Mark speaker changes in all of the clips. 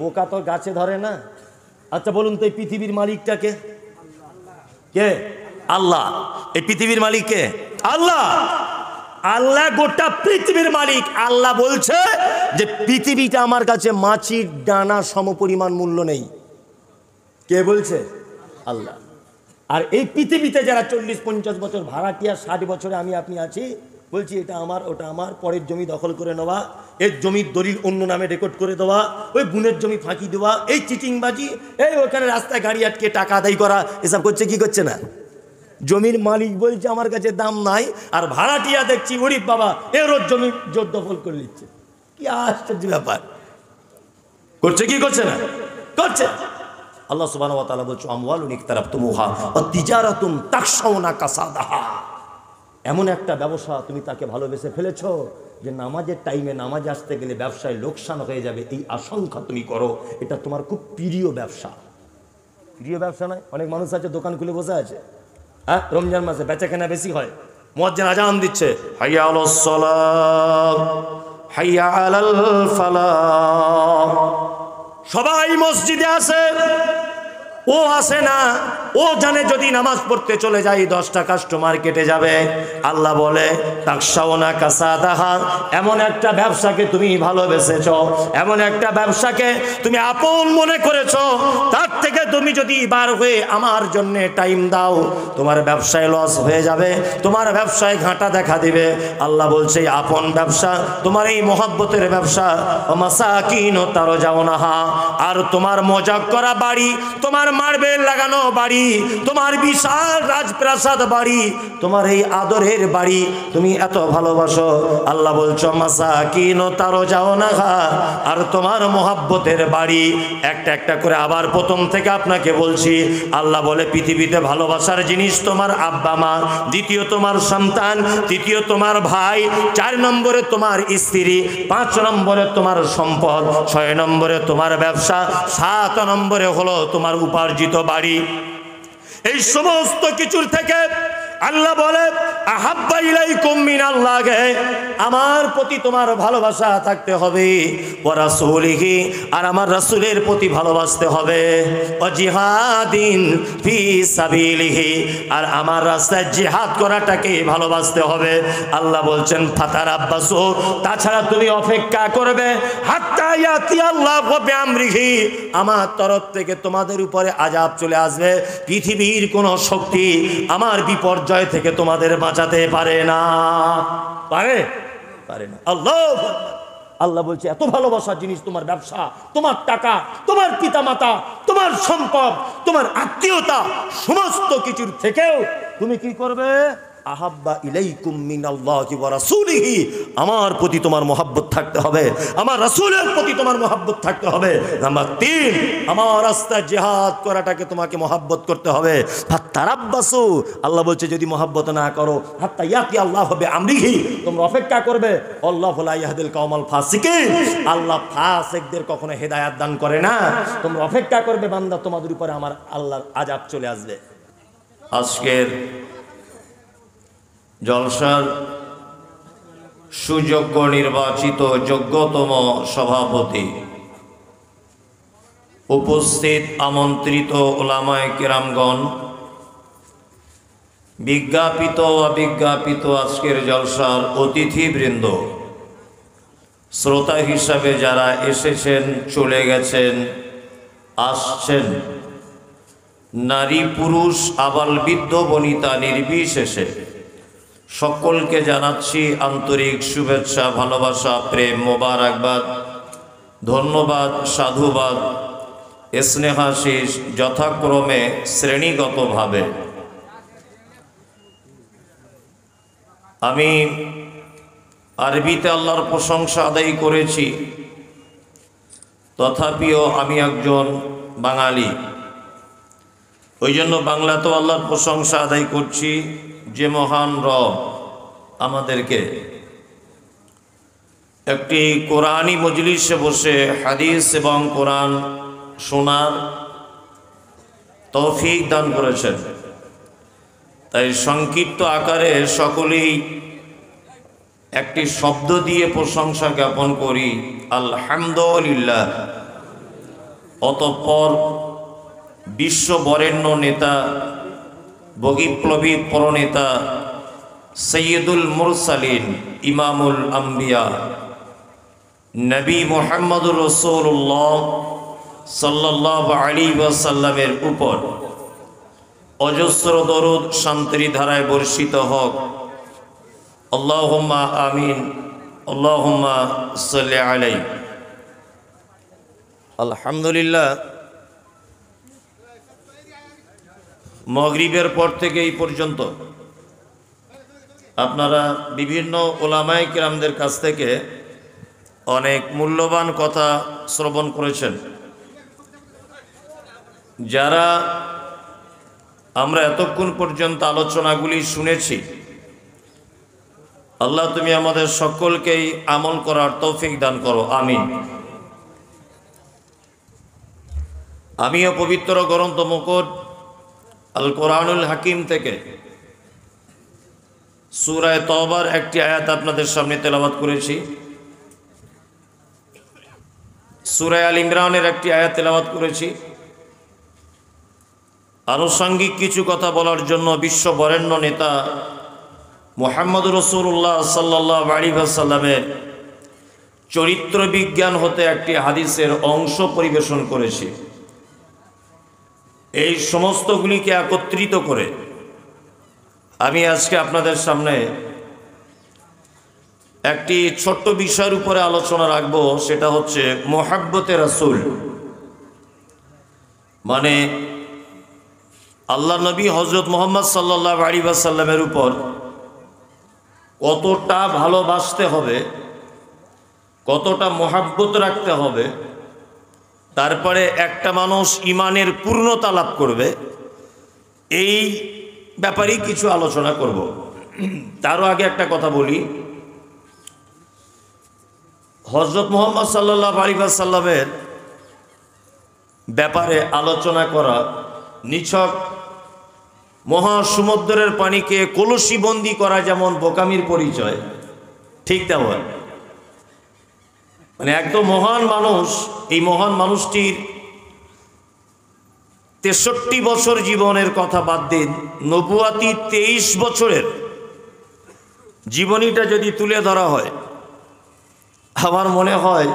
Speaker 1: পোকা তো গাছে ধরে না। আচ্ছা বলুন তো এই পৃথিবীর মালিকটা কে? কে? আল্লাহ। এই পৃথিবীর মালিক কে? আল্লাহ। আল্লাহ গোটা পৃথিবীর মালিক। আল্লাহ বলছে যে পৃথিবীটা আমার কাছে মাছির ডানা সমপরিমাণ মূল্য নেই। কে বলছে? আল্লাহ। আর এই পৃথিবীতে যারা 40-50 বছর ভাড়াটিয়া, 60 বছরে আমি আপনি আছি, বলছি এটা আমার ওটা আমার, পরের জমি দখল করে নেওয়া, এর জমির দলিল অন্য নামে রেকর্ড করে দেওয়া, ওই বুনের জমি ফাঁকি দেওয়া, এই চিটিংবাজি, এই ওখানে রাস্তায় গাড়ি আটকে টাকা আদায় করা, এসব করছে কি করছে না? জমির মালিক বলছে আমার কাছে দাম নাই, আর ভাড়াটিয়া দেখছি গরিব বাবা এর ওর জমি জোর দখল করে নিচ্ছে। কি আশ্চর্য ব্যাপার! করছে কি করছে না? করছে। আল্লাহ সুবহানাহু ওয়া তাআলা বলছে আমওয়ালুন ইকতারাবতুমুহা ওয়া তিজারাতুন তাখশাউনা কাসাদাহা। এমন একটা ব্যবসা তুমি তাকে ভালোবেসে ফেলেছো যে নামাজের টাইমে নামাজ আসতে গেলে ব্যবসায় লোকসান হয়ে যাবে, এই আশঙ্কা তুমি করো। এটা তোমার খুব প্রিয় ব্যবসা। প্রিয় ব্যবসা নয়? অনেক মানুষ আছে দোকান খুলে বসে আছে, হ্যাঁ, রমজান মাসে বেচাকেনা বেশি হয়, মুয়াজ্জিন আজান দিচ্ছে, হাইয়া আলাস সালাত হাইয়া আলাল ফালাহ, সবাই মসজিদে আসে, ও আসে না। ও জানে যদি নামাজ পড়তে চলে যাই 10টা কাস্টমার কেটে যাবে। আল্লাহ বলে তাকশাউনা কাসাদাহা, এমন একটা ব্যবসাকে তুমি ভালোবেসেছো, এমন একটা ব্যবসাকে তুমি আপন মনে করেছো, তার থেকে তুমি যদি বার হয়ে আমার জন্য টাইম দাও, তোমার ব্যবসায় লস হয়ে যাবে, তোমার ব্যবসায় ঘাটা দেখা দিবে। আল্লাহ বলছে আপন ব্যবসা, তোমার এই মহব্বতের ব্যবসা, মাসাকিন তারজাউনাহা, আর তোমার মজাক করা বাড়ি, তোমার মার্বেল লাগানো বাড়ি, তোমার বিশাল রাজপ্রাসাদ বাড়ি, তোমার এই আদরের বাড়ি তুমি এত ভালোবাসো। আল্লাহ বলছো মাসাকিন তারজাউনাহা, আর তোমার মহব্বতের বাড়ি। একটা একটা করে আবার প্রথম থেকে আপনাকে বলছি। আল্লাহ বলে পৃথিবীতে ভালোবাসার জিনিস তোমার আব্বা মা, দ্বিতীয় তোমার সন্তান, তৃতীয় তোমার ভাই, 4 নম্বরে তোমার স্ত্রী, 5 নম্বরে তোমার সম্পদ, 6 নম্বরে তোমার ব্যবসা, 7 নম্বরে হলো তোমার উপার্জিত বাড়ি। এই সমস্ত কিছুর থেকে আল্লাহ বলে আহাব্বা ইলাইকুম মিনাল্লাহি, আমার প্রতি তোমার ভালোবাসা থাকতে হবে, ওয়া রাসূলিহি, আর আমার রাসূলের প্রতি ভালোবাসতে হবে, ওয়া জিহাদিন ফি সাবিলিহি, আর আমার রাস্তায় জিহাদ করাটাকে ভালোবাসতে হবে। আল্লাহ বলছেন ফাতারাব্বাসু, তাছাড়া তুমি অপেক্ষা করবে, হাত্তা ইয়াতি আল্লাহু বিআমরিহি, আমার তরফ থেকে তোমাদের উপরে আযাব চলে আসবে। পৃথিবীর কোন শক্তি আমার বিপর্যয় থেকে তোমাদের বাঁচাতে পারে না, পারে না। আল্লাহ বলছে এত ভালোবাসার জিনিস তোমার ব্যবসা, তোমার টাকা, তোমার পিতামাতা, তোমার সম্পদ, তোমার আত্মীয়তা, সমস্ত কিছুর থেকেও তুমি কি করবে? আহাব্বা ইলাইকুম মিনাল্লাহি ওয়া রাসূলিহি, আমার প্রতি তোমার মহব্বত থাকতে হবে, আমার রাসূলের প্রতি তোমার মহব্বত থাকতে হবে। নাম্বার 3, আমার রাস্তায় জিহাদ করাটাকে তোমাকে মহব্বত করতে হবে। ফাতারাব্বাসু, আল্লাহ বলছে যদি মহব্বত না করো, হাত্তা ইয়াতি আল্লাহু বিআমরিহি, তোমরা অপেক্ষা করবে। আল্লাহু লা ইয়াহদিল কওমাল ফাসিকিন, আল্লাহ ফাসিকদের কখনো হেদায়েত দান করে না। তোমরা অপেক্ষা করবে বান্দা, তোমাদের উপরে আমার আল্লাহর আযাব চলে আসবে।
Speaker 2: আজকের জলসার সুযোগ্য নির্বাচিত যোগ্যতম সভাপতি, উপস্থিত আমন্ত্রিত উলামায়ে কেরামগণ, বিজ্ঞাপিত অবিজ্ঞাপিত আজকের জলসার অতিথিবৃন্দ, শ্রোতা হিসাবে যারা এসেছেন, চলে গেছেন, আসছেন, নারী পুরুষ আবাল বৃদ্ধ বনিতা নির্বিশেষে সকলকে জানাচ্ছি আন্তরিক শুভেচ্ছা, ভালোবাসা, প্রেম, মোবারকবাদ, ধন্যবাদ, সাধুবাদ, স্নেহাশিস যথাক্রমে শ্রেণীগতভাবে। আমি আরবিতে আল্লাহর প্রশংসা আদায় করেছি, তথাপিও আমি একজন বাঙালি, ওই জন্য বাংলাতেও আল্লাহর প্রশংসা আদায় করছি যে মহান রব আমাদেরকে একটি কোরআনী মজলিসে বসে হাদিস এবং কোরআন শোনার তৌফিক দান করেছেন। তাই সংক্ষিপ্ত আকারে সকলেই একটি শব্দ দিয়ে প্রশংসা জ্ঞাপন করি, আলহামদুলিল্লাহ। অতঃপর বিশ্ব বরেণ্য নেতা, বৈপ্লবী প্রণেতা, সৈয়দুল মুরসালিন, ইমামুল আম্বিয়া, নবী মুহাম্মদুর রাসূলুল্লাহ সাল্লাল্লাহু আলাইহি ওয়াসাল্লামের উপর অজস্র দরুদ শান্তির ধারায় বর্ষিত হোক। আল্লাহুম্মা আমিন, আল্লাহুম্মা সাল্লি আলাইহি। আলহামদুলিল্লাহ, মাগরিবের পর থেকে এই পর্যন্ত আপনারা বিভিন্ন উলামায়ে কিরামদের কাছ থেকে অনেক মূল্যবান কথা শ্রবণ করেছেন। যারা আমরা এতক্ষণ পর্যন্ত আলোচনাগুলি শুনেছি, আল্লাহ তুমি আমাদের সকলকেই আমল করার তৌফিক দান করো, আমিন। আমিও পবিত্র গ্রন্থ মুকুট আল কোরআনুল হাকিম থেকে সূরা তওবার একটি আয়াত আপনাদের সামনে তেলাওয়াত করেছি। সূরা আল ইমরানের একটি আয়াত তেলাওয়াত করেছি। আনুষঙ্গিক কিছু কথা বলার জন্য বিশ্ব বরেণ্য নেতা মুহাম্মদুর রাসূলুল্লাহ সাল্লাল্লাহু আলাইহি ওয়াসাল্লামের চরিত্র বিজ্ঞান হতে একটি হাদিসের অংশ পরিবেশন করেছি। এই সমস্তগুলিকে একত্রিত করে আমি আজকে আপনাদের সামনে একটি ছোট্ট বিষয়ের উপরে আলোচনা রাখব। সেটা হচ্ছে মুহাব্বতে রাসূল, মানে আল্লাহ নবী হযরত মুহাম্মদ সাল্লাল্লাহু আলাইহি ওয়াসাল্লামের উপর কতটা ভালোবাসতে হবে, কতটা মুহাব্বত রাখতে হবে, তারপরে একটা মানুষ ঈমানের পূর্ণতা লাভ করবে, এই ব্যাপারেই কিছু আলোচনা করব। তারও আগে একটা কথা বলি, হযরত মুহাম্মদ সাল্লাল্লাহু আলাইহি ওয়াসাল্লামের ব্যাপারে আলোচনা করা নিছক মহাসমুদ্রের পানিকে কলসিবন্দি করা যেমন বোকামির পরিচয়, ঠিক তেমন মানে একদম মহান মানুষ, এই মহান মানুষটির 63 বছর জীবনের কথা বাদ দিন, নবুয়াতি 23 বছরের জীবনীটা যদি তুলে ধরা হয়, আমার মনে হয়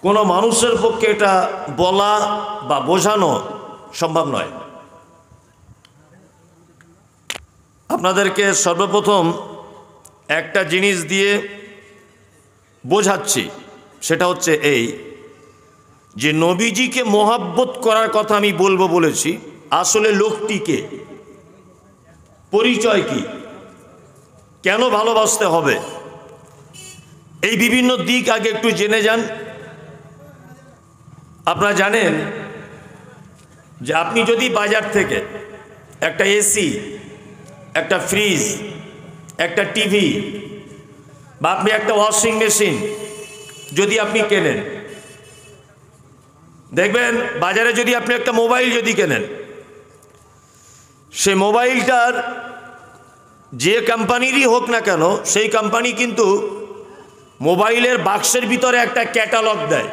Speaker 2: কোনো মানুষের পক্ষে এটা বলা বা বোঝানো সম্ভব নয়। আপনাদেরকে সর্বপ্রথম একটা জিনিস দিয়ে বোঝাচ্ছি, সেটা হচ্ছে এই যে নবীজিকে মোহাব্বত করার কথা আমি বলবো বলেছি, আসলে লোকটিকে পরিচয় কি, কেন ভালোবাসতে হবে, এই বিভিন্ন দিক আগে একটু জেনে যান। আপনারা জানেন যে আপনি যদি বাজার থেকে একটা এসি, একটা ফ্রিজ, একটা টিভি বা আপনি একটা ওয়াশিং মেশিন যদি আপনি কেনেন, দেখবেন বাজারে যদি আপনি একটা মোবাইল যদি কেনেন, সে মোবাইলটার যে কোম্পানিরই হোক না কেন, সেই কোম্পানি কিন্তু মোবাইলের বাক্সের ভিতরে একটা ক্যাটালগ দেয়,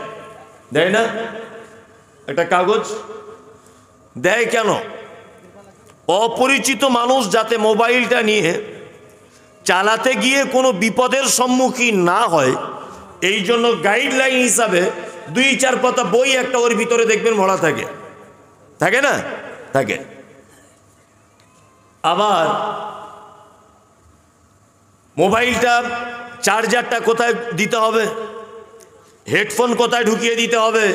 Speaker 2: দেয় না? একটা কাগজ দেয় কেন? অপরিচিত মানুষ যাতে মোবাইলটা নিয়ে চালাতে গিয়ে কোনো বিপদের সম্মুখীন না হয়, এই জন্য গাইডলাইন হিসাবে 2-4 পাতা বই একটা ওর ভিতরে দেখবেন ভরা থাকে, থাকে না? থাকে। আবার মোবাইলটা চার্জারটা কোথায় দিতে হবে, হেডফোন কোথায় ঢুকিয়ে দিতে হবে,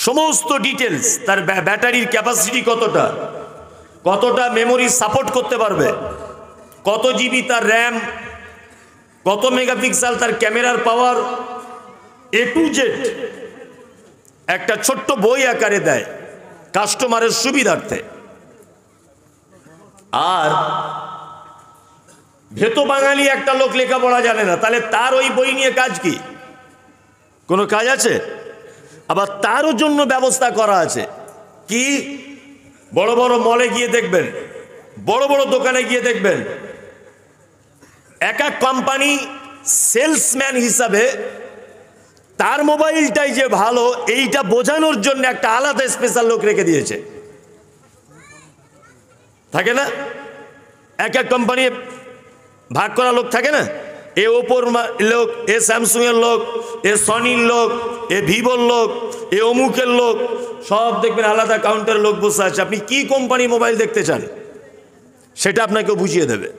Speaker 2: সমস্ত ডিটেলস, তার ব্যাটারির ক্যাপাসিটি কতটা, কতটা মেমোরি সাপোর্ট করতে পারবে, কত জিবি তার র্যাম, কত মেগাপিক্সেল তার ক্যামেরার পাওয়ার, A to Z একটা ছোট্ট বই আকারে দেয় কাস্টমারের সুবিধার্থে। আর ভেতো বাঙালি একটা লোক লেখাপড়া জানে না, তাহলে তার ওই বই নিয়ে কাজ কি? কোনো কাজ আছে? আবার তারও জন্য ব্যবস্থা করা আছে কি? বড় বড় মলে গিয়ে দেখবেন, বড় বড় দোকানে গিয়ে দেখবেন, এক এক কোম্পানি সেলসম্যান হিসাবে তার মোবাইলটাই যে ভালো এইটা বোঝানোর জন্য একটা আলাদা স্পেশাল লোক রেখে দিয়েছে। থাকে না, এক এক কোম্পানি ভাগ করা লোক থাকে না, এ ওপোর লোক, এ স্যামসুং এর লোক, এ সনির লোক, এ ভিভোর লোক, এ অমুকের লোক, সব দেখবেন আলাদা কাউন্টারের লোক বসে আছে। আপনি কি কোম্পানি মোবাইল দেখতে চান সেটা আপনাকে বুঝিয়ে দেবে,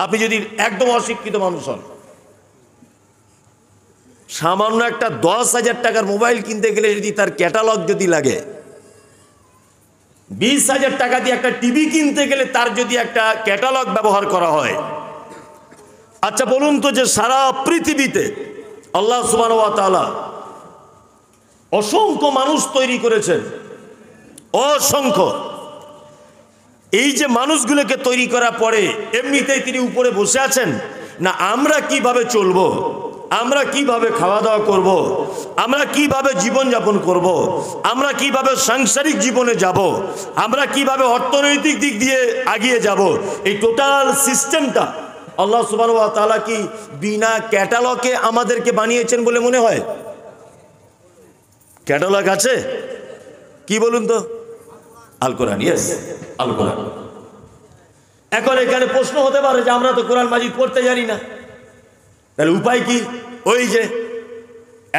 Speaker 2: আপনি যদি একদম অশিক্ষিত মানুষ হন। সামান্য একটা 10,000 টাকার মোবাইল কিনতে গেলে যদি তার ক্যাটালগ যদি লাগে, 20,000 টাকা দিয়ে একটা টিভি কিনতে গেলে তার যদি একটা ক্যাটালগ ব্যবহার করা হয়। আচ্ছা বলুন তো, যে সারা পৃথিবীতে আল্লাহ সুবহানাহু ওয়া তাআলা অসংখ্য মানুষ তৈরি করেছেন, অসংখ্য। এই যে মানুষগুলোকে তৈরি করার পরে এমনিতেই তিনি উপরে বসে আছেন না? আমরা কিভাবে চলবো, আমরা কিভাবে খাওয়া দাওয়া করব, আমরা কিভাবে জীবনযাপন করব, আমরা কিভাবে সাংসারিক জীবনে যাব, আমরা কিভাবে অর্থনৈতিক দিক দিয়ে এগিয়ে যাব, এই টোটাল সিস্টেমটা আল্লাহ সুবহানাহু ওয়া তাআলা কি বিনা ক্যাটালগে আমাদেরকে বানিয়েছেন বলে মনে হয়? ক্যাটালগ আছে কি বলুন তো? আল কোরআন, ইয়েস, আল কোরআন। এখন এখানে প্রশ্ন হতে পারে যে আমরা তো কোরআন মাজিদ পড়তে জানি না, তাহলে উপায় কি? ওই যে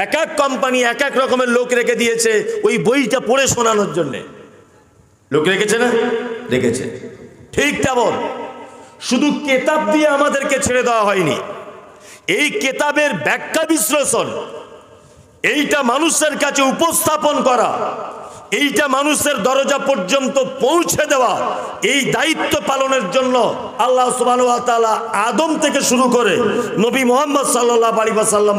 Speaker 2: এক এক কোম্পানি এক এক রকমের লোক রেখে দিয়েছে ওই বইটা পড়ে শোনানোর জন্য। লোক রেখেছে না? রেখেছে। ঠিক তেমন শুধু কেতাব দিয়ে আমাদেরকে ছেড়ে দেওয়া হয়নি, এই কেতাবের ব্যাখ্যা বিশ্লেষণ, এইটা মানুষের কাছে উপস্থাপন করা, এইটা মানুষের দরজা পর্যন্ত পৌঁছে দেওয়া, এই দায়িত্ব পালনের জন্য আল্লাহ সুবহানাহু ওয়া তাআলা আদম থেকে শুরু করে নবী মুহাম্মদ সাল্লাল্লাহু আলাইহি ওয়াসাল্লাম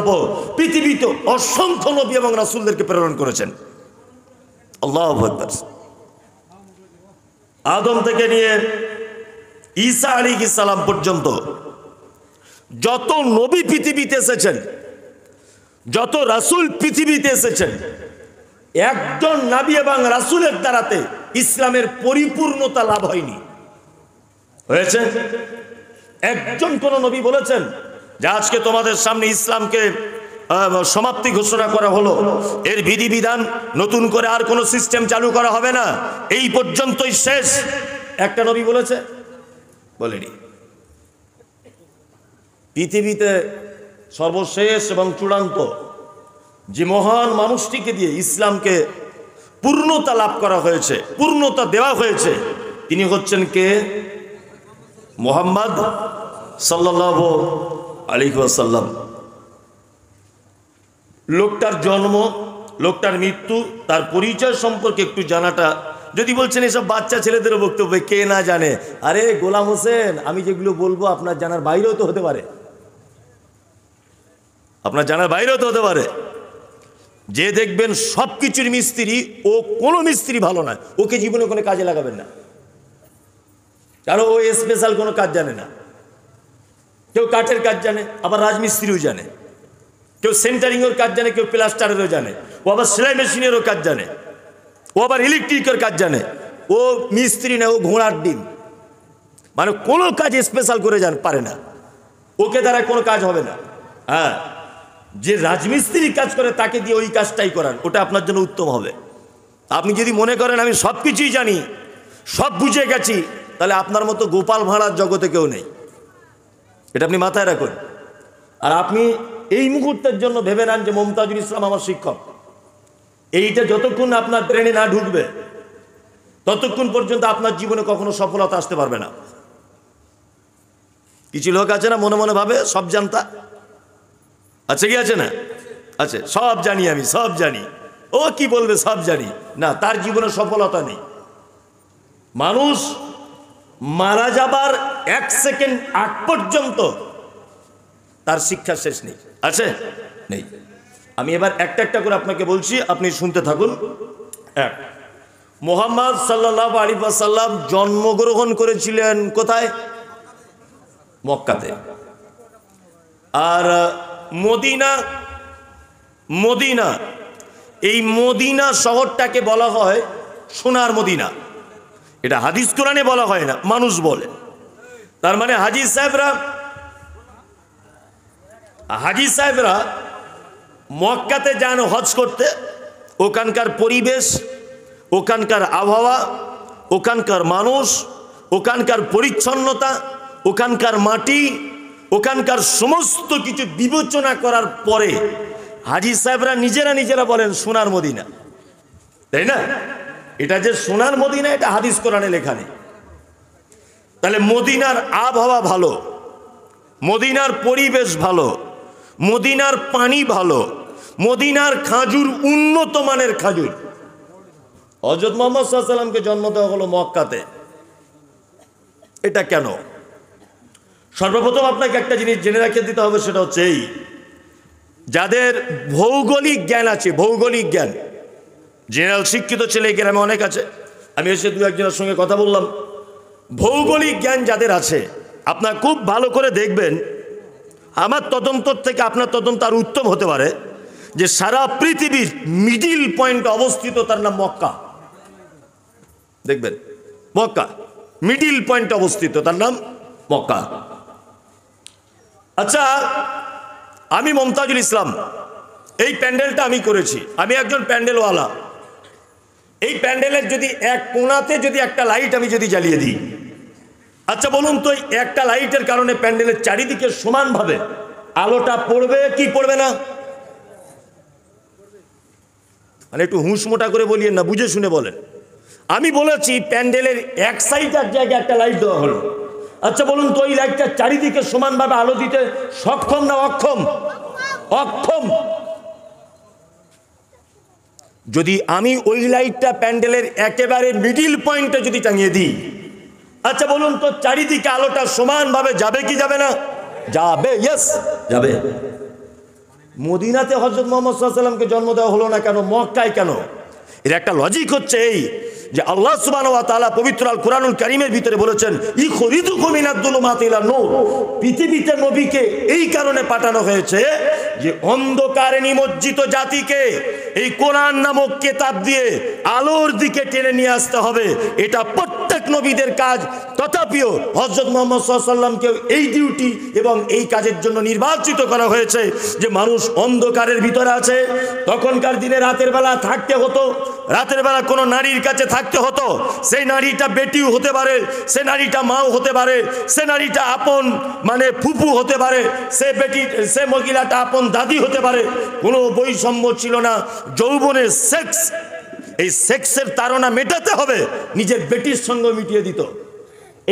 Speaker 2: পৃথিবীতে অসংখ্য নবী এবং রাসূলদেরকে প্রেরণ করেছেন। আল্লাহু আকবার। আদম থেকে নিয়ে ঈসা আলাইহিস সালাম পর্যন্ত যত নবী পৃথিবীতে এসেছেন, যত রাসূল পৃথিবীতে এসেছেন, একজন নবী এবং রাসূলের দ্বারাতে ইসলামের পরিপূর্ণতা লাভ হয়নি। হয়েছে? একজন কোন নবী বলেছেন যে আজকে তোমাদের সামনে ইসলামকে সমাপ্তি ঘোষণা করা হলো, এর বিধিবিধান নতুন করে আর কোনো সিস্টেম চালু করা হবে না, এই পর্যন্তই শেষ? একটা নবী বলেছে? বলেনি। পৃথিবীতে সর্বশেষ এবং চূড়ান্ত যে মহান মানুষটিকে দিয়ে ইসলামকে পূর্ণতা লাভ করা হয়েছে, পূর্ণতা দেওয়া হয়েছে, তিনি হচ্ছেন কে? মুহাম্মদ সাল্লাল্লাহু আলাইহি ওয়াসাল্লাম। লোকটার জন্ম, লোকটার মৃত্যু, তার পরিচয় সম্পর্কে একটু জানাটা, যদি বলছেন এসব বাচ্চা ছেলেদের বক্তব্য কে না জানে, আরে গোলাম হোসেন, আমি যেগুলো বলবো আপনার জানার বাইরেও তো হতে পারে, আপনার জানার বাইরেও তো হতে পারে। যে দেখবেন সব কিছুর মিস্ত্রি, ও কোনো মিস্ত্রি ভালো না, ওকে জীবনে কোনো কাজে লাগাবেন না, কারণ ও স্পেশাল কোনো কাজ জানে না। কেউ কাঠের কাজ জানে, আবার রাজমিস্ত্রিও জানে, কেউ সেন্টারিংয়ের কাজ জানে, কেউ প্লাস্টারেরও জানে, ও আবার সেলাই মেশিনেরও কাজ জানে, ও আবার ইলেকট্রিকের কাজ জানে। ও মিস্ত্রি না, ও ঘোড়ার ডিম, মানে কোনো কাজ স্পেশাল করে পারে না, ওকে দ্বারা কোনো কাজ হবে না। হ্যাঁ, যে রাজমিস্ত্রি কাজ করে তাকে দিয়ে ওই কাজটাই করান, ওটা আপনার জন্য উত্তম হবে। আপনি যদি মনে করেন আমি সব কিছুই জানি, সব বুঝে গেছি, তাহলে আপনার মতো গোপাল ভাঁড়ার জগতে কেউ নেই, এটা আপনি মাথায় রাখুন। আর আপনি এই মুহূর্তের জন্য ভেবে নেন যে মমতাজুল ইসলাম আমার শিক্ষক, এইটা যতক্ষণ আপনার ব্রেনে না ঢুকবে ততক্ষণ পর্যন্ত আপনার জীবনে কখনো সফলতা আসতে পারবে না। কিছু লোক আছে না মনে মনে ভাবে সব জানতা, আছে কি আছে না? আছে, সব জানি আমি, সব জানি, ও কি বলবে সব জানি না, তার জীবনে সফলতা নেই। মানুষ মারা যাবার 1 সেকেন্ড আগ পর্যন্ত তার শিক্ষা শেষ নেই, আছে? নেই। আমি এবার একটা একটা করে আপনাকে বলছি, আপনি শুনতে থাকুন। এক, মুহাম্মদ সাল্লাল্লাহু আলাইহি ওয়াসাল্লাম জন্মগ্রহণ করেছিলেন কোথায়? মক্কাতে। আর মদিনা, এই মদিনা শহরটাকে বলা হয় সোনার মদিনা। এটা হাদিস কোরআনে বলা হয় না, মানুষ বলে। তার মানে হাজি সাহেবরা মক্কাতে যান হজ করতে, ওখানকার পরিবেশ, ওখানকার আবহাওয়া, ওখানকার মানুষ, ওখানকার পরিচ্ছন্নতা, ওখানকার মাটি, ওখানকার সমস্ত কিছু বিবেচনা করার পরে হাজী সাহেবরা নিজেরা বলেন সোনার মদিনা, তাই না? এটা যে সোনার মদিনা এটা হাদিস কোরআনে লেখা নেই। তাহলে মদিনার আবহাওয়া ভালো, মদিনার পরিবেশ ভালো, মদিনার পানি ভালো, মদিনার খাজুর উন্নত মানের খাজুর। হযরত মুহাম্মদ সাল্লাল্লাহু আলাইহি ওয়াসাল্লামকে জন্ম দেওয়া হলো মক্কাতে, এটা কেন? সর্বপ্রথম আপনাকে একটা জিনিস জেনে রাখিয়ে দিতে হবে, সেটা হচ্ছে এই, যাদের ভৌগোলিক জ্ঞান আছে, ভৌগোলিক জ্ঞান, জেনারেল শিক্ষিত ছেলে গ্রামে অনেক আছে, আমি এসে দু একজনের সঙ্গে কথা বললাম, ভৌগোলিক জ্ঞান যাদের আছে আপনার খুব ভালো করে দেখবেন, আমার তদন্ত থেকে আপনার তদন্ত আর উত্তম হতে পারে, যে সারা পৃথিবীর মিডিল পয়েন্ট অবস্থিত তার নাম মক্কা। দেখবেন মক্কা মিডিল পয়েন্ট অবস্থিত, তার নাম মক্কা। আচ্ছা, আমি মমতাজুল ইসলাম, এই প্যান্ডেলটা আমি করেছি, আমি একজন প্যান্ডেলওয়ালা। এই প্যান্ডেলের যদি এক কোণাতে যদি একটা লাইট আমি যদি জ্বালিয়ে দিই, আচ্ছা বলুন তো একটা লাইটের কারণে প্যান্ডেলের চারিদিকে সমানভাবে আলোটা পড়বে কি পড়বে না? মানে একটু হুঁশ মোটা করে বলিয়েন না, বুঝে শুনে বলেন। আমি বলেছি প্যান্ডেলের এক সাইডের জায়গায় একটা লাইট দেওয়া হলো, আচ্ছা বলুন তো ওই লাইটটা চারিদিকে সমানভাবে আলো দিতে সক্ষম না অক্ষম? অক্ষম। যদি আমি ওই লাইটটা প্যান্ডেলের একেবারে মিডিল পয়েন্টে যদি টাঙিয়ে দিই, আচ্ছা বলুন তো চারিদিকে আলোটা সমানভাবে যাবে কি যাবে না? যাবে, ইয়েস যাবে। মদিনাতে হযরত মুহাম্মদ সাল্লাল্লাহু আলাইহি ওয়াসাল্লামকে জন্ম দেওয়া হলো না কেন, মক্কায় কেন? এর একটা লজিক হচ্ছে এই, যে আল্লাহ সুবহানাহু ওয়া তাআলা পবিত্র আল কুরআনুল কারীমের ভিতরে বলেছেন, ইখরিজুকুম মিনাদ দুলুমাতি ইলান নূর। পৃথিবীতে নবীকে এই কারণে পাঠানো হয়েছে যে অন্ধকারে নিমজ্জিত জাতিকে এই কোরআন নামক কিতাব দিয়ে আলোর দিকে টেনে নিয়ে আসতে হবে। এটা প্রত্যেক নবীদের কাজ। তথাপিও হযরত মুহাম্মদ সাল্লাল্লাহু আলাইহি ওয়াসাল্লামকে এই ডিউটি এবং এই কাজের জন্য নির্বাচিত করা হয়েছে, যে মানুষ অন্ধকারের ভিতরে আছে। তখনকার দিনে রাতের বেলা থাকতে হতো, রাতের বেলা কোনো নারীর কাছে থাকতে হতো। সেই নারীটা বেটিও হতে পারে, সে নারীটা মাও হতে পারে, সে নারীটা আপন মানে ফুপু হতে পারে, সে মহিলাটা আপন দাদি হতে পারে। কোনো বৈষম্য ছিল না। যৌবনের সেক্স, এই সেক্সের তাড়না মেটাতে হবে, নিজের বেটির সঙ্গে মিটিয়ে দিত।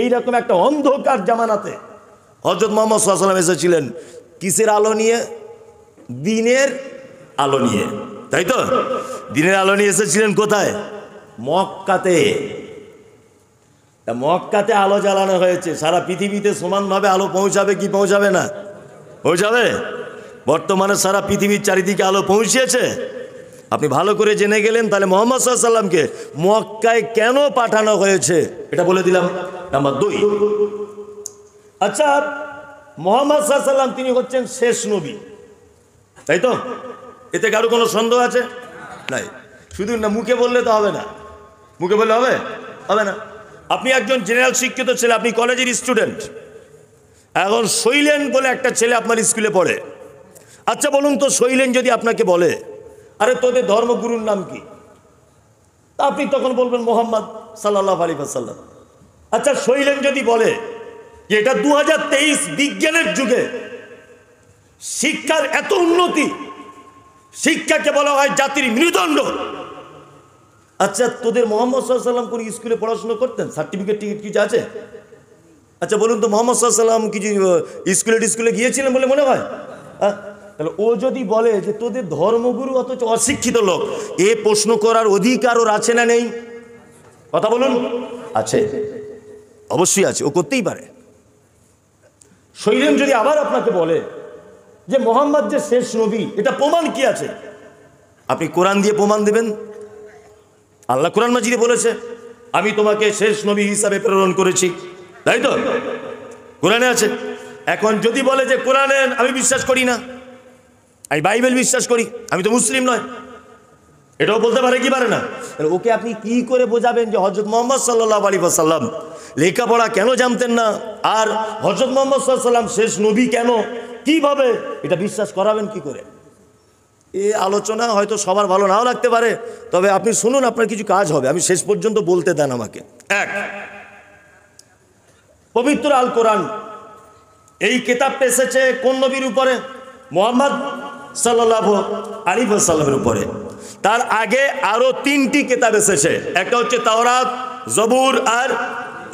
Speaker 2: এইরকম একটা অন্ধকার জামানাতে হযরত মুহাম্মদ সাল্লাল্লাহু আলাইহি ওয়াসাল্লাম এসেছিলেন কিসের আলো নিয়ে? দিনের আলো নিয়ে, তাই তো? দিনের আলো নিয়ে এসেছিলেন কোথায়? মক্কাতে। মক্কাতে আলো জ্বালানো হয়েছে। সারা পৃথিবীতে সমানভাবে আলো পৌঁছাবে কি পৌঁছাবে না? পৌঁছাবে। বর্তমানে সারা পৃথিবীর চারিদিকে আলো পৌঁছেছে। আপনি ভালো করে জেনে গেলেন। তাহলে মুহাম্মদ সাল্লাল্লাহু আলাইহি ওয়াসাল্লামকে মক্কায় কেন পাঠানো হয়েছে এটা বলে দিলাম। নাম্বার 2, আচ্ছা মুহাম্মদ সাল্লাল্লাহু আলাইহি ওয়াসাল্লাম তিনি হচ্ছেন শেষ নবী, তাই তো? এতে কারো কোনো সন্দেহ আছে? নাই। শুধু না মুখে বললে তো হবে না, মুখে বললে হবে? হবে না। আপনি একজন জেনারেল শিক্ষিত ছেলে, আপনি কলেজের স্টুডেন্ট। এখন শৈলেন বলে একটা ছেলে আপনার স্কুলে পড়ে। আচ্ছা বলুন তো শৈলেন যদি আপনাকে বলে, আরে তোদের ধর্মগুরুর নাম কি? তা আপনি তখন বলবেন মুহাম্মদ সাল্লাল্লাহু আলাইহি ওয়াসাল্লাম। আচ্ছা শৈলেন যদি বলে যে এটা 2023 বিজ্ঞানের যুগে শিক্ষার এত উন্নতি, শিক্ষাকে বলা হয় জাতির মেরুদণ্ড। আচ্ছা তোদের মুহাম্মদ সাল্লাল্লাহু আলাইহি ওয়াসাল্লাম কোন স্কুলে পড়াশোনা করতেন? সার্টিফিকেট টিকিট কিছু আছে? আচ্ছা বলুন তো মুহাম্মদ সাল্লাল্লাহু আলাইহি ওয়াসাল্লাম কিছু স্কুলে গিয়েছিলেন বলে মনে হয়? তাহলে ও যদি বলে যে তোদের ধর্মগুরু অথচ অশিক্ষিত লোক, এ প্রশ্ন করার অধিকার ওর আছে না নেই? কথা বলুন। আছে, অবশ্যই আছে, ও করতেই পারে। শৈলেন যদি আবার আপনাকে বলে যে মোহাম্মদ যে শেষ নবী, এটা প্রমাণ কি আছে? আপনি কোরআন দিয়ে প্রমাণ দেবেন। আল্লাহ কোরআন মাজিদে বলেছে আমি তোমাকে শেষ নবী হিসাবে প্রেরণ করেছি, তাই তো? কোরআনে আছে। এখন যদি বলে যে কোরআনে আমি বিশ্বাস করি না, আমি বাইবেল বিশ্বাস করি, আমি তো মুসলিম নয়, এটাও বলতে পারে কি পারে না? ওকে আপনি কি করে বোঝাবেন যে হযরত মুহাম্মদ সাল্লাল্লাহু আলাইহি ওয়াসাল্লাম লেখাপড়া কেন জানতেন না, আর হযরত মুহাম্মদ সাল্লাল্লাহু আলাইহি ওয়াসাল্লাম শেষ নবী কেন, কিভাবে এটা বিশ্বাস করাবেন কি করে?
Speaker 1: এই আলোচনা হয়তো সবার ভালো নাও লাগতে পারে, তবে আপনি শুনুন, আপনার কিছু কাজ হবে। আমি শেষ পর্যন্ত বলতে দেন আমাকে। এক, পবিত্র আল কোরআন, এই কিতাবটা এসেছে কোন নবীর উপরে? মুহাম্মদ সাল্লাল্লাহু আলাইহি ওয়াসাল্লামের উপরে। তার আগে আরো 3টি কিতাব এসেছে, একটা হচ্ছে তাওরাত, জবুর আর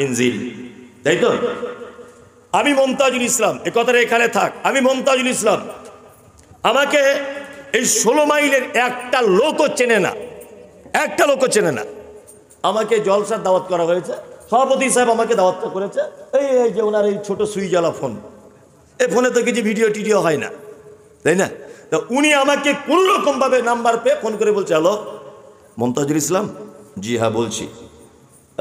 Speaker 1: ইনজিল, তাই তো? আমি মমতাজুল ইসলাম, এ কথাটা এখানে থাক, আমি মমতাজুল ইসলাম, আমাকে এই 16 মাইলের একটা লোকও চেনে না, একটা লোকও চেনে না। আমাকে জলসার দাওয়াত করা হয়েছে, সভাপতি সাহেব আমাকে দাওয়াতটা করেছে। এই যে ওনার এই ছোট সুইজালা ফোন, এই ফোনে তো কিছু ভিডিও টিডিও হয় না, তাই না? তা উনি আমাকে কোন রকম ভাবে নাম্বার পেয়ে ফোন করে বলছে, হ্যালো মমতাজুল ইসলাম। জি হ্যাঁ বলছি,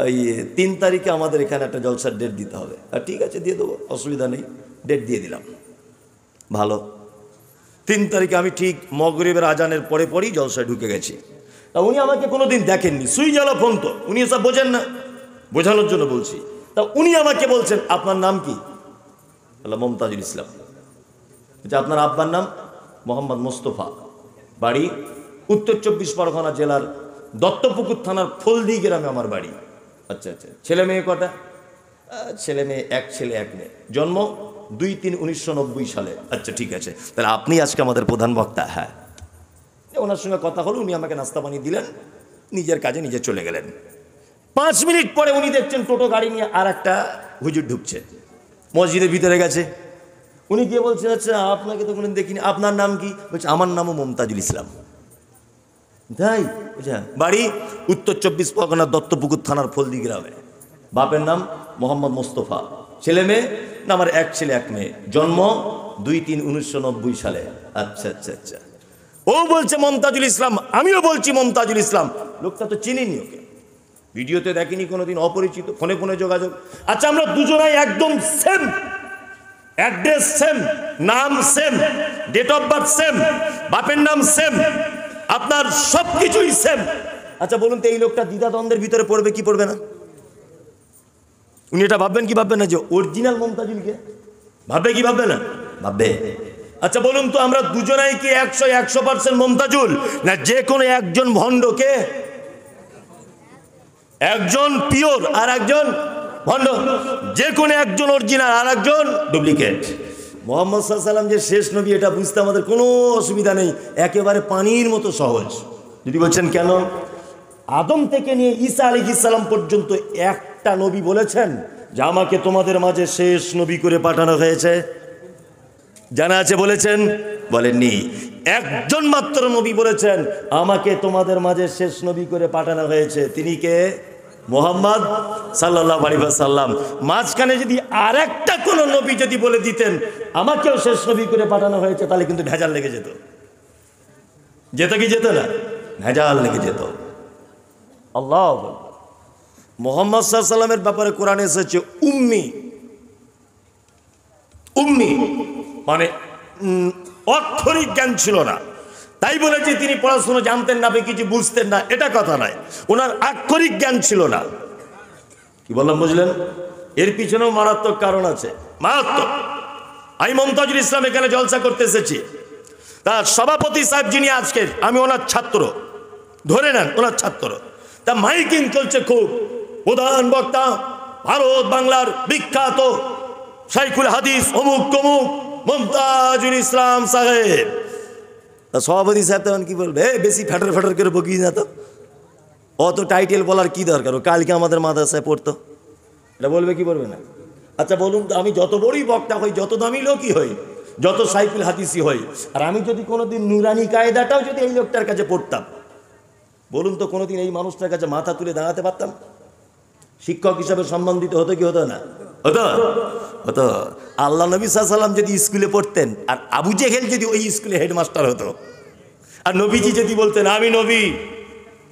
Speaker 1: এই 3 তারিখে আমাদের এখানে একটা জলসার ডেট দিতে হবে। আর ঠিক আছে, দিয়ে দেবো, অসুবিধা নেই। ডেট দিয়ে দিলাম, ভালো। 3 তারিখে আমি ঠিক মগরিবের আজানের পরে পরেই জলসায় ঢুকে গেছি। তা উনি আমাকে কোনোদিন দেখেননি, সুইজালা ফোন তো, উনি এসব বোঝেন না, বোঝানোর জন্য বলছি। তা উনি আমাকে বলছেন, আপনার নাম কি? বললাম মমতাজুল ইসলাম। আচ্ছা, আপনার আব্বার নাম? মোহাম্মদ মোস্তফা, বাড়ি উত্তর 24 পরগনা জেলার দত্তপুকুর থানার ফলদি গ্রামে আমার বাড়ি। আচ্ছা আচ্ছা, ছেলে মেয়ে কটা? ছেলে মেয়ে, 1 ছেলে 1 মেয়ে, জন্ম 2-3-1990 সালে। আচ্ছা ঠিক আছে, তাহলে আপনি আজকে আমাদের প্রধান বক্তা। হ্যাঁ, ওনার সঙ্গে কথা হলো, উনি আমাকে নাস্তা পানি দিলেন, নিজের কাজে নিজে চলে গেলেন। 5 মিনিট পরে উনি দেখছেন টোটো গাড়ি নিয়ে আর একটা হুজুর ঢুকছে, মসজিদের ভিতরে গেছে। উনি গিয়ে বলছেন, আচ্ছা আপনাকে তো কোনোদিন দেখিনি, আপনার নাম কি? বলছে, আমার নামও মমতাজুল ইসলাম। তাই? বুঝা, বাড়ি উত্তর 24 পরগনার দত্তপুকুর থানার ফলদি গ্রামে। বাপের নাম মোহাম্মদ মোস্তফা, ছেলে মেয়ে না আমার 1 ছেলে 1 মেয়ে, জন্ম 2-3-1990 সালে। আচ্ছা আচ্ছা আচ্ছা, ও বলছে মমতাজুল ইসলাম, আমিও বলছি মমতাজুল ইসলাম। লোকটা তো চিনিনি, ওকে ভিডিওতে দেখিনি কোনোদিন, অপরিচিত, ফোনে ফোনে যোগাযোগ। আচ্ছা, আমরা দুজনাই একদম সেম, অ্যাড্রেস সেম, নাম same, date of birth same, বাপের নাম সেম, আপনার সব কিছুই সেম। আচ্ছা বলুন তো, এই লোকটা দ্বিধাদ্বন্দ্বের ভিতরে পড়বে কি পড়বে না? উনি এটা ভাববেন কি ভাববেন না যে অরিজিনাল মমতাজুলকে? ভাববে কি ভাববে না? ভাববে। আচ্ছা বলুন তো, আমরা দুজনাই কি 100% মমতাজুল, না যে কোনো একজন ভণ্ডকে? একজন পিওর আর একজন ভণ্ড, যে কোনো একজন অরিজিনাল আর একজন ডুপ্লিকেট। মুহাম্মদ সাল্লাল্লাহু আলাইহি ওয়াসাল্লাম যে শেষ নবী, এটা বুঝতে আমাদের কোনো অসুবিধা নেই, একেবারে পানির মতো সহজ। যদি বলছেন কেন, আদম থেকে নিয়ে ঈসা আলাইহিস সালাম পর্যন্ত একটা নবী বলেছেন যে আমাকে তোমাদের মাঝে শেষ নবী করে পাঠানো হয়েছে? জানা আছে বলেছেন? বলেননি। একজন মাত্র নবী বলেছেন আমাকে তোমাদের মাঝে শেষ নবী করে পাঠানো হয়েছে, তিনি কে? মুহাম্মদ সাল্লাল্লাহু আলাইহি ওয়াসাল্লাম। মাঝখানে যদি আরেকটা কোন নবী যদি বলে দিতেন আমাকেও শেষ নবী করে পাঠানো হয়েছে, তাহলে কিন্তু ভেজাল লেগে যেত। যেত কি যেত না? ভেজাল লেগে যেত। আল্লাহ, মুহাম্মদ সাল্লাল্লাহু আলাইহি ওয়াসাল্লামের ব্যাপারে কোরআনে এসেছে উম্মি। উম্মি মানে অক্ষরিক জ্ঞান ছিল না, তাই বলে যে তিনি পড়াশোনা জানতেন না, কিছু বুঝতেন না, এটা কথা নয়। ওনার আক্ষরিক জ্ঞান ছিল না। কি বললাম বুঝলেন? এর পিছনেও মারাত্মক কারণ আছে, মারাত্মক। আমি মমতাজুল ইসলাম এখানে জলসা করতে এসেছি, তার সভাপতি সাহেব যিনি আজকের, আমি ওনার ছাত্র, ধরে নেন ওনার ছাত্র। তা মাইকিং চলছে খুব, প্রধান বক্তা ভারত বাংলার বিখ্যাত শাইখুল হাদিস অমুক তমুক মমতাজুল ইসলাম সাহেব। তা সভাপতি সাহেব তখন কি বলবে, বেশি ফ্যাটার ফ্যাটার করে বকিয়ে না তো, অত টাইটেল বলার কি দরকার, ও কালকে আমাদের মাদ্রাসায় পড়তো, এটা বলবে কি বলবে না? আচ্ছা বলুন তো, আমি যত বড়ই বক্তা হই, যত দামি লোকই হই, যত শাইখুল হাদিসই হই, আর আমি যদি কোনোদিন নুরানি কায়দাটাও যদি এই লোকটার কাছে পড়তাম, বলুন তো কোনোদিন এই মানুষটার কাছে মাথা তুলে দাঁড়াতে পারতাম? শিক্ষক হিসাবে সম্মানিত হতো কি হতো না? হতো, হতো। আল্লাহ নবী সাল্লাল্লাহু আলাইহি ওয়াসাল্লাম যদি স্কুলে পড়তেন, আর আবু জেহেল যদি ওই স্কুলে হেডমাস্টার হতো, আর নবীজি যদি বলতেন আমি নবী,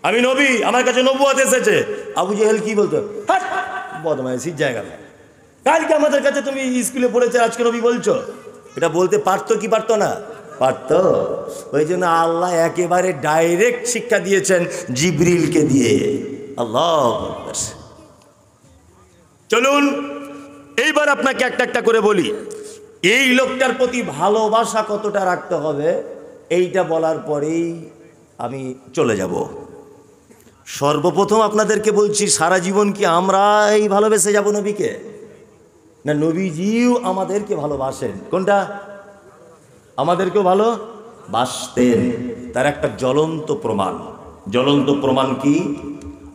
Speaker 1: আমি নবী, আমার কাছে নবুয়ত এসেছে, আবু জেহেল কি বলতো? হাট বদমাইশির জায়গা না, কালকে আমাদের কাছে তুমি স্কুলে পড়েছে, আজকে নবী বলছো। এটা বলতে পারতো কি পারতো না? পারতো। ওই জন্য আল্লাহ একেবারে ডাইরেক্ট শিক্ষা দিয়েছেন জিবরিলকে দিয়ে। আল্লাহ, চলুন এইবার আপনাকে একটা একটা করে বলি, এই লোকটার প্রতি ভালোবাসা কতটা রাখতে হবে এইটা বলার পরেই আমি চলে যাব। সর্বপ্রথম আপনাদেরকে বলছি, সারা জীবন কি আমরাই ভালোবেসে যাব নবীকে, না নবীজিও আমাদেরকে ভালোবাসেন? কোনটা? আমাদেরকেও ভালোবাসতেন। তার একটা জ্বলন্ত প্রমাণ। জ্বলন্ত প্রমাণ কি?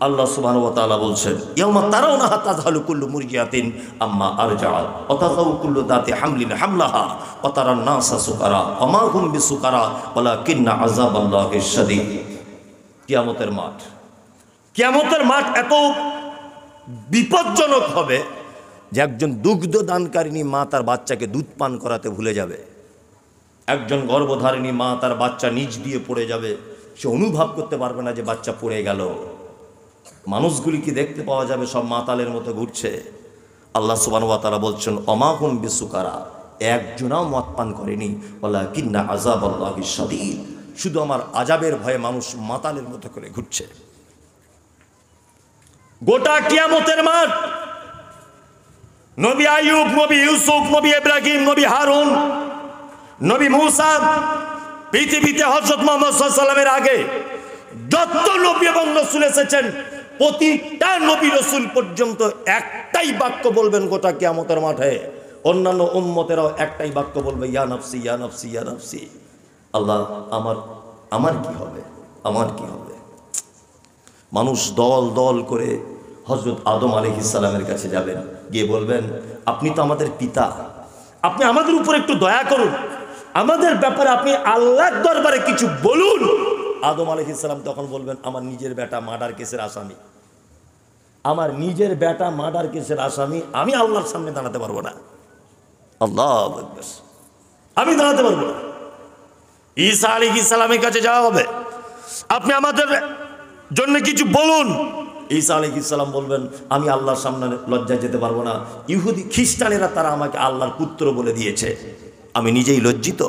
Speaker 1: আল্লাহ সুবহানাহু ওয়া তাআলা বলছেন, ইয়াউমা তারাউনাহা তাযহালু কুল্লু মুরজিআতিন আম্মা আরজাআত ওয়া তাযাউ কুল্লু যাতি হামলিন হামলাহা ওয়া তারান নাসা সুকারা ওয়া মা হুম বিসুকারা ওয়ালাকিন্না আযাবাল্লাহি শাদীদ। কিয়ামতের মাঠ, কিয়ামতের মাঠ এত বিপজ্জনক হবে যে একজন দুগ্ধ দানকারিণী মা তার বাচ্চাকে দুধ পান করাতে ভুলে যাবে। একজন গর্ভধারিণী মা তার বাচ্চা নিচ দিয়ে পড়ে যাবে, সে অনুভব করতে পারবে না যে বাচ্চা পড়ে গেল। মানুষগুলি কি দেখতে পাওয়া যাবে সব মাতালের মতো ঘুরছে। আল্লাহ সুবহানাহু ওয়া তাআলা বলছেন, ওমা হুম বিসুকারা, একজনাও মদ পান করেনি, ওয়ালাকিন্না আযাবাল্লাহি শাদীদ, শুধু আমার আযাবের ভয়ে মানুষ মাতালের মতো করে ঘুরছে। গোটা কিয়ামতের মাঠ, নবী আইয়ুব, নবী ইউসুফ, নবী ইব্রাহিম, নবী হারুন, নবী মুসা, পৃথিবীতে হযরত মুহাম্মদ সাল্লাল্লাহু আলাইহি ওয়াসাল্লামের আগে যত নবী এবং রাসূল এসেছেন, প্রতিটা নবী রাসূল পর্যন্ত একটাই বাক্য বলবেন গোটা কিয়ামতের মাঠে। অন্যান্য উম্মতেরাও একটাই বাক্য বলবে, ইয়া নফসি ইয়া নফসি ইয়া নফসি। আল্লাহ আমার কি হবে, আমার কি হবে? মানুষ দল দল করে হযরত আদম আলাইহিস সালামের কাছে যাবেন, গিয়ে বলবেন, আপনি তো আমাদের পিতা, আপনি আমাদের উপর একটু দয়া করুন, আমাদের ব্যাপারে আপনি আল্লাহর দরবারে কিছু বলুন। আদম আলাইহিস সালাম তখন বলবেন, আমার নিজের বেটা মার্ডার কেসের আসামি, আমার নিজের বেটা মার্ডার কেসের আসামি, আমি আল্লাহর সামনে দাঁড়াতে পারবো না। আল্লাহু আকবার, আমি দাঁড়াতে পারবো না। ঈসা আলাইহিস সালামের কাছে যাওয়া হবে, আপনি আমাদের জন্য কিছু বলুন। ঈসা আলাইহিস সালাম বলবেন, আমি আল্লাহর সামনে লজ্জায় যেতে পারবো না। ইহুদি খ্রিস্টানেরা তারা আমাকে আল্লাহর পুত্র বলে দিয়েছে, আমি নিজেই লজ্জিত।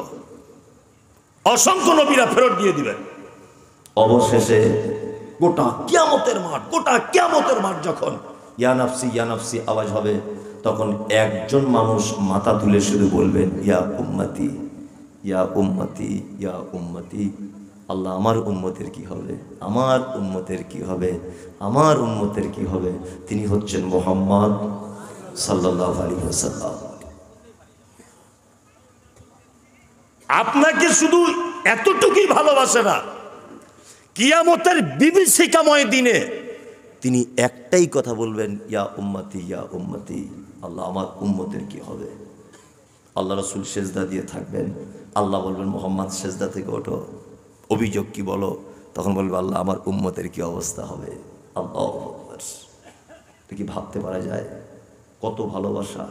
Speaker 1: অসংখ্য নবীরা ফেরত দিয়ে দিবেন। অবশেষে গোটা কিয়ামতের মাঠ যখন ইয়া নাফসি আওয়াজ হবে, তখন একজন মানুষ মাথা তুলে শুধু বলবেন, ইয়া উম্মতি ইয়া উম্মতি ইয়া উম্মতি। আল্লাহ, আমার উম্মতের কি হবে, আমার উম্মতের কি হবে, আমার উম্মতের কি হবে? তিনি হচ্ছেন মুহাম্মদ সাল্লাল্লাহু আলাইহি ওয়াসাল্লাম। আপনাকে শুধু এতটুকুই ভালোবাসে না, কিয়ামতের বিভীষিকাময় দিনে তিনি একটাই কথা বলবেন, ইয়া উম্মতি ইয়া উম্মতি। আল্লাহ, আমার উম্মতের কি হবে? আল্লাহ রাসূল সেজদা দিয়ে থাকবেন, আল্লাহ বলবেন, মুহাম্মদ সেজদা থেকে ওঠো, অভিযোগ কি বলো? তখন বলবে, আল্লাহ, আমার উম্মতের কি অবস্থা হবে? আল্লাহু আকবার। এটা কি ভাবতে পারা যায়? কত ভালোবাসা,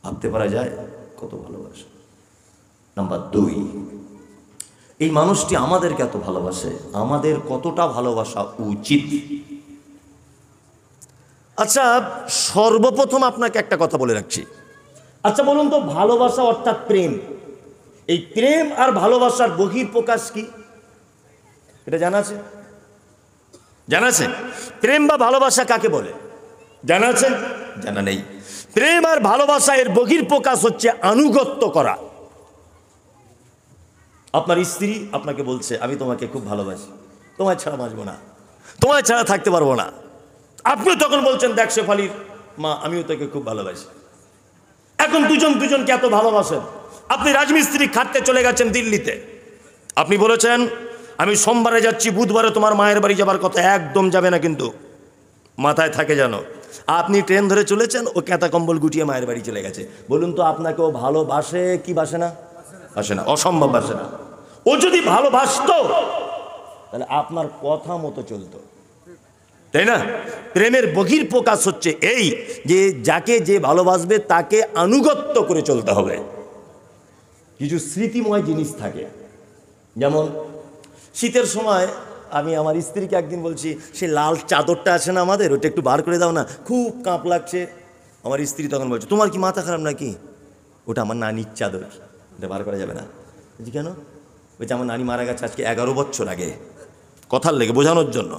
Speaker 1: ভাবতে পারা যায় কত ভালোবাসা। নাম্বার 2, এই মানুষটি আমাদেরকে এত ভালোবাসে, আমাদের কতটা ভালোবাসা উচিত? আচ্ছা, সর্বপ্রথম আপনাকে একটা কথা বলে রাখছি। আচ্ছা বলুন তো, ভালোবাসা অর্থাৎ প্রেম, এই প্রেম আর ভালোবাসার বহিঃপ্রকাশ কি? এটা জানা আছে? জানা আছে? প্রেম বা ভালোবাসা কাকে বলে জানা আছে? জানা নেই। প্রেম আর ভালোবাসা এর বহিঃপ্রকাশ হচ্ছে আনুগত্য করা। আপনার স্ত্রী আপনাকে বলছে, আমি তোমাকে খুব ভালোবাসি, তোমায় ছাড়া বাঁচবো না, তোমায় ছাড়া থাকতে পারবো না। আপনিও তখন বলছেন, দেখ শেফালির মা, আমিও তোকে খুব ভালোবাসি। এখন দুজনকে এত ভালোবাসেন, আপনি রাজমিস্ত্রি খাটতে চলে গেছেন দিল্লিতে, আপনি বলেছেন, আমি সোমবারে যাচ্ছি, বুধবারে তোমার মায়ের বাড়ি যাবার কথা, একদম যাবে না কিন্তু, মাথায় থাকে জানো। আপনি ট্রেন ধরে চলেছেন, ও ক্যাঁথা কম্বল গুটিয়ে মায়ের বাড়ি চলে গেছে। বলুন তো, আপনাকে ও ভালোবাসে কি বাসে না? বাসে না, অসম্ভব বাসে না। ও যদি ভালোবাসতো তাহলে আপনার কথা মতো চলতো, তাই না? প্রেমের বহিঃপ্রকাশ হচ্ছে এই যে যাকে যে ভালোবাসবে তাকে আনুগত্য করে চলতে হবে। কিছু স্মৃতিময় জিনিস থাকে, যেমন শীতের সময় আমি আমার স্ত্রীকে একদিন বলছি, সে লাল চাদরটা আছে না আমাদের, ওটা একটু বার করে দাও না, খুব কাঁপ লাগছে। আমার স্ত্রী তখন বলছে, তোমার কি মাথা খারাপ নাকি? ওটা আমার নানির চাদর, ওটা বার করা যাবে না। বলছি কেন? বলছে, আমার নানি মারা গেছে আজকে 11 বছর আগে। কথার লেগে বোঝানোর জন্য,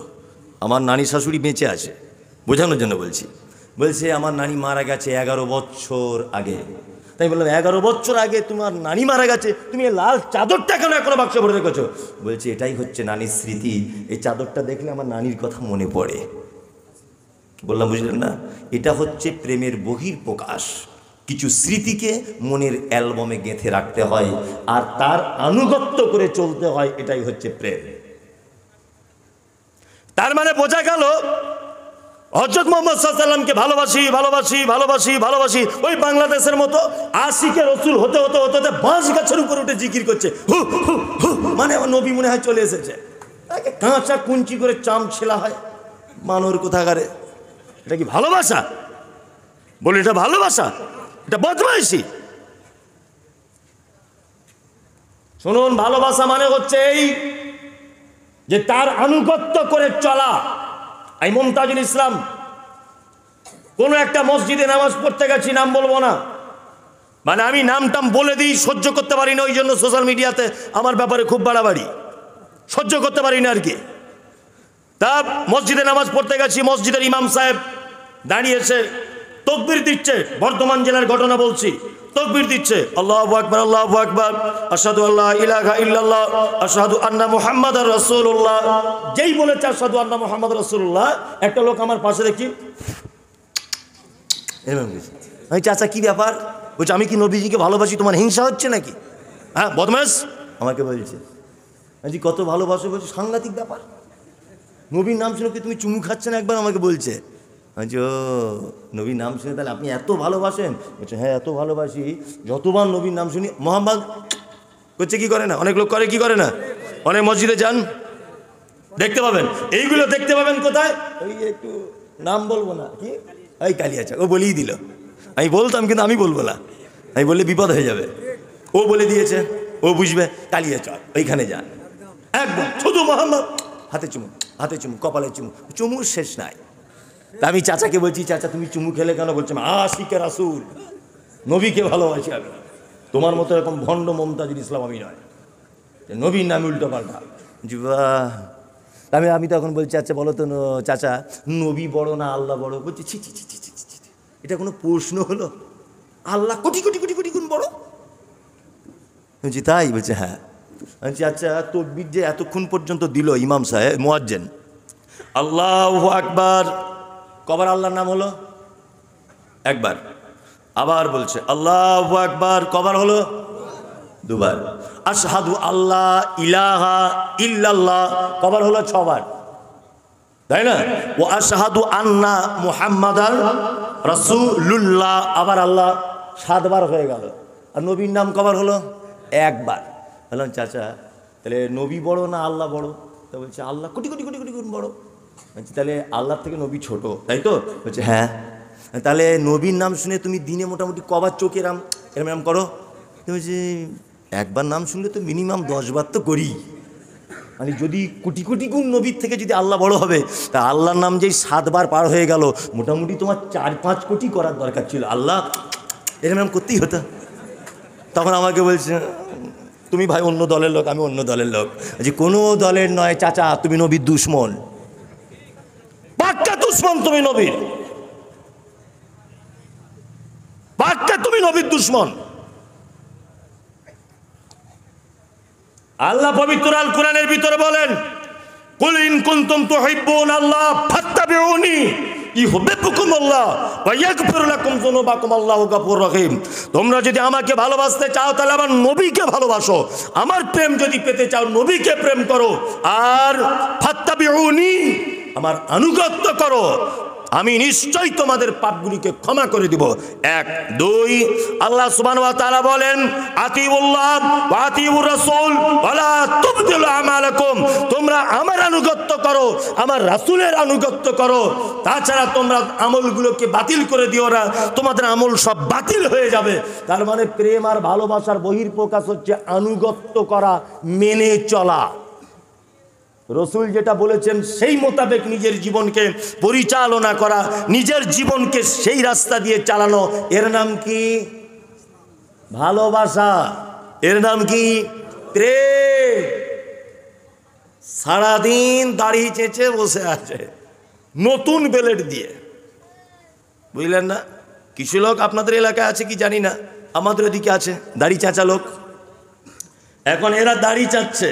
Speaker 1: আমার নানি শাশুড়ি বেঁচে আছে, বোঝানোর জন্য বলছি। বলছে, আমার নানি মারা গেছে 11 বছর আগে, তাই বললাম 11 বছর আগে তোমার নানি মারা গেছে, তুমি এই লাল চাদরটা কেন এখনো বাক্সে ভরে রেখেছো? বলছে এটাই হচ্ছে নানির স্মৃতি, এই চাদরটা দেখলে আমার নানির কথা মনে পড়ে। বললাম বুঝলেন না, এটা হচ্ছে প্রেমের বহির প্রকাশ। কিছু স্মৃতিকে মনের অ্যালবামে গেঁথে রাখতে হয় আর তার আনুগত্য করে চলতে হয়, এটাই হচ্ছে প্রেম। তার মানে বোঝা গেল হযরত মুহাম্মদ সাল্লাল্লাহু আলাইহি ওয়াসাল্লামকে ভালোবাসি ভালোবাসি ভালোবাসি ভালোবাসি, ওই বাংলাদেশের মতো আশিকে রসুল হতে হতে হতে হতে বাঁশ গাছের উপর উঠে জিকির করছে, হু হু হু, মানে আমার নবী মনে হয় চলে এসেছে। তাকে কাঁচা কুঞ্চি করে চাম ছেলা হয় মানর কোথাকারে। এটা কি ভালোবাসা? বলে এটা ভালোবাসা? এটা বদমাইশি। শুনুন, ভালোবাসা মানে হচ্ছে এই যে তার আনুগত্য করে চলা। এই মুমতাজুল ইসলাম কোন একটা মসজিদে নামাজ পড়তে গেছি, নাম বলবো না, মানে আমি নামটাম বলে দিই, সহ্য করতে পারি না, ওই জন্য সোশ্যাল মিডিয়াতে আমার ব্যাপারে খুব বাড়াবাড়ি, সহ্য করতে পারি না আর কি। তা মসজিদে নামাজ পড়তে গেছি, মসজিদের ইমাম সাহেব দাঁড়িয়েছে, তকবীর দিচ্ছে, বর্ধমান জেলার ঘটনা বলছি, তকবীর দিচ্ছে, আল্লাহু আকবার আল্লাহু আকবার, আশহাদু আল্লা ইলাহা ইল্লাল্লাহ আশহাদু আন্না মুহাম্মাদার রাসূলুল্লাহ। যেই বলেছে আশহাদু আন্না মুহাম্মাদার রাসূলুল্লাহ, একটা লোক আমার পাশে দেখি এরকম কিছু, আমি চাচা কি ব্যাপার? বলছে আমি কি নবীজিকে ভালোবাসি, তোমার হিংসা হচ্ছে নাকি? হ্যাঁ বদমাস আমাকে বলছে, আমি কত ভালোবাসো, বলছি সাংঘাতিক ব্যাপার, নবীর নাম শুনে কি তুমি চুমু খাচ্ছেন একবার, আমাকে বলছে। বলছি ও নবীর নাম শুনে তাহলে আপনি এত ভালোবাসেন? বলছে হ্যাঁ এত ভালোবাসি, যতবার নবীর নাম শুনি মোহাম্মদ করছে, কি করে না, অনেক লোক করে, কি করে না, অনেক মসজিদে যান দেখতে পাবেন, এইগুলো দেখতে পাবেন কোথায়, ওই একটু নাম বলবো না, কি এই কালিয়াচক, ও বলেই দিল, আমি বলতাম কিন্তু আমি বলবো না, আমি বললে বিপদ হয়ে যাবে, ও বলে দিয়েছে, ও বুঝবে, কালিয়াচক ওইখানে যান, একদম শুধু মোহাম্মদ, হাতে চুমু, হাতে চুমু, কপালে চুমু, চুমুর শেষ নাই। তা আমি চাচাকে বলছি, চাচা তুমি চুমু খেলে কেন? বলছে আশিকে রাসূল, নবীকে ভালোবাসি আমি, তোমার মতো এরকম ভণ্ড মুমতাজুল ইসলাম আমি নয়, নবীর নামে উল্টো পাল্টা। জি বাহ। আমি তখন বলছি আচ্ছা বলো তো চাচা, নবী বড় না আল্লাহ বড়? বলছি ছি ছি ছি ছি ছি ছি, এটা কোনো প্রশ্ন হলো? আল্লাহ কোটি কোটি কোটি কোটি গুণ বড়। বলছি তাই? বলছে হ্যাঁ। বলছি আচ্ছা তকবীর যে এতক্ষণ পর্যন্ত দিল ইমাম সাহেব মুয়াজ্জিন, আল্লাহু আকবার, কবার আল্লাহর নাম হলো? একবার। আবার বলছে আল্লাহু আকবার, কবার হলো? দুবার। আশহাদু আল্লাহ ইলাহা ইল্লাল্লাহ, কবার হলো? 6 বার, তাই না? ও আশহাদু আন্না মুহাম্মাদার রাসূলুল্লাহ, আবার আল্লাহ 7 বার হয়ে গেল। আর নবীর নাম কবার হলো? 1 বার। বললাম চাচা তাহলে নবী বড় না আল্লাহ বড়? তা বলছে আল্লাহ কোটি কোটি কোটি কোটি গুণ বড়। বলছি তাহলে আল্লাহর থেকে নবী ছোট, তাই তো? বলছে হ্যাঁ। তাহলে নবীর নাম শুনে তুমি দিনে মোটামুটি কবার চোখে এরম করো? বলছি একবার নাম শুনলে তো মিনিমাম 10 বার তো করি। মানে যদি কোটি কোটি গুণ নবীর থেকে যদি আল্লাহ বড় হবে, তা আল্লাহর নাম যেই 7 বার পার হয়ে গেল, মোটামুটি তোমার 4-5 কোটি করার দরকার ছিল, আল্লাহ এরম করতেই হতো। তখন আমাকে বলছে তুমি ভাই অন্য দলের লোক, আমি অন্য দলের লোক। যে কোনো দলের নয় চাচা, তুমি নবীর দুশমন, পাক্কা দুশমন তুমি নবীর, পাক্কা তুমি নবীর দুশমন। আল্লাহ পবিত্র আল কোরআনের ভিতরে বলেন কুল ইন কুনতুম তুহিব্বুনাল্লাহ ফাত্তাবিউনি ইউহিব্বুকুমুল্লাহ ওয়া ইয়াগফির লাকুম যুনুবাকুম আল্লাহু গফুরুর রহিম। তোমরা যদি আমাকে ভালোবাসতে চাও তাহলে আমার নবীকে ভালোবাসো, আমার প্রেম যদি পেতে চাও নবীকে প্রেম করো, আর ফাত্তাবিউনি আমার আনুগত্য করো, আমি নিশ্চয়ই তোমাদের পাপগুলিকে ক্ষমা করে দিব। 1 2 আল্লাহ সুবহানাহু ওয়া তাআলা বলেন আতিউল্লাহ ওয়া আতিউর রাসূল ওয়ালা তুবতিলু আমালাকুম, তোমরা আমার আনুগত্য করো, আমার রাসূলের আনুগত্য করো, তাছাড়া তোমরা আমলগুলোকে বাতিল করে দিও না, তোমাদের আমল সব বাতিল হয়ে যাবে। তার মানে প্রেম আর ভালোবাসার বহিঃপ্রকাশ হচ্ছে আনুগত্য করা, মেনে চলা। রসুল যেটা বলেছেন সেই মোতাবেক নিজের জীবনকে পরিচালনা করা, নিজের জীবনকে সেই রাস্তা দিয়ে চালানো, এর নাম কি? ভালোবাসা। এর নাম কি? প্রেম। সারাদিন দাড়ি চেঁচে বসে আছে নতুন বেলেট দিয়ে, বুঝলেন না? কিছু লোক আপনাদের এলাকায় আছে কি জানি না,
Speaker 2: আমাদের ওদিকে আছে দাড়ি চাচা লোক, এখন এরা দাড়ি চাচ্ছে।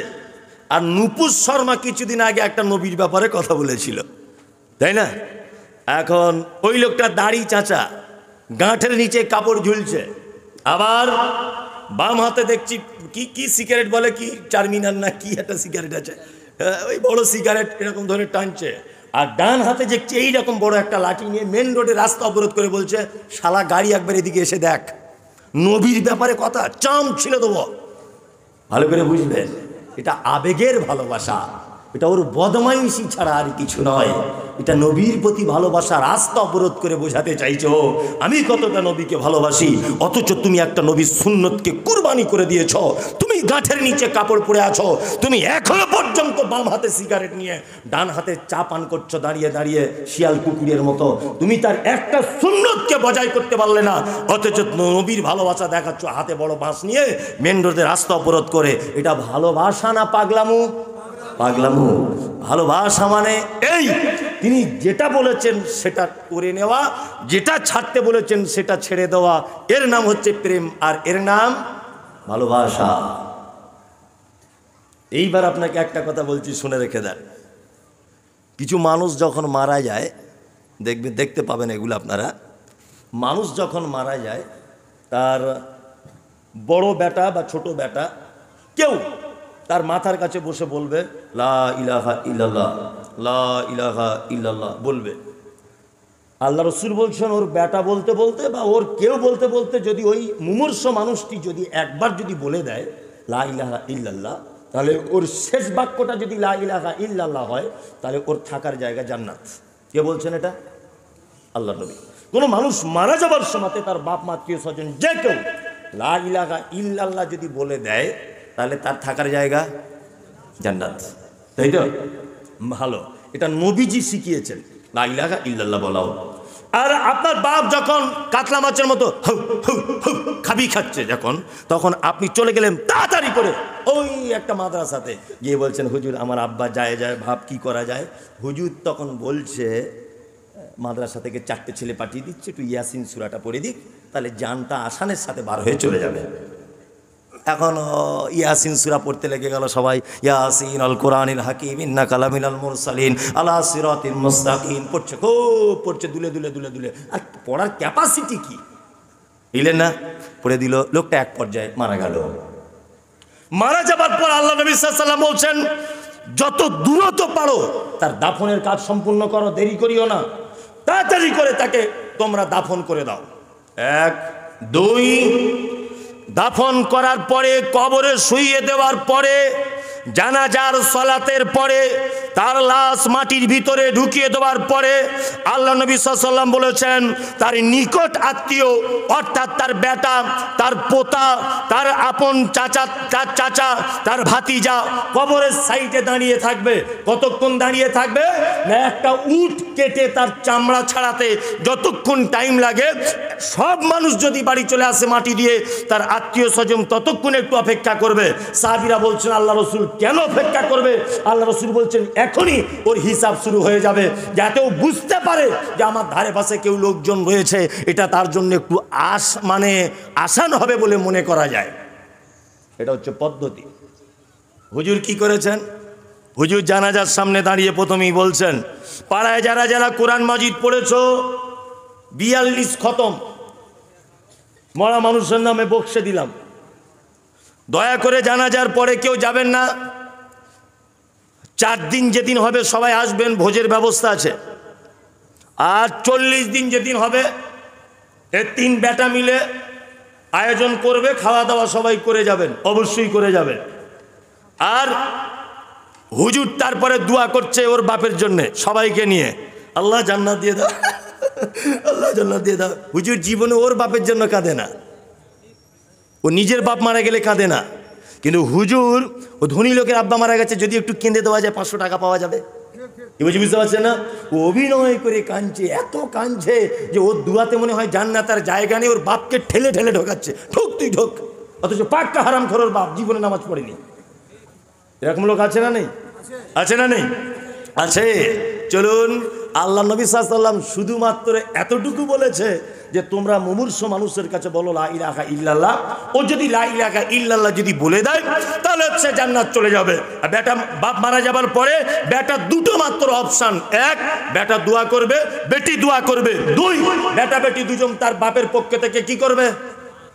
Speaker 2: আর নুপুর শর্মা কিছুদিন আগে একটা নবীর ব্যাপারে কথা বলেছিল, তাই না? এখন ওই লোকটা দাড়ি চাচা, গাঁটের নিচে কাপড় ঝুলছে, আবার বাম হাতে দেখছি কি কি সিগারেট বলে, কি টার্মিনাল না কি একটা সিগারেট আছে, ওই বড় সিগারেট এরকম ধরে টানছে। আর ডান হাতে দেখছি এইরকম বড় একটা লাঠি নিয়ে মেন রোডে রাস্তা অবরোধ করে বলছে, শালা গাড়ি একবার এদিকে এসে দেখ। নবীর ব্যাপারে কথা চাম ছিল দেবো। ভালো করে বুঝবেন, এটা আবেগের ভালোবাসা, এটা ওর বদমাইশি ছাড়া আর কিছু নয়। এটা নবীর প্রতি ভালোবাসা, রাস্তা অবরোধ করে বোঝাতে চাইছো আমি কতটা নবীকে ভালোবাসি, অথচ তুমি একটা নবীর সুন্নতকে কুরবানি করে দিয়েছ। তুমি গাঁঠের নিচে কাপড় পরে আছো, তুমি এখনো পর্যন্ত বাম হাতে সিগারেট নিয়ে ডান হাতে চা পান করছো দাঁড়িয়ে দাঁড়িয়ে শিয়াল কুকুরের মতো। তুমি তার একটা সুন্নতকে বজায় করতে পারলে না, অথচ নবীর ভালোবাসা দেখাচ্ছ হাতে বড় বাঁশ নিয়ে মেন রোডে রাস্তা অবরোধ করে। এটা ভালোবাসা না পাগলামু? পাগলামু। ভালোবাসা মানে এই, তিনি যেটা বলেছেন সেটা করে নেওয়া, যেটা ছাড়তে বলেছেন সেটা ছেড়ে দেওয়া। এর নাম হচ্ছে প্রেম, আর এর নাম ভালোবাসা। এইবার আপনাকে একটা কথা বলছি, শুনে রেখে দেন। কিছু মানুষ যখন মারা যায়, দেখতে পাবেন এগুলো আপনারা, মানুষ যখন মারা যায় তার বড় বেটা বা ছোট বেটা কেউ তার মাথার কাছে বসে বলবে লা ইলাহা ইল্লাল্লাহ, লা ইলাহা ইল্লাল্লাহ বলবে। আল্লাহ রসুল বলছেন ওর বেটা বলতে বলতে বা ওর কেউ বলতে বলতে যদি ওই মুমূর্ষ মানুষটি যদি একবার যদি বলে দেয় লা ইলাহা ইল্লাল্লাহ, তাহলে ওর শেষ বাক্যটা যদি লা ইলাহা ইল্লাল্লাহ হয়, তাহলে ওর থাকার জায়গা জান্নাত। কে বলছেন এটা? আল্লাহ নবী। কোনো মানুষ মারা যাবার সময় তার বাপ মা আত্মীয় স্বজন যে কেউ লা ইলাহা ইল্লাল্লাহ যদি বলে দেয়, তাহলে তার থাকার জায়গা জান্নাত, তাই তো? ভালো, এটা নবীজি শিখিয়েছেন লা ইলাহা ইল্লাল্লাহ বলাও। আর আপনার বাপ যখন কাতলা মাছের মতো খাবি খাচ্ছে যখন, তখন আপনি চলে গেলেন তাড়াতাড়ি করে ওই একটা মাদ্রাসাতে গিয়ে বলছেন হুজুর আমার আব্বা যায় ভাব কি করা যায়। হুজুর তখন বলছে মাদ্রাসা থেকে 4টে ছেলে পাঠিয়ে দিচ্ছে, একটু ইয়াসিন সূরাটা পড়ে দিক, তাহলে জানটা আসানের সাথে বার হয়ে চলে যাবে। এখন ইয়াসিন সূরা পড়তে লেগে গেল সবাই, ইয়াসিন আল কোরআনিল হাকিম ইন্নাকা লামিনাল মুরসালিন আলা সিরাতিল মুস্তাকিম পড়ছে, খুব পড়ছে, দুলে দুলে দুলে দুলে। আর পড়ার ক্যাপাসিটি কি দিলেন না, পড়ে দিল। লোকটা এক পর্যায়ে মারা গেল। মারা যাবার পর আল্লাহ নবী সাল্লাল্লাহু আলাইহি ওয়াসাল্লাম বলছেন যত দ্রুত পারো তার দাফনের কাজ সম্পূর্ণ করো, দেরি করিও না, তাড়াতাড়ি করে তাকে তোমরা দাফন করে দাও। 1 2 দাফন করার পরে কবরে শুইয়ে দেওয়ার পরে জানাজার সালাতের পরে তার লাশ মাটির ভিতরে ঢুকিয়ে দেওয়ার পরে আল্লাহ নবী সাল্লাল্লাহু আলাইহি ওয়াসাল্লাম বলেছেন তার নিকট আত্মীয় অর্থাৎ তার বেটা, তার পোতা, তার আপন চাচা, তার চাচা, তার ভাতিজা কবরের সাইডে দাঁড়িয়ে থাকবে। কতক্ষণ দাঁড়িয়ে থাকবে না, একটা উট কেটে তার চামড়া ছাড়াতে যতক্ষণ টাইম লাগে, সব মানুষ যদি বাড়ি চলে আসে মাটি দিয়ে, তার আত্মীয় স্বজন ততক্ষণ একটু অপেক্ষা করবে। সাহাবীরা বলছেন আল্লাহ রসুল কেন অপেক্ষা করবে? আল্লাহ রসুল বলছেন এখনই ওর হিসাব শুরু হয়ে যাবে, যাতেও বুঝতে পারে যে আমার ধারে পাশে কেউ লোকজন রয়েছে, এটা তার জন্য একটু আসান হবে বলে মনে করা যায়। এটা হচ্ছে পদ্ধতি। হুজুর কি করেছেন? হুজুর জানাজার সামনে দাঁড়িয়ে প্রথমেই বলছেন পাড়ায় যারা যারা কোরআন মাজিদ পড়েছো 42 খতম মরা মানুষের নামে বক্সে দিলাম, দয়া করে জানাজার পরে কেউ যাবেন না। 4 দিন যেদিন হবে সবাই আসবেন, ভোজের ব্যবস্থা আছে। আর 40 দিন যেদিন হবে এ 3 বেটা মিলে আয়োজন করবে, খাওয়া দাওয়া সবাই করে যাবেন, অবশ্যই করে যাবেন। আর হুজুর তারপরে দোয়া করছে ওর বাপের জন্যে সবাইকে নিয়ে, আল্লাহ জান্নাত দিয়ে দাও, আল্লাহ জান্নাত দিয়ে দাও। হুজুর জীবনে ওর বাপের জন্য কাঁদে না, ও নিজের বাপ মারা গেলে কাঁদে না, কিন্তু হুজুর ও ধনী লোকের আব্বা মারা গেছে, যদি একটু কেঁদে দেওয়া যায় 500 টাকা পাওয়া যাবে। বুঝতে পারছেন না? ও অভিনয় করে কাঁদছে, এত কাঁদছে যে ওর দুয়াতে মনে হয় জান্নাতের জায়গা নেই, ওর বাপকে ঠেলে ঠেলে ঢোকাচ্ছে, ঢোক তুই ঢোক, অথচ পাক্কা হারাম খোর বাপ, জীবনে নামাজ পড়েনি। এরকম লোক আছে না নেই? আছে না নেই? আছে। চলুন, আল্লাহ নবী সাল্লাল্লাহু আলাইহি ওয়াসাল্লাম শুধুমাত্র এতটুকু বলেছে
Speaker 1: যে তোমরা মুমূর্ষ মানুষের কাছে বলো লা ইলাহা ইল্লাল্লাহ, ও যদি লা ইলাহা ইল্লাল্লাহ যদি বলে দেয় তাহলে হচ্ছে জান্নাত চলে যাবে। আর বেটা বাপ মারা যাবার পরে বেটা দুটো মাত্র অপশন, এক বেটা দোয়া করবে, বেটি দোয়া করবে, দুই বেটা বেটি দুজন তার বাপের পক্ষ থেকে কি করবে,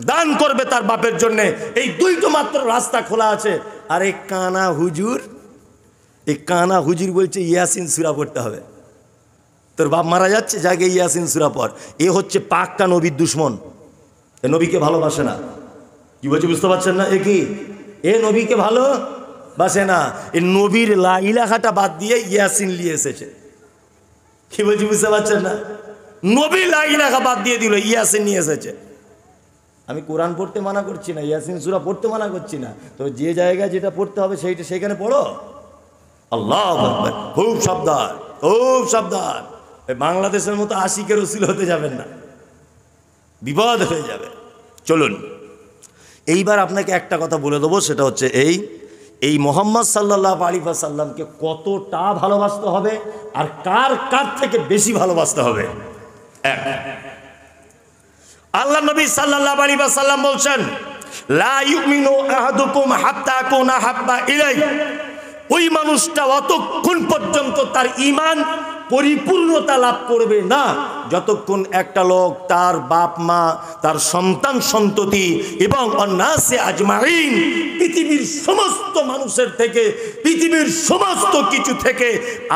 Speaker 1: দান করবে তার বাপের জন্য। এই দুইটো মাত্র রাস্তা খোলা আছে। আর এই কানা হুজুর, এই কানা হুজুর বলছে ইয়াসিন সূরা পড়তে হবে। তোর বাপ মারা যাচ্ছে, জাগে ইয়াসিন সূরা পড়। এ হচ্ছে পাক্কা নবীর দুশ্মন, এ নবীকে ভালোবাসে না। কি বলছে বুঝতে পারছেন না? এ কি, এ নবীকে ভালোবাসে না। এ নবীর লা ইলাহাটা বাদ দিয়ে ইয়াসিন নিয়ে এসেছে। কি বলছি বুঝতে পারছেন না? নবী লা ইলাহা বাদ দিয়ে দিল, ইয়াসিন নিয়ে এসেছে। আমি কোরআন পড়তে মানা করছি না, ইয়াসিন সূরা পড়তে মানা করছি না, তো যে জায়গায় যেটা পড়তে হবে সেইটা সেখানে পড়ো। আল্লাহু আকবার। খুব সাবধান, খুব সাবধান। বাংলাদেশের মতো আশিকের রসুল হতে যাবেন না, বিপদ হয়ে যাবে। চলুন এইবার আপনাকে একটা কথা বলে দেবো, সেটা হচ্ছে এই মুহাম্মদ সাল্লাল্লাহু আলাইহি ওয়াসাল্লামকে কতটা ভালোবাসতে হবে আর কার কার থেকে বেশি ভালোবাসতে হবে। এক, আল্লাহ নবী সাল্লাল্লাহু আলাইহি ওয়াসাল্লাম বলছেন, লা ইউমিনু আহাদুকুম হাত্তা আকুনা হাব্বা ইলাইহি, ওই মানুষটা অতক্ষণ পর্যন্ত তার ঈমান পরিপূর্ণতা লাভ করবে না যতক্ষণ একটা লোক তার বাপ মা, তার সন্তান সন্ততি এবং অন্নাসে আজমাইন, পৃথিবীর সমস্ত মানুষের থেকে, পৃথিবীর সমস্ত কিছু থেকে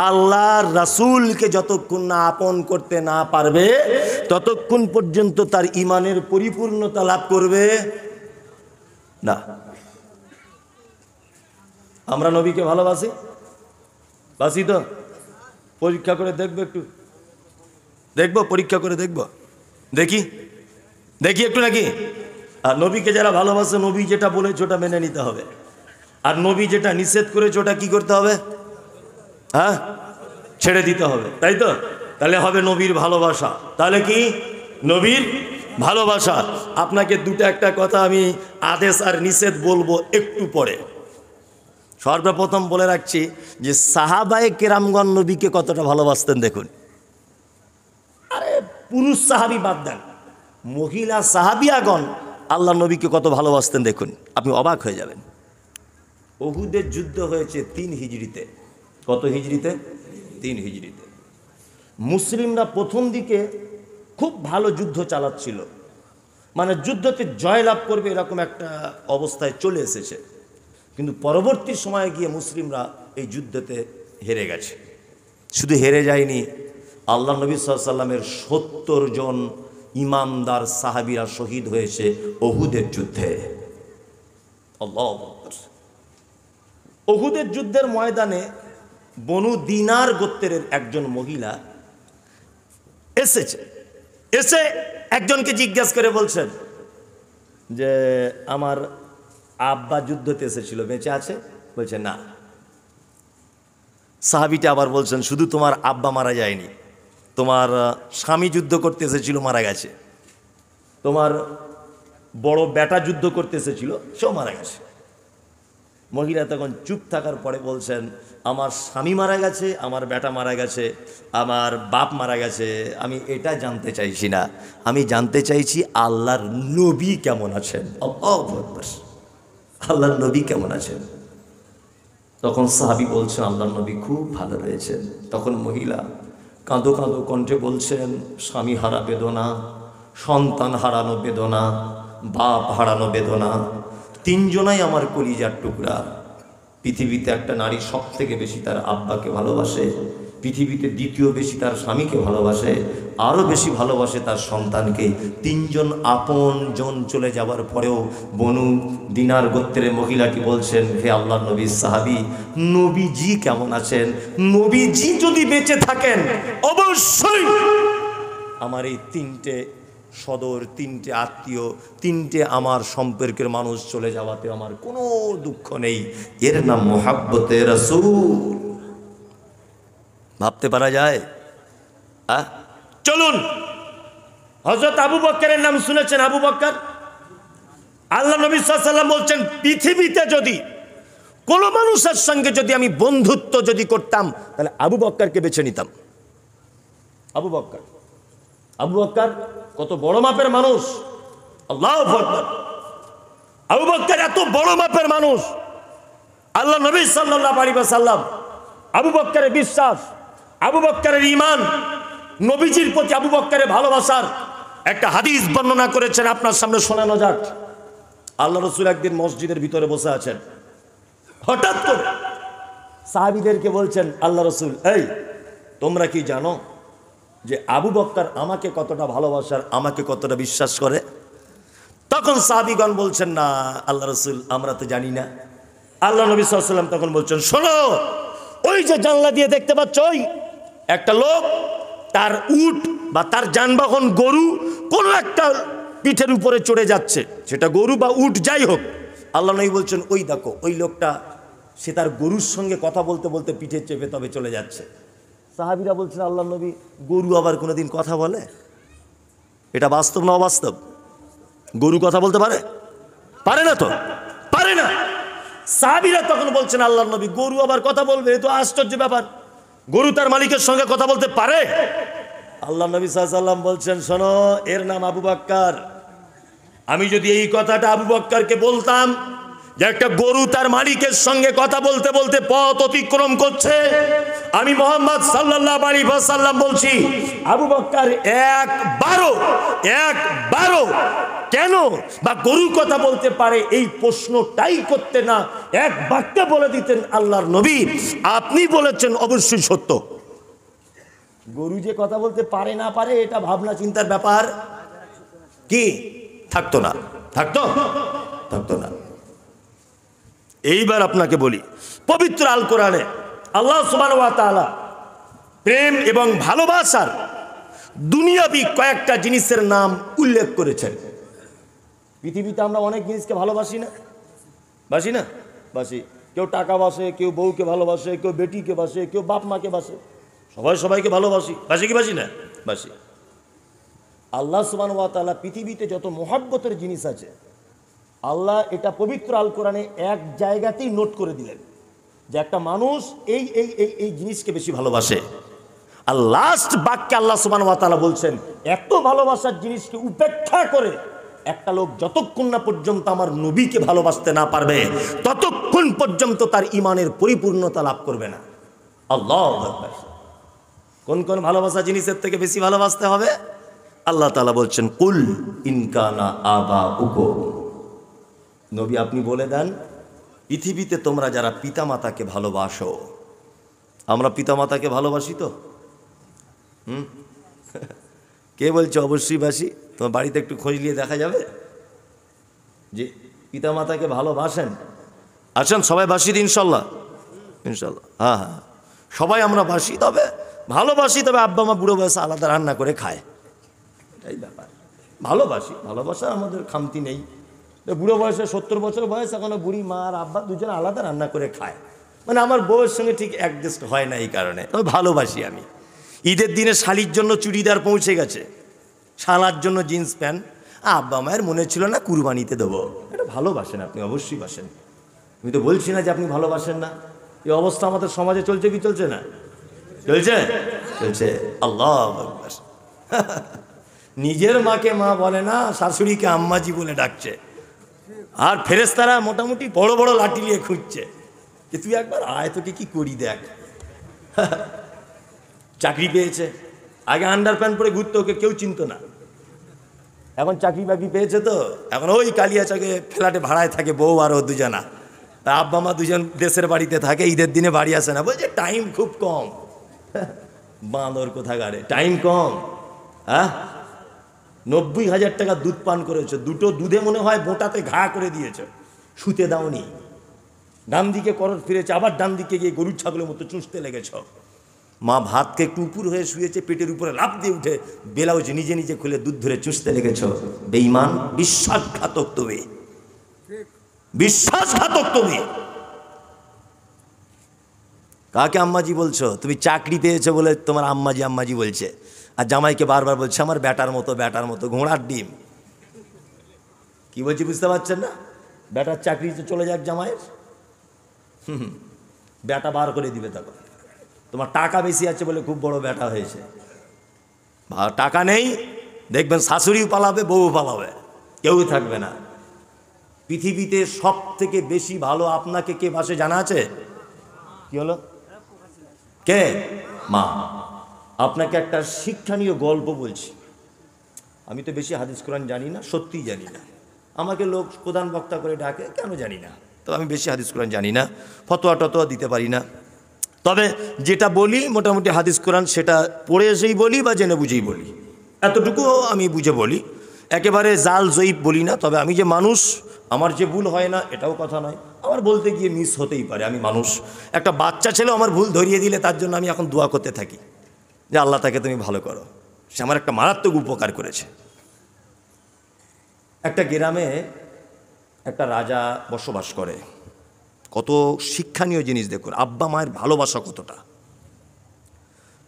Speaker 1: আল্লাহর রাসূলকে যতক্ষণ না আপন করতে না পারবে ততক্ষণ পর্যন্ত তার ঈমানের পরিপূর্ণতা লাভ করবে না। আমরা নবীকে ভালোবাসি, বাসি তো? পরীক্ষা করে দেখবো, একটু দেখবো, পরীক্ষা করে দেখবো, দেখি দেখি একটু নাকি। আর নবীকে যারা ভালোবাসে, নবী যেটা বলেছে ওটা মেনে নিতে হবে, আর নবী যেটা নিষেধ করেছে ওটা কি করতে হবে? হ্যাঁ, ছেড়ে দিতে হবে, তাই তো? তাহলে হবে নবীর ভালোবাসা। তাহলে কি? নবীর ভালোবাসা। আপনাকে দুটো একটা কথা আমি আদেশ আর নিষেধ বলবো একটু পরে। সর্বপ্রথম বলে রাখছি যে সাহাবায়ে কেরামগণ নবীকে কতটা ভালোবাসতেন দেখুন। আরে পুরুষ সাহাবী বাদ দেন, মহিলা সাহাবিয়াগণ আল্লাহ নবীকে কত ভালোবাসতেন দেখুন, আপনি অবাক হয়ে যাবেন। উহুদের যুদ্ধ হয়েছে 3 হিজরিতে। কত হিজরিতে? 3 হিজরিতে। মুসলিমরা প্রথম দিকে খুব ভালো যুদ্ধ চালাচ্ছিল, মানে যুদ্ধতে জয়লাভ করবে এরকম একটা অবস্থায় চলে এসেছে, কিন্তু পরবর্তী সময়ে গিয়ে মুসলিমরা এই যুদ্ধতে হেরে গেছে। শুধু হেরে যায়নি, আল্লাহ নবী সাল্লাল্লাহু আলাইহি ওয়াসাল্লামের 70 জন ইমানদার সাহাবীরা শহীদ হয়েছে উহুদের যুদ্ধে। আল্লাহু আকবার। উহুদের যুদ্ধের ময়দানে বনু দিনার গোত্রের একজন মহিলা এসেছে, এসে একজনকে জিজ্ঞাসা করে বলছেন যে আমার আব্বা যুদ্ধতে এসেছিল, বেঁচে আছে? বলছে না। সাহাবীটা আবার বলছেন, শুধু তোমার আব্বা মারা যায়নি, তোমার স্বামী যুদ্ধ করতে এসেছিল, মারা গেছে। তোমার বড় বেটা যুদ্ধ করতে এসেছিল, সেও মারা গেছে। মহিলা তখন চুপ থাকার পরে বলছেন, আমার স্বামী মারা গেছে, আমার বেটা মারা গেছে, আমার বাপ মারা গেছে, আমি এটা জানতে চাইছি না, আমি জানতে চাইছি আল্লাহর নবী কেমন আছেন। আল্লাহু আকবার। আল্লাহর নবী কেমন আছেন? তখন সাহাবী বলছেন, আল্লাহর নবী খুব ভালো রয়েছেন। তখন মহিলা কাঁদো কাঁদো কণ্ঠে বলছেন, স্বামী হারা বেদনা, সন্তান হারানো বেদনা, বাপ হারানো বেদনা, 3 জনাই আমার কলিজার টুকরা। পৃথিবীতে একটা নারী সব থেকে বেশি তার আব্বাকে ভালোবাসে, পৃথিবীতে দ্বিতীয় বেশি তার স্বামীকে ভালোবাসে, আরও বেশি ভালোবাসে তার সন্তানকে। 3 জন আপন জন চলে যাবার পরেও বনু দিনার গোত্রের মহিলাটি বলছেন, হে আল্লাহর নবীর সাহাবী, নবীজি কেমন আছেন? নবীজি যদি বেঁচে থাকেন অবশ্যই আমার এই 3টে সদর, 3টে আত্মীয়, 3টে আমার সম্পর্কের মানুষ চলে যাওয়াতে আমার কোনো দুঃখ নেই। এর নাম মুহাব্বতে রাসূল। ভাবতে পারা যায়? চলুন, হযরত আবু বকরের নাম শুনেছেন? আবু বকর, আল্লাহ নবী সাল্লাল্লাহু আলাইহি ওয়াসাল্লাম বলছেন, পৃথিবীতে যদি কোনো মানুষের সঙ্গে যদি আমি বন্ধুত্ব যদি করতাম তাহলে আবু বকরকে বেছে নিতাম। আবু বকর কত বড় মাপের মানুষ, আল্লাহু আকবার। আবু বকর এত বড় মাপের মানুষ, আল্লাহ নবী সাল্লাল্লাহু আলাইহি ওয়াসাল্লাম আবু বকরের বিশ্বাস, আবু বকরের ঈমান, নবীজির প্রতি আবু বকরের ভালোবাসার একটা হাদিস বর্ণনা করেছেন, আপনার সামনে শোনানো যাক। আল্লাহ রাসূল একদিন মসজিদের ভিতরে বসে আছেন, হঠাৎ করে সাহাবীদেরকে বলছেন, আল্লাহ রাসূল, এই তোমরা কি জানো যে আবু বকর আমাকে কতটা ভালোবাসার, আমাকে কতটা বিশ্বাস করে? তখন সাহাবীগণ বলছেন, না আল্লাহ রাসূল, আমরা তো জানি না। আল্লাহ নবী সাল্লাল্লাহু আলাইহি ওয়াসাল্লাম তখন বলছেন, শোনো, ওই যে জানলা দিয়ে দেখতে পাচ্ছ, ওই একটা লোক তার উট বা তার যানবাহন গরু কোন একটা পিঠের উপরে চড়ে যাচ্ছে, সেটা গরু বা উট যাই হোক। আল্লাহ নবী বলছেন, ওই দেখো ওই লোকটা, সে তার গরুর সঙ্গে কথা বলতে বলতে পিঠে চেপে তবে চলে যাচ্ছে। সাহাবীরা বলছেন, আল্লাহ নবী, গরু আবার কোনোদিন কথা বলে? এটা বাস্তব না অবাস্তব? গরু কথা বলতে পারে? পারে না তো, পারে না। সাহাবীরা তখন বলছেন, আল্লাহ নবী, গরু আবার কথা বলবে? এ তো আশ্চর্য ব্যাপার, গরু তার মালিকের সঙ্গে কথা বলতে পারে? আল্লাহ নবী সাল্লাল্লাহু আলাইহি ওয়াসাল্লাম বলছেন, শোনো, এর নাম আবু বকর। আমি যদি এই কথাটা আবু বকরকে বলতাম যে একটা গরু তার মালিকের সঙ্গে কথা বলতে বলতে পথ অতিক্রম করছে, আমি মুহাম্মদ সাল্লাল্লাহু আলাইহি ওয়াসাল্লাম বলছি, আবু বকর একবারও কেন বা গরু কথা বলতে পারে এই প্রশ্নটাই করতে না, এক বাক্যে বলে দিতেন, আল্লাহর নবী আপনি বলেছেন অবশ্যই সত্য। গরু যে কথা বলতে পারে না পারে এটা ভাবনা চিন্তার ব্যাপার কি থাকতো না, থাকতো না। এইবার আপনাকে বলি, পবিত্র আল কোরআনে আল্লাহ সুবহানাহু ওয়া তাআলা প্রেম এবং ভালোবাসার দুনিয়াবি কয়েকটা জিনিসের নাম উল্লেখ করেছেন। পৃথিবীতে আমরা অনেক জিনিসকে ভালোবাসি না? বাসি। কেউ টাকা বাসে, কেউ বউকে ভালোবাসে, কেউ বেটিকে বাসে, কেউ বাপ মাকে বাসে, সবাইকে ভালোবাসি। বাসি কি বাসি না? বাসি। আল্লাহ সুবহানাহু ওয়া তাআলা পৃথিবীতে যত মোহাব্বতের জিনিস আছে, আল্লাহ এটা পবিত্র আল কোরআনে এক জায়গাতেই নোট করে দিলেন যে একটা মানুষ এই এই এই এই জিনিসকে বেশি ভালোবাসে। আর লাস্ট বাক্যে আল্লাহ সুবহানাহু ওয়া তাআলা বলছেন, এত ভালোবাসার জিনিসকে উপেক্ষা করে একটা লোক যতক্ষণ না পর্যন্ত আমার নবীকে ভালোবাসতে না পারবে, ততক্ষণ পর্যন্ত তার ঈমানের পরিপূর্ণতা লাভ করবে না। আল্লাহু আকবার। কোন কোন ভালোবাসা জিনিসের থেকে বেশি ভালোবাসতে হবে? আল্লাহ তাআলা বলছেন, কুল ইন কানা আবাউকুম, নবী আপনি বলে দেন, পৃথিবীতে তোমরা যারা পিতামাতাকে ভালোবাসো, আমরা পিতামাতাকে ভালোবাসি তো? কে বলছে অবশ্যই বাসি? তোমার বাড়িতে একটু খোঁজ নিয়ে দেখা যাবে যে পিতামাতাকে ভালোবাসেন। আছেন সবাই বাসি ইনশাল্লাহ? ইনশাল্লাহ, হ্যাঁ, সবাই আমরা বাসি, তবে ভালোবাসি, তবে আব্বা মা বুড়ো বয়সে আলাদা রান্না করে খায়, এটাই ব্যাপার। ভালোবাসা আমাদের খামতি নেই। বুড়ো বয়সে 70 বছর বয়স, এখনো বুড়ি মা আর আব্বা দুজনে আলাদা রান্না করে খায়, মানে আমার বউয়ের সঙ্গে ঠিক অ্যাডজাস্ট হয় না, এই কারণে তবে ভালোবাসি আমি। ঈদের দিনে শালির জন্য চুড়িদার পৌঁছে গেছে, শালার জন্য জিন্স প্যান্ট, আব্বা মায়ের মনে ছিল না কুরবানিতে দেবো। এটা ভালোবাসেন আপনি, অবশ্যই বাসেন। আমি তো বলছি না যে আপনি ভালোবাসেন না। এই অবস্থা আমাদের সমাজে চলছে কি চলছে না? চলছে। আল্লাহু আকবার। নিজের মাকে মা বলে না, শাশুড়িকে আম্মাজি বলে ডাকছে, আর ফেরেশতারা মোটামুটি বড় বড় লাঠি নিয়ে খুঁজছে যে তুই একবার আয়, তোকে কি করি দেখ। চাকরি পেয়েছে, আগে আন্ডার প্যান্ট পরে ঘুরতো, ওকে কেউ চিনত না, এখন চাকরি বাকরি পেয়েছে তো এখন ওই কালিয়াচকে ফ্ল্যাটে ভাড়ায় থাকে বউ আর ও দুজনা, তা আব্বা মা দুজন দেশের বাড়িতে থাকে, ঈদের দিনে বাড়ি আসে না, বলছে টাইম খুব কম। বাঁদর কোথাকারে, টাইম কম? হ্যাঁ, 90,000 টাকা দুধ পান করেছো, দুটো দুধে মনে হয় বোটাতে ঘা করে দিয়েছো, শুতে দাওনি, ডান দিকে করর ফিরেছে, আবার ডান দিকে গিয়ে গরুর ছাগলের মতো চুষতে লেগেছ। মা ভাতকে একটু উপর হয়ে শুয়েছে, পেটের উপরে লাফ দিয়ে উঠে ব্লাউজ নিজে নিজে খুলে দুধ ধরে চুষতে লেগেছ। বেঈমান, বিশ্বাসঘাতক তুমি, বিশ্বাসঘাতক তুমি। কাকে আম্মাজি বলছো? তুমি চাকরি পেয়েছো বলে তোমার আম্মাজি বলছে, আর জামাইকে বারবার বলছে আমার ব্যাটার মতো ঘোড়ার ডিম। কি বলছি বুঝতে পারছেন না? ব্যাটার চাকরিতে চলে যাক জামাইয়ের, ব্যাটা বার করে দিবে তখন। তোমার টাকা বেশি আছে বলে খুব বড় ব্যাটা হয়েছে, টাকা নেই, দেখবেন শাশুড়িও পালাবে, বউ পালাবে, কেউ থাকবে না। পৃথিবীতে সব থেকে বেশি ভালো আপনাকে কে বাসে জানা আছে? কি হলো? কে? মা। আপনাকে একটা শিক্ষণীয় গল্প বলছি। আমি তো বেশি হাদিস কোরআন জানি না, সত্যিই জানি না। আমাকে লোক প্রধান বক্তা করে ডাকে, কেন জানি না। তো আমি বেশি হাদিস কোরআন জানি না, ফতোয়া টতোয়া দিতে পারি না। তবে যেটা বলি মোটামুটি হাদিস কোরআন সেটা পড়ে এসেই বলি বা জেনে বুঝেই বলি, এতটুকু আমি বুঝে বলি। একেবারে জাল জয়ীব বলি না। তবে আমি যে মানুষ, আমার যে ভুল হয় না এটাও কথা নয়, আমার বলতে গিয়ে মিস হতেই পারে, আমি মানুষ। একটা বাচ্চা ছেলেও আমার ভুল ধরিয়ে দিলে তার জন্য আমি এখন দোয়া করতে থাকি যে আল্লাহ তাকে তুমি ভালো করো, সে আমার একটা মারাত্মক উপকার করেছে। একটা গ্রামে একটা রাজা বসবাস করে। কত শিক্ষণীয় জিনিস দেখুন, আব্বা মায়ের ভালোবাসা কতটা।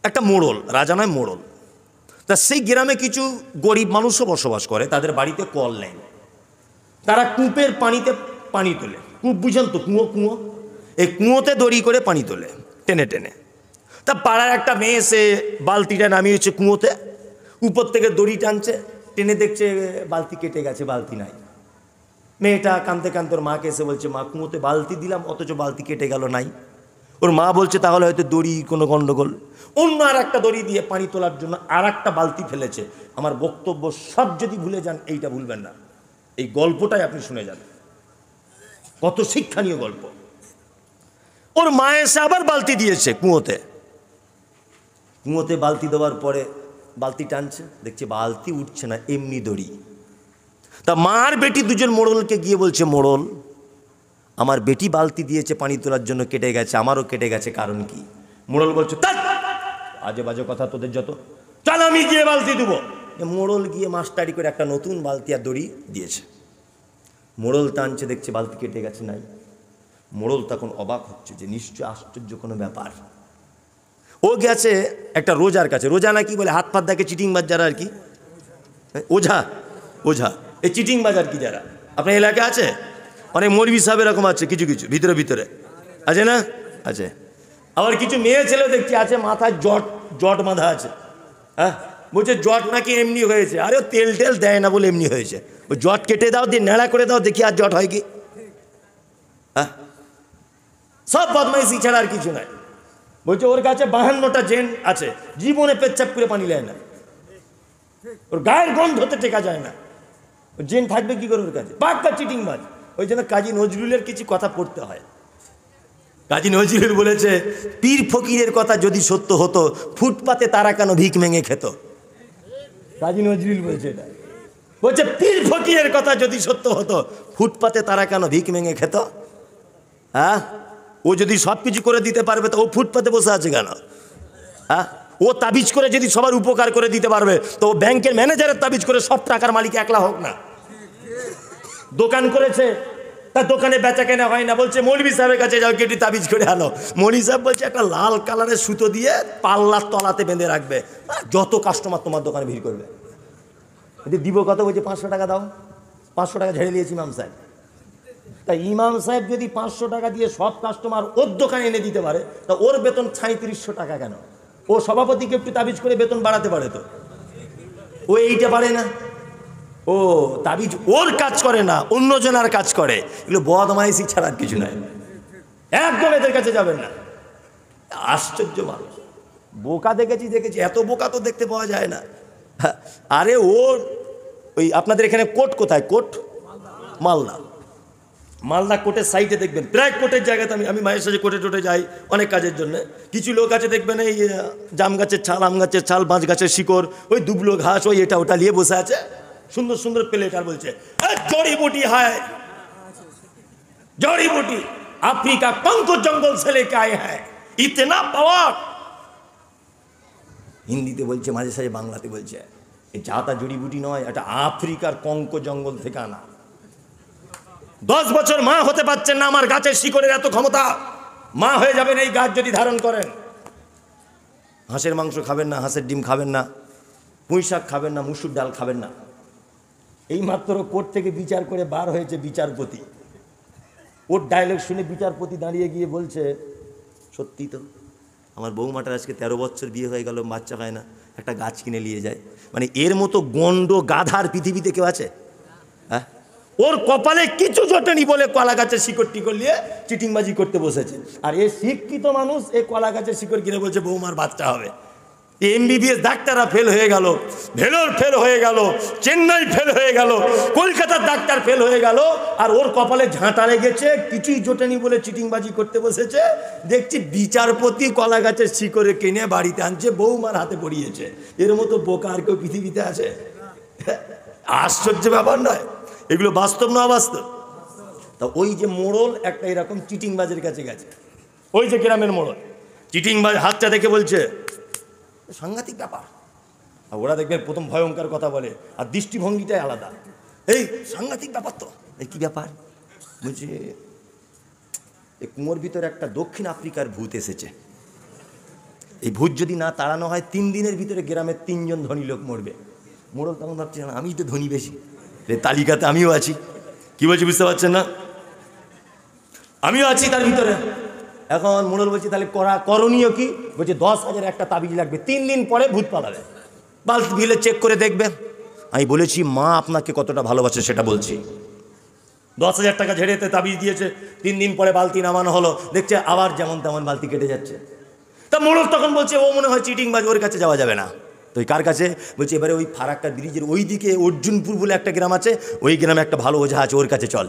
Speaker 1: একটা মোড়ল, রাজা নয় মোড়ল। তা সেই গ্রামে কিছু গরিব মানুষও বসবাস করে, তাদের বাড়িতে কল নেই। তারা কূপের পানিতে পানি তোলে। কূপ বুঝেন তো, কুঁয়ো, কুঁয়ো, এই কুঁয়োতে দড়ি করে পানি তোলে টেনে টেনে। তা পাড়ার একটা মেয়ে এসে বালতিটা নামিয়েছে কুঁয়োতে, উপর থেকে দড়ি টানছে, টেনে দেখছে বালতি কেটে গেছে, বালতি নাই। মেয়েটা কাঁদতে কাঁদতে ওর মাকে এসে বলছে, মা কুঁয়োতে বালতি দিলাম অথচ বালতি কেটে গেল, নাই। ওর মা বলছে তাহলে হয়তো দড়ি কোনো গণ্ডগোল। অন্য আর একটা দড়ি দিয়ে পানি তোলার জন্য আর একটা বালতি ফেলেছে। আমার বক্তব্য সব যদি ভুলে যান এইটা ভুলবেন না, এই গল্পটাই আপনি শুনে যান, কত শিক্ষণীয় গল্প। ওর মা এসে আবার বালতি দিয়েছে কুঁয়োতে। কুঁয়োতে বালতি দেওয়ার পরে বালতি টানছে, দেখছে বালতি উঠছে না, এমনি দড়ি। তা মা আর বেটি দুজন মোড়লকে গিয়ে বলছে, মোড়ল আমার বেটি বালতি দিয়েছে পানি তোলার জন্য, কেটে গেছে, আমারও কেটে গেছে, কারণ কি? মোড়ল বলছে, আজে বাজে কথা তোদের যত, চল আমি গিয়ে বালতি দেবো। মোড়ল গিয়ে মাস্টারি করে একটা নতুন বালতি আর দড়ি দিয়েছে। মোড়ল টানছে, দেখছে বালতি কেটে গেছে, নাই। মোড়ল তখন অবাক হচ্ছে যে নিশ্চয় আশ্চর্য কোনো ব্যাপার। ও গেছে একটা রোজার কাছে, রোজা না কি বলে, হাত ফাত দেখে চিটিংবাজ যারা আর কি, ওঝা, ওঝা, এই চিটিংবাজ আর কি যারা আপনার এলাকায় আছে, অনেক মৌলবি সাহেব এরকম আছে, কিছু কিছু ভিতরে ভিতরে আছে না, আছে। আবার কিছু মেয়ে ছেলে দেখছি আছে, মাথায় জট জট বাঁধা আছে। হ্যাঁ, বলছে জট নাকি এমনি হয়েছে। আরে ও তেল টেল দেয় না বলে এমনি হয়েছে। ওই জট কেটে দাও, দিয়ে নেড়া করে দাও, দেখি আর জট হয় কি। হ্যাঁ, সব বদমাইশি ছাড়া আর কিছু নাই। বলছে ওর কাছে 52টা জেন আছে, জীবনে পেচ্ছাপ করে পানি নেয় না, ওর গায়ের গন্ধতে টেকা যায় না। জেন থাকবে কি করে ওর কাছে? পাক্কা চিটিংবাজ। ওই জন্য কাজী নজরুলের কিছু কথা পড়তে হয়। কাজী নজরুল বলেছে, পীর ফকিরের কথা যদি সত্য হতো, ফুটপাতে তারা কেন ভিক ভেঙে খেত। কাজী নজরুল বলছে এটা, বলছে পীর ফকিরের কথা যদি সত্য হতো, ফুটপাতে তারা কেন ভিক ভেঙে খেত। হ্যাঁ, ও যদি সব কিছু করে দিতে পারবে তো ও ফুটপাতে বসে আছে কেন? হ্যাঁ, ও তাবিজ করে যদি সবার উপকার করে দিতে পারবে তো ও ব্যাংকের ম্যানেজারের তাবিজ করে সব টাকার মালিক একলা হোক না। দোকান করেছে, তার দোকানে বেচা কেনা হয় না, বলছে মৌলভী সাহেবের কাছে যাও, কেটে তাবিজ করে আনো। মৌলভী সাহেব বলছে একটা লাল কালারের সুতো দিয়ে পাল্লার তলাতে বেঁধে রাখবে, যত কাস্টমার তোমার দোকানে ভিড় করবে। দিব কত? বলছে 500 টাকা দাও। 500 টাকা ঝেড়ে দিয়েছি ইমাম সাহেব। তাই ইমাম সাহেব যদি 500 টাকা দিয়ে সব কাস্টমার ওর দোকানে এনে দিতে পারে, তা ওর বেতন 3700 টাকা কেন? ও সভাপতিকে একটু তাবিজ করে বেতন বাড়াতে পারে তো, ও এইটা পারে না। ও তাবিজ ওর কাজ করে না, অন্যজনের কাজ করে। এগুলো বদমাইশি ছাড়া আর কিছু নয়। একদম এদের কাছে যাবেন না। আশ্চর্য মানুষ, বোকা দেখেছি, এত বোকা তো দেখতে পাওয়া যায় না। আরে ওর ওই আপনাদের এখানে কোর্ট কোথায়? কোর্ট মালদা। মালদা কোর্টের সাইডে দেখবেন, প্রায় কোর্টের জায়গাতে আমি মায়ের সাথে কোর্টে টোটে যাই অনেক কাজের জন্য। কিছু লোক আছে দেখবেন এই জাম গাছের ছাল, আম গাছের ছাল, বাঁশ গাছের শিকড়, ওই দুবলো ঘাস, ওই এটা ওটা নিয়ে বসে আছে, সুন্দর সুন্দর প্লেট, আর বলছে জড়িবুটি হয়, জড়িবুটি আফ্রিকা কঙ্কো জঙ্গল से लेके आए हैं, इतना पावर। হিন্দিতে বলছে, মাঝে সাঝে বাংলাতে বলছে, এই জাতা জড়িবুটি নয়, এটা আফ্রিকার কঙ্কো জঙ্গল থেকে আনা। 10 বছর মা হতে পারছেন না, আমার গাছের শিকড়ের এত ক্ষমতা। মা হয়ে যাবেন এই গাছ যদি ধারণ করেন। হাঁসের মাংস খাবেন না, হাঁসের ডিম খাবেন না, পুঁই শাক খাবেন না, মুসুর ডাল খাবেন না। এই মাত্র কোর্ট থেকে বিচার করে বার হয়েছে বিচারপতি। ওর ডায়লগ শুনে বিচারপতি দাঁড়িয়ে গিয়ে বলছে, সত্যি তো আমার বৌমাটার আজকে 13 বছর বিয়ে হয়ে গেল, বাচ্চা হয় না, একটা গাছ কিনে নিয়ে যায়। মানে এর মতো গন্ড গাধার পৃথিবীতে কেউ আছে? হ্যাঁ, ওর কপালে কিছু জোটেনি বলে কলা গাছের শিকড় টিকড় নিয়ে চিটিংবাজি করতে বসেছে। আর এ শিক্ষিত মানুষ এ কলা গাছের শিকড় কিনে বলছে বৌমার বাচ্চা হবে। এমবিবিএস ডাক্তাররা ফেল হয়ে গেল, ভেলোর ফেল হয়ে গেল, চেন্নাই ফেল হয়ে গেল, কলকাতার ডাক্তার ফেল হয়ে গেল, আর ওর কপালে ঝাঁটা লেগেছে, কিছুই জোটেনি বলে চিটিংবাজি করতে বসেছে। দেখছি বিচারপতি কলা গাছের শিকড়ে কিনে বাড়িতে আনছে, বৌমার হাতে পড়িয়েছে। এর মতো বোকা আর কেউ পৃথিবীতে আছে? আশ্চর্য ব্যাপার নয়? এগুলো বাস্তব না অবাস্তব? তা ওই যে মোড়ল একটা এরকম চিটিংবাজের কাছে গেছে, ওই যে গ্রামের মোড়ল চিটিংবাজ হাতটা দেখে বলছে সাংঘাতিক ব্যাপার। আর ওরা দেখবেন প্রথম ভয়ঙ্কর কথা বলে, আর দৃষ্টিভঙ্গিটাই আলাদা। এই সাংঘাতিক ব্যাপার তো। এই কি ব্যাপার? বলছে এই কুয়োর ভিতরে একটা দক্ষিণ আফ্রিকার ভূত এসেছে। এই ভূত যদি না তাড়ানো হয় 3 দিনের ভিতরে গ্রামের 3 জন ধনী লোক মরবে। মোড়ল তখন ভাবছে আমি তো ধনী বেশি, এই তালিকাতে আমিও আছি। কি বলছি বুঝতে পারছেন না? আমিও আছি তার ভিতরে। এখন মোড়ল বলছি তাহলে করণীয় কি? বলছে 10,000 একটা তাবিজ লাগবে, 3 দিন পরে ভূত পালাবে। বালতি ভিলে চেক করে দেখবে। আমি বলেছি মা আপনাকে কতটা ভালোবাসে সেটা বলছি। 10,000 টাকা ঝেড়েতে তাবিজ দিয়েছে, 3 দিন পরে বালতি নামানো হলো, দেখছে আবার যেমন তেমন বালতি কেটে যাচ্ছে। তা মোড়ল তখন বলছে ও মনে হয় চিটিংবাজ, ওর কাছে যাওয়া যাবে না। তো কার কাছে? বলছে এবারে ওই ফারাক্কা ব্রিজের ওই দিকে অর্জুনপুর বলে একটা গ্রাম আছে, ওই গ্রামে একটা ভালো ওঝা আছে, ওর কাছে চল।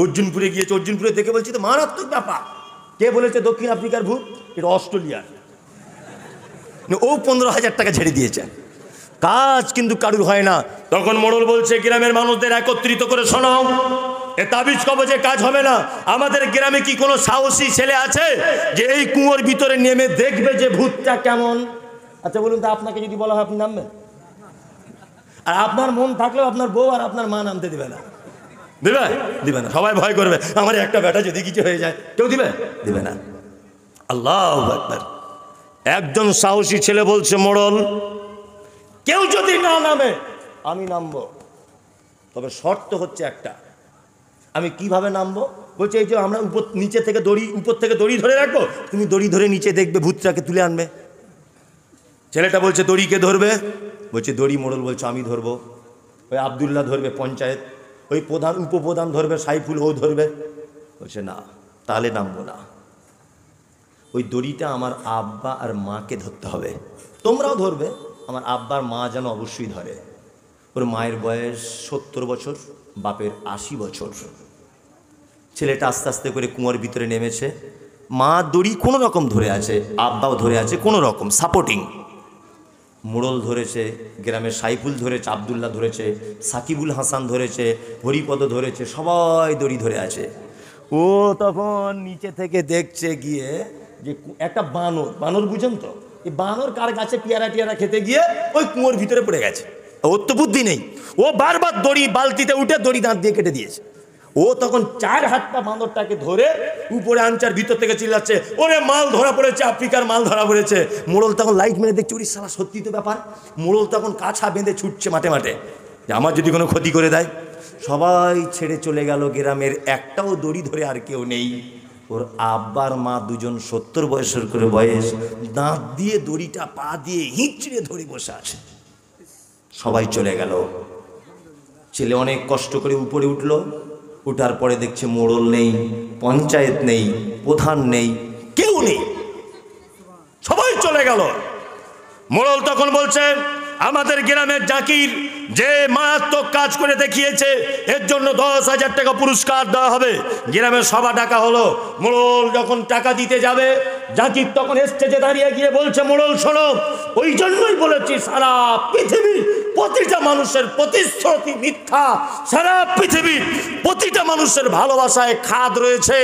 Speaker 1: অর্জুনপুরে গিয়েছে, অর্জুনপুরে দেখে বলছি তো মারাত্মক ব্যাপার। কে বলেছে দক্ষিণ আফ্রিকার ভূত? এটা অস্ট্রেলিয়ার। ও 15,000 টাকা ছেড়ে দিয়েছে, কাজ কিন্তু কারুর হয় না। তখন মোড়ল বলছে গ্রামের মানুষদের একত্রিত করে শোনাও, এ তাবিজ কবজে কাজ হবে না। আমাদের গ্রামে কি কোনো সাহসী ছেলে আছে যে এই কুয়োর ভিতরে নেমে দেখবে যে ভূতটা কেমন? আচ্ছা বলুন তো, আপনাকে যদি বলা হয় আপনি নামবেন? আর আপনার মন থাকলেও আপনার বউ আর আপনার মা নামতে দেবে না। দিবে? দিবে না। সবাই ভয় করবে, আমার একটা বেটা যদি কিছু হয়ে যায়। কেউ দিবে? দিবে না। আল্লাহু আকবার। একজন সাহসী ছেলে বলছে মোড়ল কেউ যদি না নামে আমি নামবো, তবে শর্ত হচ্ছে একটা। আমি কিভাবে নামবো? বলছে এই যে আমরা নিচে থেকে দড়ি, উপর থেকে দড়ি ধরে রাখবো, তুমি দড়ি ধরে নিচে দেখবে ভূতটাকে তুলে আনবে। ছেলেটা বলছে দড়ি কে ধরবে? বলছে দড়ি মোড়ল বলছে আমি ধরবো। ওই আব্দুল্লাহ ধরবে পঞ্চায়েত, ওই প্রধান উপপ্রধান ধরবে সাইফুল, ও ধরবে। বলছে না, তাহলে নামবো না। ওই দড়িটা আমার আব্বা আর মাকে ধরতে হবে, তোমরাও ধরবে, আমার আব্বার মা যেন অবশ্যই ধরে। ওর মায়ের বয়স 70 বছর, বাপের 80 বছর। ছেলেটা আস্তে আস্তে করে কুয়োর ভিতরে নেমেছে, মা দড়ি কোনো রকম ধরে আছে, আব্বাও ধরে আছে কোনো রকম সাপোর্টিং। মোড়ল ধরেছে, গ্রামের সাইফুল ধরেছে, আব্দুল্লাহ ধরেছে, সাকিবুল হাসান ধরেছে, হরিপদ ধরেছে, সবাই দড়ি ধরে আছে। ও তখন নিচে থেকে দেখছে গিয়ে যে একটা বানর, বানর বুঝেন তো, এই বানর কার গাছে পেয়ারা টিয়ারা খেতে গিয়ে ওই কুয়োর ভিতরে পড়ে গেছে। ওর তো বুদ্ধি নেই, ও বারবার দড়ি বালতিতে উঠে দড়ি দাঁত দিয়ে কেটে দিয়েছে। ও তখন 4 হাত পা বাঁদরটাকে ধরে উপরে আনচার, ভিতর থেকে চিল্লাচ্ছে ওরে মাল ধরা পড়েছে, আফ্রিকার মাল ধরা পড়েছে। মোড়ল তখন লাইট মেরে দেখছে ওরে শালা সত্যি তো ব্যাপার। মোড়ল তখন কাছা বেঁধে ছুটছে মাঠে মাঠে যে আমার যদি কোনো ক্ষতি করে দেয়। সবাই ছেড়ে চলে গেল, গ্রামের একটাও দড়ি ধরে আর কেউ নেই। ওর আব্বার মা দুজন 70 বয়সের করে বয়স, দাঁত দিয়ে দড়িটা পা দিয়ে হিঁচড়ে ধরে বসে আছে। সবাই চলে গেল। ছেলে অনেক কষ্ট করে উপরে উঠলো, উঠার পরে দেখছে মোড়ল নেই, পঞ্চায়েত নেই, প্রধান নেই, কেউ নেই, সবাই চলে গেল। মোড়ল তখন বলছে আমাদের গ্রামের জাকির যে মারাত্মক কাজ করে দেখিয়েছে এর জন্য 10,000 টাকা পুরস্কার দেওয়া হবে। গ্রামের সভা ডাকা হলো। মোড়ল যখন টাকা দিতে যাবে, জাকির তখন স্টেজে দাঁড়িয়ে গিয়ে বলছে মোড়ল শোনো, ওই জন্যই বলেছি সারা পৃথিবীর প্রতিটা মানুষের প্রতিশ্রুতি মিথ্যা, সারা পৃথিবীর প্রতিটা মানুষের ভালোবাসায় খাদ রয়েছে,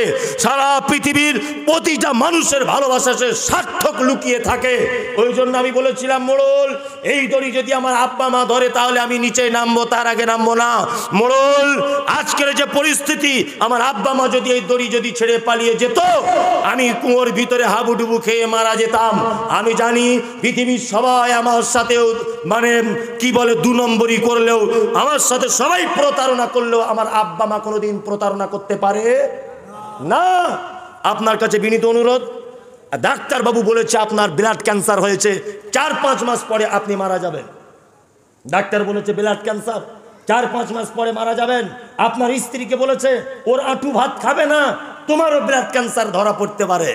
Speaker 1: সারা পৃথিবীর প্রতিটা মানুষের ভালোবাসায় সার্থক লুকিয়ে থাকে। ওই জন্য আমি বলেছিলাম মোড়ল এই দড়ি যদি আমার আব্বা মা ধরে তাহলে আমি নিচে নামবো, তার আগে নামবো না। মোড়ল আজকের যে পরিস্থিতি, আমার আব্বা মা যদি এই দড়ি যদি ছেড়ে পালিয়ে যেত, আমি কুয়োর ভিতরে হাবুডুবু খেয়ে মারা যেতাম। আমি জানি পৃথিবীর সবাই আমার সাথেও মানে কি বলে 2 নম্বরই করলেও, আমার সাথে সবাই প্রতারণা করলেও আমার আব্বা মা কোনোদিন প্রতারণা করতে পারে না। আপনার কাছে বিনীত অনুরোধ, ডাক্তারবাবু বলেছে আপনার ব্লাড ক্যান্সার হয়েছে, 4-5 মাস পরে আপনি মারা যাবেন। ডাক্তার বলেছে ব্লাড ক্যান্সার, 4-5 মাস পরে মারা যাবেন। আপনার স্ত্রীকে বলেছে ওর আঁটু ভাত খাবে না, তোমারও ব্লাড ক্যান্সার ধরা পড়তে পারে।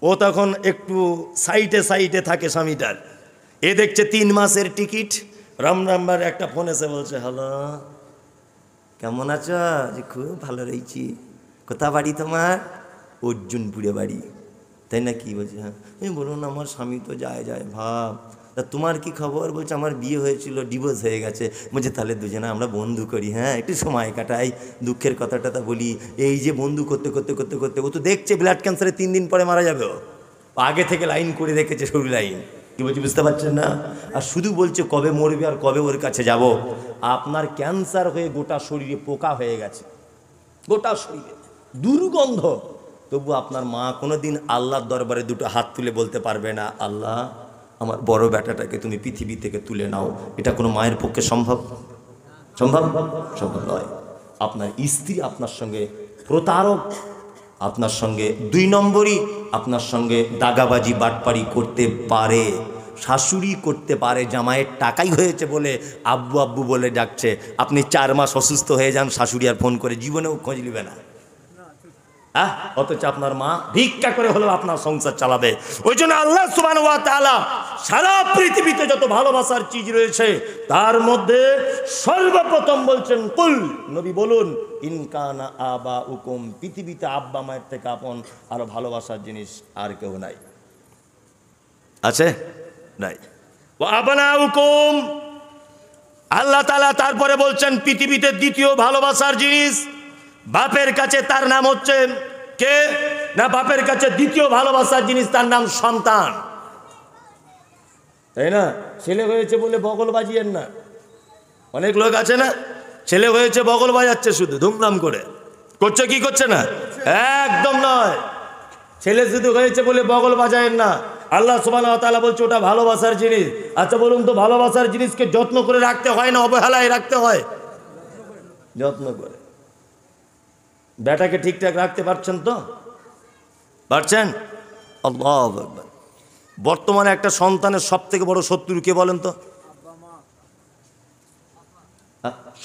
Speaker 1: ও তখন একটু সাইটে থাকে স্বামীটার। এ দেখছে 3 মাসের টিকিট, রাম নাম্বার একটা ফোন এসে বলছে, হ্যালো কেমন আছো? যে খুব ভালো রয়েছি। কোথা বাড়ি তোমার? অর্জুনপুরে বাড়ি। তাই না? কি বলছে? হ্যাঁ। আমি বলুন আমার স্বামী তো যায় ভাব, তা তোমার কি খবর? বলছে আমার বিয়ে হয়েছিল, ডিভোর্স হয়ে গেছে। বলছে তাহলে দুজনে আমরা বন্ধু করি, হ্যাঁ একটু সময় কাটাই, দুঃখের কথাটা বলি। এই যে বন্ধু করতে ও তো দেখছে ব্লাড ক্যান্সারে 3 দিন পরে মারা যাবে। ও আগে থেকে লাইন করে রেখেছে, সরু লাইন। কি বলছি বুঝতে পারছেন না? আর শুধু বলছে কবে মরবে আর কবে ওর কাছে যাব। আপনার ক্যান্সার হয়ে গোটা শরীরে পোকা হয়ে গেছে, গোটা শরীরে দুর্গন্ধ, তবু আপনার মা কোনোদিন আল্লাহর দরবারে 2 হাত তুলে বলতে পারবে না, আল্লাহ আমার বড় বেটাটাকে তুমি পৃথিবী থেকে তুলে নাও। এটা কোনো মায়ের পক্ষে সম্ভব নয়। আপনার স্ত্রী আপনার সঙ্গে প্রতারক, আপনার সঙ্গে 2 নম্বরই আপনার সঙ্গে দাগাবাজি বাটপারি করতে পারে, শাশুড়ি করতে পারে। জামাইয়ের টাকাই হয়েছে বলে আব্বু বলে ডাকছে, আপনি 4 মাস অসুস্থ হয়ে যান, শাশুড়ি আর ফোন করে জীবনেও খোঁজ নেবে না। অথচ আপনার মা ভিক্ষা করে হলেও আপনার সংসার চালাবে। ওই জন্য আল্লাহ সুবহানাহু ওয়া তাআলা সারা পৃথিবীতে যত ভালোবাসার চিজ রয়েছে তার মধ্যে সর্বপ্রথম বলছেন কুল, নবী বলুন, ইনকানা আবাউকুম, পৃথিবীতে আব্বা মায়ের থেকে আপন আরো ভালোবাসার জিনিস আর কেউ নাই। আছে? নাই। ওয়া আবনাউকুম, আল্লাহ তাআলা তারপরে বলছেন পৃথিবীতে দ্বিতীয় ভালোবাসার জিনিস বাপের কাছে, তার নাম হচ্ছে কে না, বাপের কাছে দ্বিতীয় ভালোবাসার জিনিস তার নাম সন্তান। তাই না? ছেলে হয়েছে বলে বগল বাজিয়েন না। অনেক লোক আছে না, ছেলে হয়েছে বগল বাজাচ্ছে, শুধু ধুমধাম করে করছে, কি করছে না? একদম নয়। ছেলে শুধু হয়েছে বলে বগল বাজায়েন না। আল্লাহ সুবহানাহু ওয়া তাআলা বলছে ওটা ভালোবাসার জিনিস। আচ্ছা বলুন তো, ভালোবাসার জিনিসকে যত্ন করে রাখতে হয় না অবহেলায় রাখতে হয়? যত্ন করে। বেটাকে ঠিকঠাক রাখতে পারছেন তো? পারছেন? আল্লাহু আকবার। বর্তমানে একটা সন্তানের সবথেকে বড় শত্রু কে বলেন তো?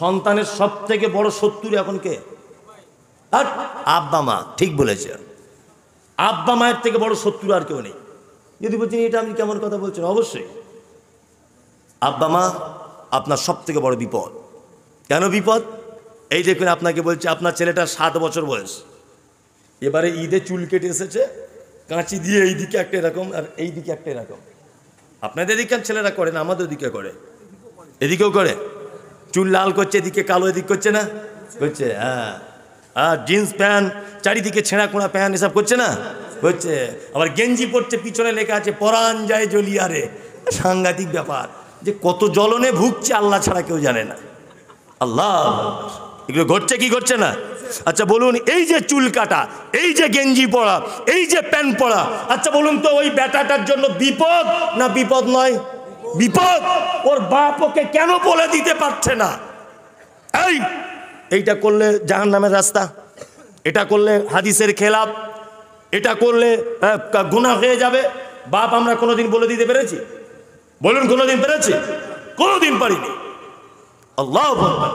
Speaker 1: সন্তানের সবথেকে বড় শত্রু এখন কে? আব্বা মা। ঠিক বলেছে, আব্বা মায়ের থেকে বড় শত্রু আর কেউ নেই। যদি বলছেন এটা আপনি কেমন কথা বলছেন, অবশ্যই আব্বা মা আপনার সবথেকে বড় বিপদ। কেন বিপদ? এই দেখুন, আপনাকে বলছে আপনার ছেলেটা 7 বছর বয়স, এবারে ঈদে চুল কেটে এসেছে, কাঁচি দিয়ে এইদিকে একটা এরকম আর এইদিকে একটা এরকম। আপনাদের এদিকে ছেলেরা করে না, আমাদের দিকে করে, এদিকেও করে। চুল লাল করছে, এদিকে কালো, এদিক করছে না? করছে। হ্যাঁ। আর জিন্স প্যান্ট চারিদিকে ছেঁড়া কোঁড়া প্যান্ট এসব করছে না? করছে। আবার গেঞ্জি পরছে, পিছনে লেখা আছে পরাণ যায় জ্বলিয়ারে। সাংঘাতিক ব্যাপার, যে কত জ্বলনে ভুগছে আল্লাহ ছাড়া কেউ জানে না। আল্লাহ, এগুলো ঘটছে কি ঘটছে না? আচ্ছা বলুন, এই যে চুল কাটা, এই যে গেঞ্জি পরা, এই যে প্যান্ট পরা, আচ্ছা বলুন তো ওই বেটাটার জন্য বিপদ না বিপদ নয়? বিপদ। ওর বাপ ওকে কেন বলে দিতে পারছে না এইটা করলে জাহান্নামের রাস্তা, এটা করলে হাদিসের খেলাফ, এটা করলে গুনাহ হয়ে যাবে? বাপ আমরা কোনোদিন বলে দিতে পেরেছি? বলুন কোনোদিন পেরেছি? কোনোদিন পারিনি। আল্লাহ আকবার।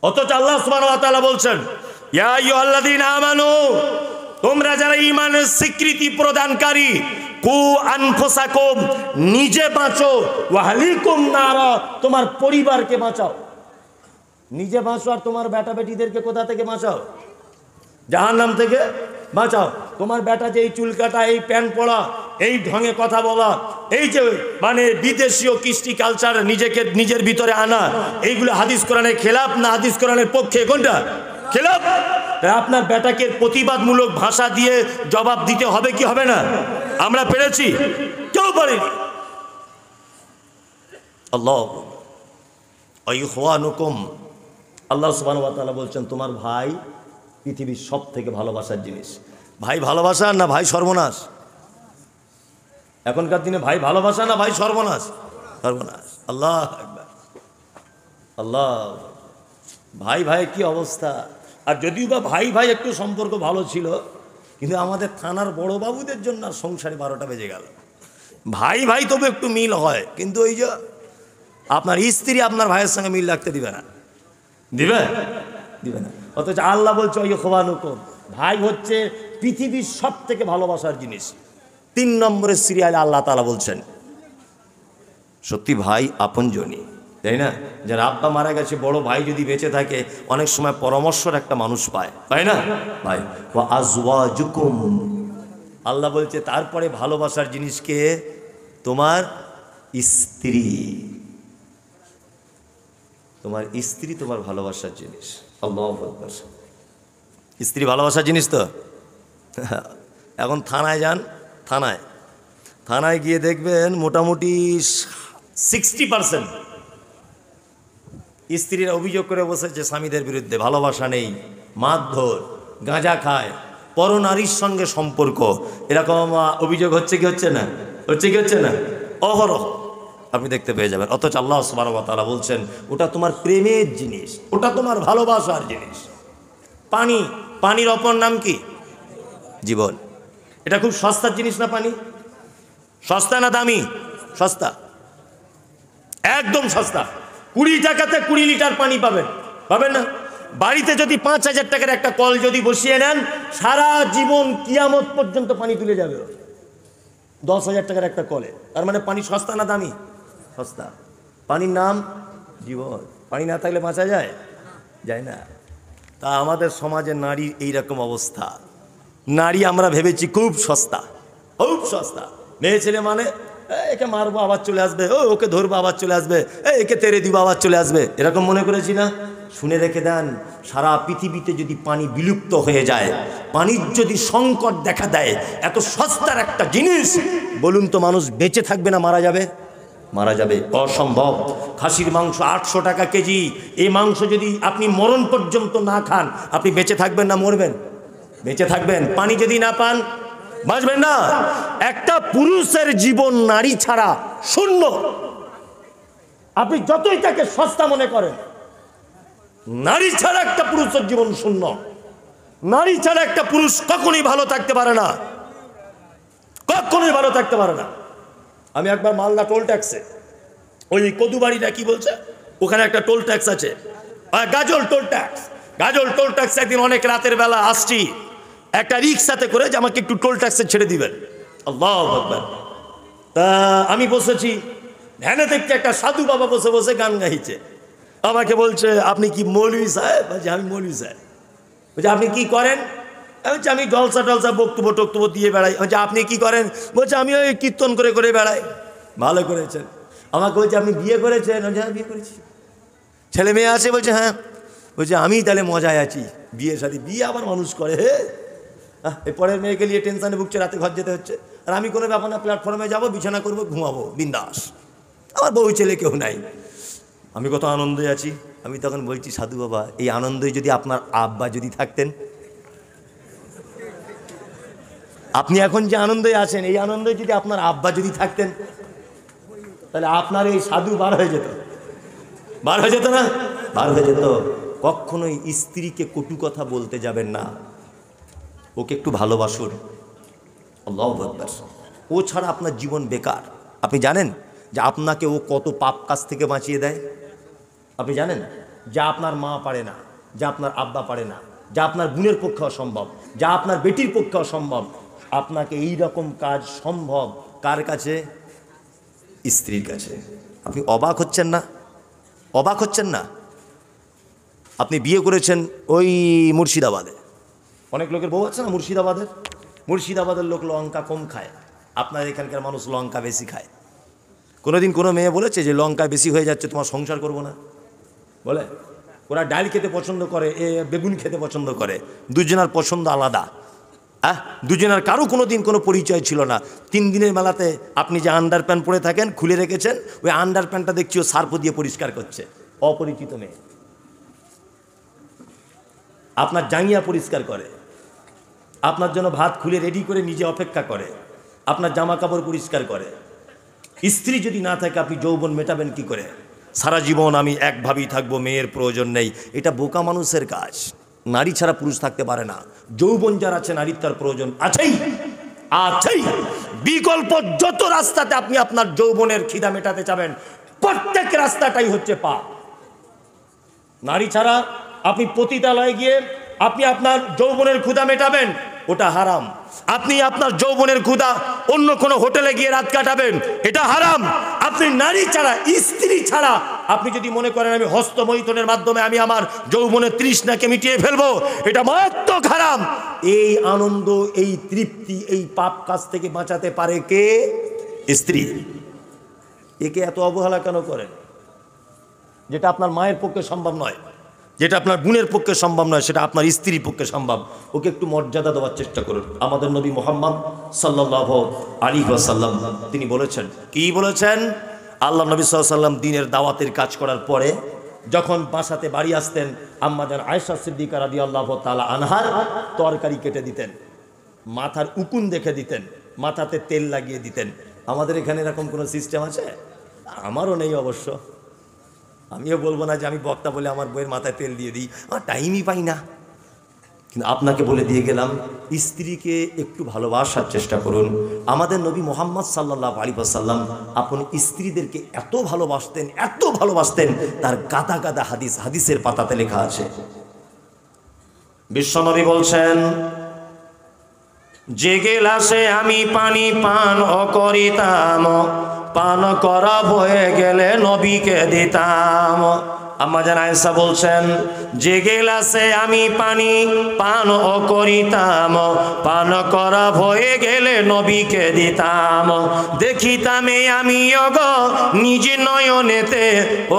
Speaker 1: অথচ আল্লাহ সুবহানাহু ওয়া তাআলা বলছেন, ইয়া আইয়ুহাল্লাযীনা আমানু, তোমরা যারা ঈমানের স্বীকৃতি প্রদানকারী, কু আনফুসাকুম, নিজে বাঁচো, ওয়া আহলিকুম নারা, তোমার পরিবারকে বাঁচাও। নিজে বাঁচো আর তোমার বেটা বেটিদেরকে কোথা থেকে বাঁচাও? জাহান্নাম থেকে বাঁচাও। তোমার বেটা যে এই চুল কাটা, এই প্যান্ট পরা, এই ঢঙে কথা বলা, এই যে মানে বিদেশীয় কৃষ্টি কালচার নিজেকে নিজের ভিতরে আনা, এইগুলো হাদিস কোরআনের খেলাফ না হাদিস কোরআনের পক্ষে? কোনটা খেলাফ? আপনার বেটাকে প্রতিবাদমূলক ভাষা দিয়ে জবাব দিতে হবে কি হবে না? আমরা পেরেছি? কেউ পারেনি। আল্লাহ ইখওয়ানুকুম, আল্লাহ সুবহানাহু ওয়া তাআলা বলছেন তোমার ভাই পৃথিবীর সব থেকে ভালোবাসার জিনিস। ভাই ভালোবাসা না ভাই সর্বনাশ? এখনকার দিনে ভাই ভালোবাসা না ভাই সর্বনাশ? সর্বনাশ। আল্লাহ আকবার। আল্লাহ, ভাই ভাই কি অবস্থা! আর যদিও বা ভাই ভাই একটু সম্পর্ক ভালো ছিল, কিন্তু আমাদের থানার বড় বাবুদের জন্য আর সংসারে 12টা বেজে গেল। ভাই ভাই তবে একটু মিল হয়, কিন্তু ওই যে আপনার স্ত্রী আপনার ভাইয়ের সঙ্গে মিল রাখতে দিবে না, দিবে দিবে না। অথচ আল্লাহ বলছে ওই খোয়ানুকুম, ভাই হচ্ছে পৃথিবীর সব থেকে ভালোবাসার জিনিস। 3 নম্বরের সিরিয়ালে আল্লাহ তাআলা বলছেন সত্যি ভাই আপনজনই, তাই না? যার আব্বা মারা গেছে, বড় ভাই যদি বেঁচে থাকে অনেক সময় পরামর্শের একটা মানুষ পায়, তাই না ভাই? ওয়া আজওয়াজুকুম, আল্লাহ বলছে তারপরে ভালোবাসার জিনিসকে তোমার স্ত্রী, তোমার স্ত্রী তোমার ভালোবাসার জিনিস। আল্লাহু আকবার। স্ত্রী ভালোবাসার জিনিস তো। এখন থানায় যান, থানায় গিয়ে দেখবেন মোটামুটি 60% স্ত্রীরা অভিযোগ করে বসেছে স্বামীদের বিরুদ্ধে, ভালোবাসা নেই, মারধর, গাঁজা খায়, পরনারীর সঙ্গে সম্পর্ক, এরকম অভিযোগ হচ্ছে কি হচ্ছে না, হচ্ছে কি হচ্ছে না, অহরহ আপনি দেখতে পেয়ে যাবেন। অথচ আল্লাহ সুবহানাহু ওয়া তাআলা বলছেন ওটা তোমার প্রেমের জিনিস, ওটা তোমার ভালোবাসার জিনিস। পানির অপর নাম কি? জীবন। এটা খুব সস্তার জিনিস না? পানি সস্তা না দামি? সস্তা, একদম সস্তা। 20 টাকাতে 20 লিটার পানি পাবেন না? বাড়িতে যদি 5,000 টাকার একটা কল যদি বসিয়ে নেন, সারা জীবন কিয়ামত পর্যন্ত পানি তুলে যাবে 10,000 টাকার একটা কলে। তার মানে পানি সস্তা না দামি? সস্তা। পানির নাম জীবন। পানি না থাকলে বাঁচা যায় না। তা আমাদের সমাজে নারীর এইরকম অবস্থা। নারী আমরা ভেবেছি খুব সস্তা, খুব সস্তা। মেয়ে ছেলে মানে একে মারবো আবার চলে আসবে, ওকে ধরবো আবার চলে আসবে, একে তেড়ে দিব আবার চলে আসবে, এরকম মনে করেছি না? শুনে রেখে দেন, সারা পৃথিবীতে যদি পানি বিলুপ্ত হয়ে যায়, পানির যদি সংকট দেখা দেয়, এত সস্তার একটা জিনিস, বলুন তো মানুষ বেঁচে থাকবে না মারা যাবে? মারা যাবে, অসম্ভব। খাসির মাংস 800 টাকা কেজি, এই মাংস যদি আপনি মরণ পর্যন্ত না খান, আপনি বেঁচে থাকবেন না মরবেন? বেঁচে থাকবেন। পানি যদি না পান বাঁচবেন না। একটা পুরুষের জীবন নারী ছাড়া শূন্য। আপনি যতই তাকে সস্তা মনে করেন, নারী ছাড়া একটা পুরুষের জীবন শূন্য। নারী ছাড়া একটা পুরুষ কখনোই ভালো থাকতে পারে না, কখনোই ভালো থাকতে পারে না। আমি একবার মালদা টোল ট্যাক্সে, ওই কদুবাড়িটা কি বলছে, ওখানে একটা টোল ট্যাক্স আছে, গাজল টোল ট্যাক্স। একদিন অনেক রাতের বেলা আসছি একটা রিক্সাতে করে, যে আমাকে একটু টোল ট্যাক্সে ছেড়ে দিবেন। আল্লাহু আকবার। তা আমি বসেছি, ভ্যানে দেখতে একটা সাধু বাবা বসে বসে গান গাইছে। আমাকে বলছে আপনি কি মৌলভী সাহেব? বলছি আমি মৌলভী সাহেব। বলছে আপনি কি করেন? বলছে আমি জলসা টলসা বক্তব্য দিয়ে বেড়াই। বলছে আপনি কি করেন? বলছে আমি ওই কীর্তন করে বেড়াই। ভালো করেছেন। আমাকে বলছে আপনি বিয়ে করেছেন? বলছে হ্যাঁ বিয়ে করেছি। ছেলে মেয়ে আছে? বলছে হ্যাঁ। বলছে আমি তাহলে মজায় আছি, বিয়ের সাথে বিয়ে আবার মানুষ করে। এই পরের মেয়েকে নিয়ে টেনশনে ভুগছে, রাতে ঘর যেতে হচ্ছে। আর আমি কোনো ব্যাপার না, প্ল্যাটফর্মে যাবো, বিছানা করবো, ঘুমাবো বিন্দাস, আমার বউ ছেলে কেউ নাই, আমি কত আনন্দে আছি। আমি তখন বলছি সাধু বাবা, এই আনন্দে যদি আপনার আব্বা যদি থাকতেন, আপনি এখন যে আনন্দে আছেন, এই আনন্দে যদি আপনার আব্বা যদি থাকতেন, তাহলে আপনার এই সাধু বার হয়ে যেত না? বার হয়ে যেত। কখনোই স্ত্রীকে কটু কথা বলতে যাবেন না, ওকে একটু ভালোবাসুন। আল্লাহু আকবার। ও ছাড়া আপনার জীবন বেকার। আপনি জানেন যে আপনাকে ও কত পাপ কাজ থেকে বাঁচিয়ে দেয়? আপনি জানেন যা আপনার মা পারে না, যা আপনার আব্বা পারে না, যা আপনার বোনের পক্ষে অসম্ভব, যা আপনার বেটির পক্ষে অসম্ভব, আপনাকে এই রকম কাজ সম্ভব কার কাছে? স্ত্রীর কাছে। আপনি অবাক হচ্ছেন না? অবাক হচ্ছেন না? আপনি বিয়ে করেছেন ওই মুর্শিদাবাদে, অনেক লোকের বউ আছে না মুর্শিদাবাদের লোক লঙ্কা কম খায়, আপনার এখানকার মানুষ লঙ্কা বেশি খায়। কোনোদিন কোনো মেয়ে বলেছে যে লঙ্কা বেশি হয়ে যাচ্ছে তোমার সংসার করবো না? বলে? ওরা ডাল খেতে পছন্দ করে, বেগুন খেতে পছন্দ করে, দুজনের পছন্দ আলাদা। দুজনের কারো কোনো দিন কোনো পরিচয় ছিল না। 3 দিনের মেলাতে আপনি যে আন্ডার প্যান্ট পরে থাকেন, খুলে রেখেছেন, ওই আন্ডার প্যান্টটা দেখছি ও সার্ফ দিয়ে পরিষ্কার করছে, অপরিচিত মেয়ে। আপনার জাঙ্গিয়া পরিষ্কার করে, আপনার জন্য ভাত খুলে রেডি করে নিজে অপেক্ষা করে, আপনার জামা কাপড় পরিষ্কার করে। স্ত্রী যদি না থাকে আপনি যৌবন মেটাবেন কি করে? সারা জীবন আমি একভাবেই থাকবো, মেয়ের প্রয়োজন নেই, এটা বোকা মানুষের কাজ। নারী ছাড়া পুরুষ থাকতে পারে না। যৌবন যার আছে নারীর তার প্রয়োজন আছেই আছেই। বিকল্প যত রাস্তাতে আপনি আপনার যৌবনের খিদা মেটাতে চাবেন, প্রত্যেক রাস্তাটাই হচ্ছে পাপ। নারী ছাড়া আপনি পতিতালয়ে গিয়ে আপনি আপনার যৌবনের ক্ষুধা মেটাবেন, ওটা হারাম। আপনি আপনার যৌবনের ক্ষুধা অন্য কোনো হোটেলে গিয়ে রাত কাটাবেন, এটা হারাম। আপনি নারী ছাড়া, স্ত্রী ছাড়া আপনি যদি মনে করেন আমি হস্তমৈথুনের মাধ্যমে আমি আমার যৌবনের তৃষ্ণাকে মিটিয়ে ফেলবো, এটা মারাত্মক হারাম। এই আনন্দ, এই তৃপ্তি, এই পাপ কাজ থেকে বাঁচাতে পারে কে? স্ত্রী। একে এত অবহেলা কেন করেন? যেটা আপনার মায়ের পক্ষে সম্ভব নয়, যেটা আপনার বোনের পক্ষে সম্ভব নয়, সেটা আপনার স্ত্রীর পক্ষে সম্ভব। ওকে একটু মর্যাদা দেওয়ার চেষ্টা করুন। আমাদের নবী মুহাম্মদ সাল্লাল্লাহু আলাইহি ওয়াসাল্লাম তিনি বলেছেন, কি বলেছেন? আল্লাহ নবী সাল্লাল্লাহু আলাইহি ওয়াসাল্লাম দিনের দাওয়াতের কাজ করার পরে যখন বাসাতে বাড়ি আসতেন, আম্মাজান আয়েশা সিদ্দিকা রাদিয়াল্লাহু তাআলা আনহার তরকারি কেটে দিতেন, মাথার উকুন দেখে দিতেন, মাথাতে তেল লাগিয়ে দিতেন। আমাদের এখানে এরকম কোনো সিস্টেম আছে? আমারও নেই অবশ্য। আমিও বলবো না যে আমি বক্তা বলে আমার বইয়ের মাথায় তেল দিয়ে দিই, আমার টাইমই পাই না। কিন্তু আপনাকে বলে দিয়ে গেলাম, স্ত্রীকে একটু ভালোবাসার চেষ্টা করুন। আমাদের নবী মুহাম্মদ সাল্লাল্লাহু আলাইহি ওয়াসাল্লাম আপনি স্ত্রীদেরকে এত ভালোবাসতেন, এত ভালোবাসতেন, তার গাদা গাদা হাদিস হাদিসের পাতাতে লেখা আছে। বিশ্বনবী বলছেন, যে গেলাসে আমি পানি পান করিতাম, পান করা হয়ে গেলে নবীকে দিতাম। আম্মাজান আয়েশা বলছেন, যে গেলাসে আমি পানি পান করিতাম, পান করা হয়ে গেলে নবীকে দিতাম। দেখিতামে আমি নিজে নয়নেতে,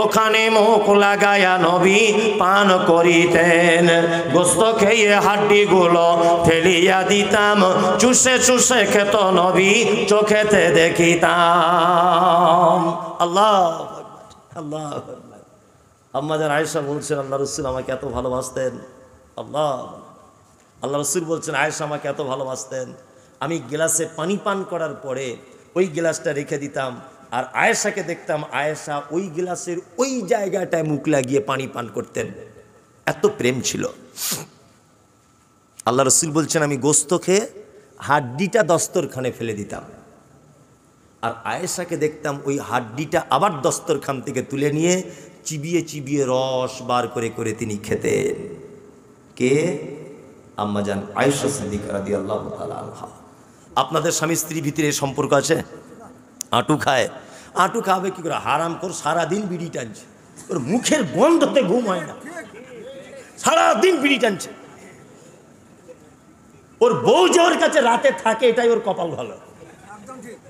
Speaker 1: ওখানে মুখ লাগায়া নবী পান করিতেন। গোস্ত খেয়ে হাড্ডিগুলো ফেলিয়া দিতাম, চুষে চুষে খেত নবী চোখেতে দেখিতাম। আল্লাহ আল্লাহ। আম্মাজান আয়েশা বলছেন, আল্লাহ রসুল আমাকে এত ভালোবাসতেন। আল্লাহ রসুল বলছেন, আয়েশা আমাকে এত ভালোবাসতেন, আমি গ্লাসে পানি পান করার পরে ওই গ্লাসটা রেখে দিতাম, আর আয়েশাকে দেখতাম আয়েশা ওই গ্লাসের ওই জায়গাটায় মুখ লাগিয়ে পানি পান করতেন। এত প্রেম ছিল। আল্লাহ রসুল বলছেন, আমি গোস্ত খেয়ে হাড্ডিটা দস্তরখানে ফেলে দিতাম, আর আয়েশাকে দেখতাম ওই হাড্ডিটা আবার দস্তরখান থেকে তুলে নিয়ে চিবিয়ে চিবিয়ে রস বার করে করে তিনি খেতেন। কে? আম্মাজান আয়েশা সিদ্দিকা রাদিয়াল্লাহু তাআলা আনহা। আপনাদের স্বামী স্ত্রী ভিতরে সম্পর্ক আছে? আঁটু খায়, আঁটু খাবে কি করে? হারাম কর সারাদিন বিড়ি টানছে, ওর মুখের গন্ধতে ঘুম হয় না, সারাদিন বিড়ি টানছে। ওর বউ যে ওর কাছে রাতে থাকে, এটাই ওর কপাল ভালো।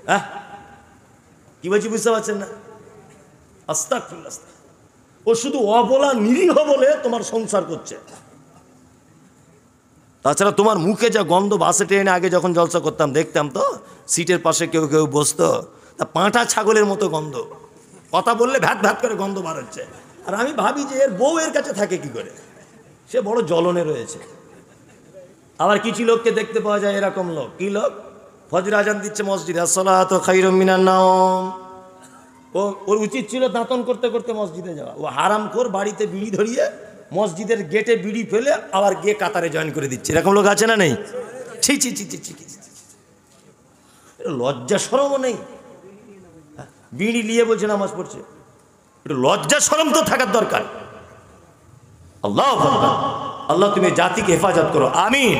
Speaker 1: হ্যাঁ, কি বলছি বুঝতে পারছেন না? আস্তাগফিরুল্লাহ। ও শুধু অবলা নিরীহ বলে তোমার সংসার করছে। তাছাড়া তোমার মুখে যা গন্ধ, বাসে ট্রেনে আগে যখন জলসা করতাম দেখতাম তো সিটের পাশে কেউ কেউ বসতো, তা পাঁঠা ছাগলের মতো গন্ধ, কথা বললে ভ্যাট ভ্যাট করে গন্ধ বার হচ্ছে। আর আমি ভাবি যে এর বউ এর কাছে থাকে কি করে, সে বড় জ্বলনে রয়েছে। আবার কিছু লোককে দেখতে পাওয়া যায় এরকম লোক, কি লোক? ফজর আজান দিচ্ছে মসজিদে, আসসালাতু খায়রুম মিনান নাওম, ওর উচিত ছিল দাঁতন করতে করতে মসজিদে যাওয়া। ও হারামখোর বাড়িতে বিড়ি ধরিয়ে মসজিদের গেটে বিড়ি ফেলে আবার গিয়ে কাতারে জয়েন করে দিচ্ছে। এরকম লোক আছে না নেই? ছি ছি ছি ছি ছি, লজ্জা শরমও নেই। বিড়ি নিয়ে বলছে নামাজ পড়ছে, একটু লজ্জা শরম তো থাকার দরকার। আল্লাহু আকবার। আল্লাহ তুমি জাতিকে হেফাজত করো, আমিন।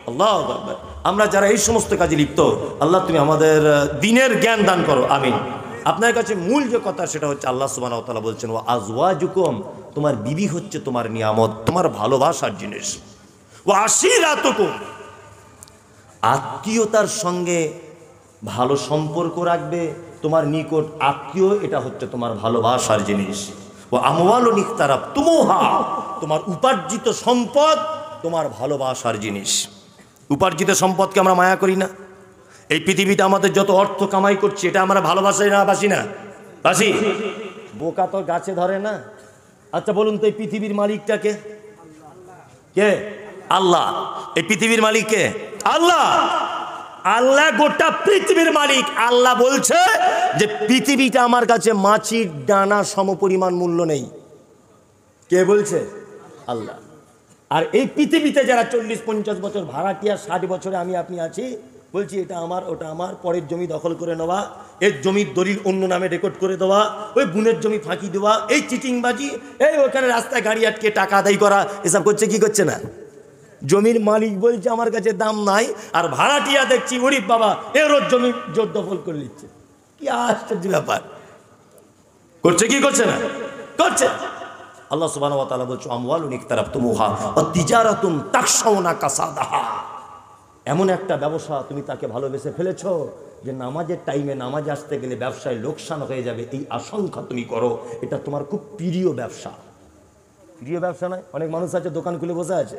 Speaker 1: আল্লাহু আকবার। আমরা যারা এই সমস্ত কাজে লিপ্ত, আল্লাহ তুমি আমাদের দ্বীনের জ্ঞান দান করো, আমিন। আপনার কাছে মূল যে কথা সেটা হচ্ছে আল্লাহ সুবহানাহু ওয়া তাআলা বলছেন, ওয়া আজওয়াজুকুম, তোমার বিবি হচ্ছে তোমার নিয়ামত, তোমার ভালোবাসার জিনিস। ওয়া আশিরাতুকুম, আত্মীয়তার সঙ্গে ভালো সম্পর্ক রাখবে, তোমার নিকট আত্মীয়, এটা হচ্ছে তোমার ভালোবাসার জিনিস। ও আমওয়ালুন ইকতারাবতুমুহা, তোমার উপার্জিত সম্পদ তোমার ভালোবাসার জিনিস। উপার্জিত সম্পদকে আমরা মায়া করি না? এই পৃথিবীতে আমাদের যত অর্থ কামাই করছি, এটা আমরা ভালোবাসি না বাসি না? বাসি। বোকা তো গাছে ধরে না। আচ্ছা বলুন তো, এই পৃথিবীর মালিকটাকে কে? আল্লাহ। এই পৃথিবীর মালিক কে? আল্লাহ। আল্লাহ গোটা পৃথিবীর মালিক। আল্লাহ বলছে যে পৃথিবীটা আমার কাছে মাছির ডানা সমপরিমাণ মূল্য নেই। কে বলছে? আল্লাহ। আর এই পৃথিবীতে যারা 40-50 বছর ভাড়াটিয়া, 60 বছরে আমি আপনি আছি, বলছি এটা আমার ওটা আমার, পরের জমি দখল করে নেওয়া, এর জমির দলিল অন্য নামে রেকর্ড করে দেওয়া, ওই বোনের জমি ফাঁকি দেওয়া, এই চিটিংবাজি, এই ওখানে রাস্তায় গাড়ি আটকে টাকা আদায় করা, এসব করছে কি করছে না? জমির মালিক বলছে আমার কাছে দাম নাই, আর ভাড়াটিয়া দেখছি গরিব বাবা এর ওর জমি জোর দখল করে নিচ্ছে। কি আশ্চর্য ব্যাপার! করছে কি করছে না? করছে। আল্লাহ সুবহানাহু ওয়া তাআলা বলছে আমওয়ালুন ইকতারাফতুমুহা ওয়া তিজারাতুন তাখশাউনা কাসাদাহা। এমন একটা ব্যবসা তুমি তাকে ভালোবেসে ফেলেছো যে নামাজের টাইমে নামাজ আসতে গেলে ব্যবসায় লোকসান হয়ে যাবে, এই আশঙ্কা তুমি করো। এটা তোমার খুব প্রিয় ব্যবসা। প্রিয় ব্যবসা নয়? অনেক মানুষ আছে দোকান খুলে বসে আছে,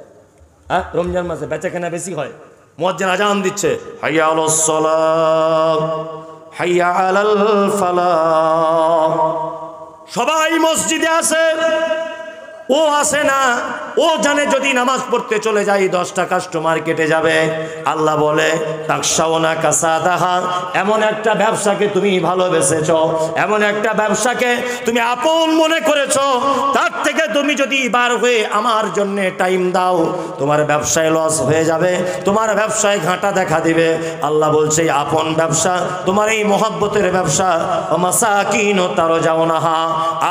Speaker 1: হ্যাঁ, রমজান মাসে বেচা কেনা বেশি হয়, মুয়াজ্জিন আজান দিচ্ছে, হাইয়া আলাস সালাহ হাইয়া আলাল ফালাহ, সবাই মসজিদে আসে, ও আসে না, ও জানে যদি নামাজ পড়তে চলে যাই 10টা কাস্টমার কেটে যাবে। আল্লাহ বলে তাকশাওনা কাসাদাহা, এমন একটা ব্যবসাকে তুমি ভালোবেসেছো, এমন একটা ব্যবসাকে তুমি আপন মনে করেছো, তার থেকে তুমি যদি বার হয়ে আমার জন্য টাইম দাও, তোমার ব্যবসায় লস হয়ে যাবে, তোমার ব্যবসায় ঘাটা দেখা দিবে। আল্লাহ বলছে আপন ব্যবসা, তোমার এই মহব্বতের ব্যবসা, মাসাকিন তারজাউনাহা,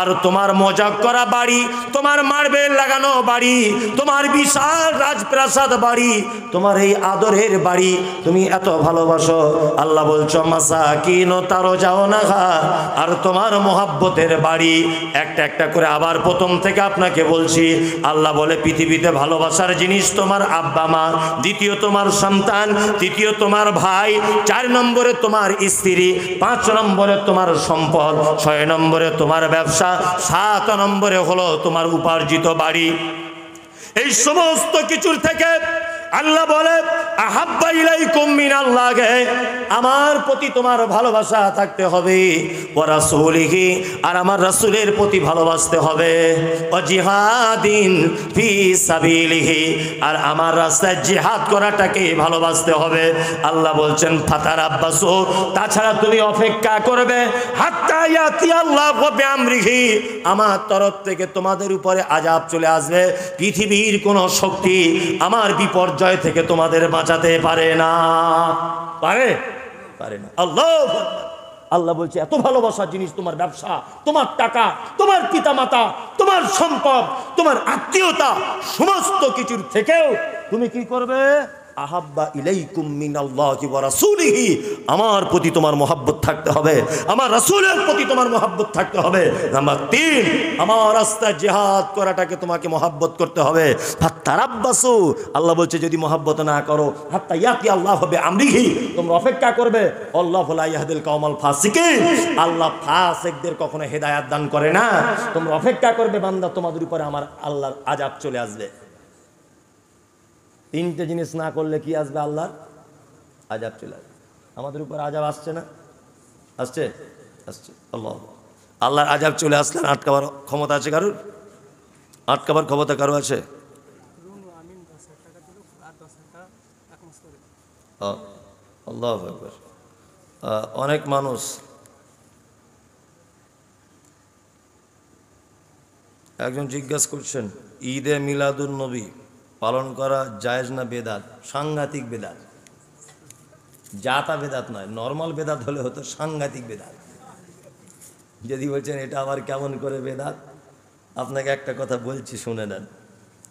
Speaker 1: আর তোমার মজাক করা বাড়ি, তোমার মার্বেল লাগানো বাড়ি, তোমার বিশাল রাজপ্রাসাদ বাড়ি, তোমার এই আদরের বাড়ি তুমি এত ভালোবাসো, আল্লাহ বলছো মাসাকিন তারজাউনাহা, আর তোমার মহব্বতের বাড়ি। একটা একটা করে আবার প্রথম থেকে আপনাকে বলছি। আল্লাহ বলে পৃথিবীতে ভালোবাসার জিনিস তোমার আব্বা মা, দ্বিতীয় তোমার সন্তান, তৃতীয় তোমার ভাই, 4 নম্বরে তোমার স্ত্রী, 5 নম্বরে তোমার সম্পদ, 6 নম্বরে তোমার ব্যবসা, 7 নম্বরে হলো তোমার উপার্জিত বাড়ি। এই সমস্ত কিছুর থেকে আল্লাহ বলে আহাব্বা ইলাইকুম মিনাল্লাহি, আমার প্রতি তোমার ভালোবাসা থাকতে হবে, ওয়া রাসূলিহি, আর আমার রাসূলের প্রতি ভালোবাসতে হবে, ওয়া জিহাদিন ফি সাবিলিহি, আর আমার রাস্তায় জিহাদ করাটাকে ভালোবাসতে হবে। আল্লাহ বলছেন ফাতারাব্বাসু, তাছাড়া তুমি অপেক্ষা করবে, হাত্তা ইয়াতি আল্লাহু বিআমরিহি, আমার তরফ থেকে তোমাদের উপরে আযাব চলে আসবে। পৃথিবীর কোনো শক্তি আমার বিপর্যয় থেকে তোমাদের বাঁচাতে পারে না, পারে না। আল্লাহ বলছে এত ভালোবাসার জিনিস তোমার ব্যবসা, তোমার টাকা, তোমার পিতামাতা, তোমার সম্পদ, তোমার আত্মীয়তা, সমস্ত কিছুর থেকেও তুমি কি করবে? আহাব্বা ইলাইকুম মিনাল্লাহি ওয়া রাসূলিহি, আমার প্রতি তোমার মহব্বত থাকতে হবে, আমার রাসূলের প্রতি তোমার মহব্বত থাকতে হবে। নাম্বার 3, আমার রাস্তায় জিহাদ করাটাকে তোমাকে মহব্বত করতে হবে। ফাতারাব্বাসু, আল্লাহ বলছে যদি মহব্বত না করো, হাত্তা ইয়াতি আল্লাহু বিআমরিহি, তোমরা অপেক্ষা করবে। আল্লাহু লা ইয়াহদিল কওমাল ফাসিকিন, আল্লাহ ফাসিকদের কখনো হেদায়েত দান করে না। তোমরা অপেক্ষা করবে বান্দা, তোমাদের উপরে আমার আল্লাহর আযাব চলে আসবে। 3টে জিনিস না করলে কি আসবে? আল্লাহর আযাব চলে আসবে। আমাদের উপর আযাব আসছে না? আসছে, আসছে। আল্লাহর আযাব চলে আসলে আটকাবার ক্ষমতা আছে কারোর? আটকাবার ক্ষমতা কারো আছে? আল্লাহু আকবার। অনেক মানুষ একজন জিজ্ঞাসা করছেন ঈদে মিলাদুন নবী পালন করা জায়েজ না বেদাত? সাংঘাতিক বেদাত, জাতা বেদাত নয়, নর্মাল বেদাত হলে হতো, সাংঘাতিক বেদাত। যদি বলছেন এটা আবার কেমন করে বেদাত, আপনাকে একটা কথা বলছি শুনে নেন।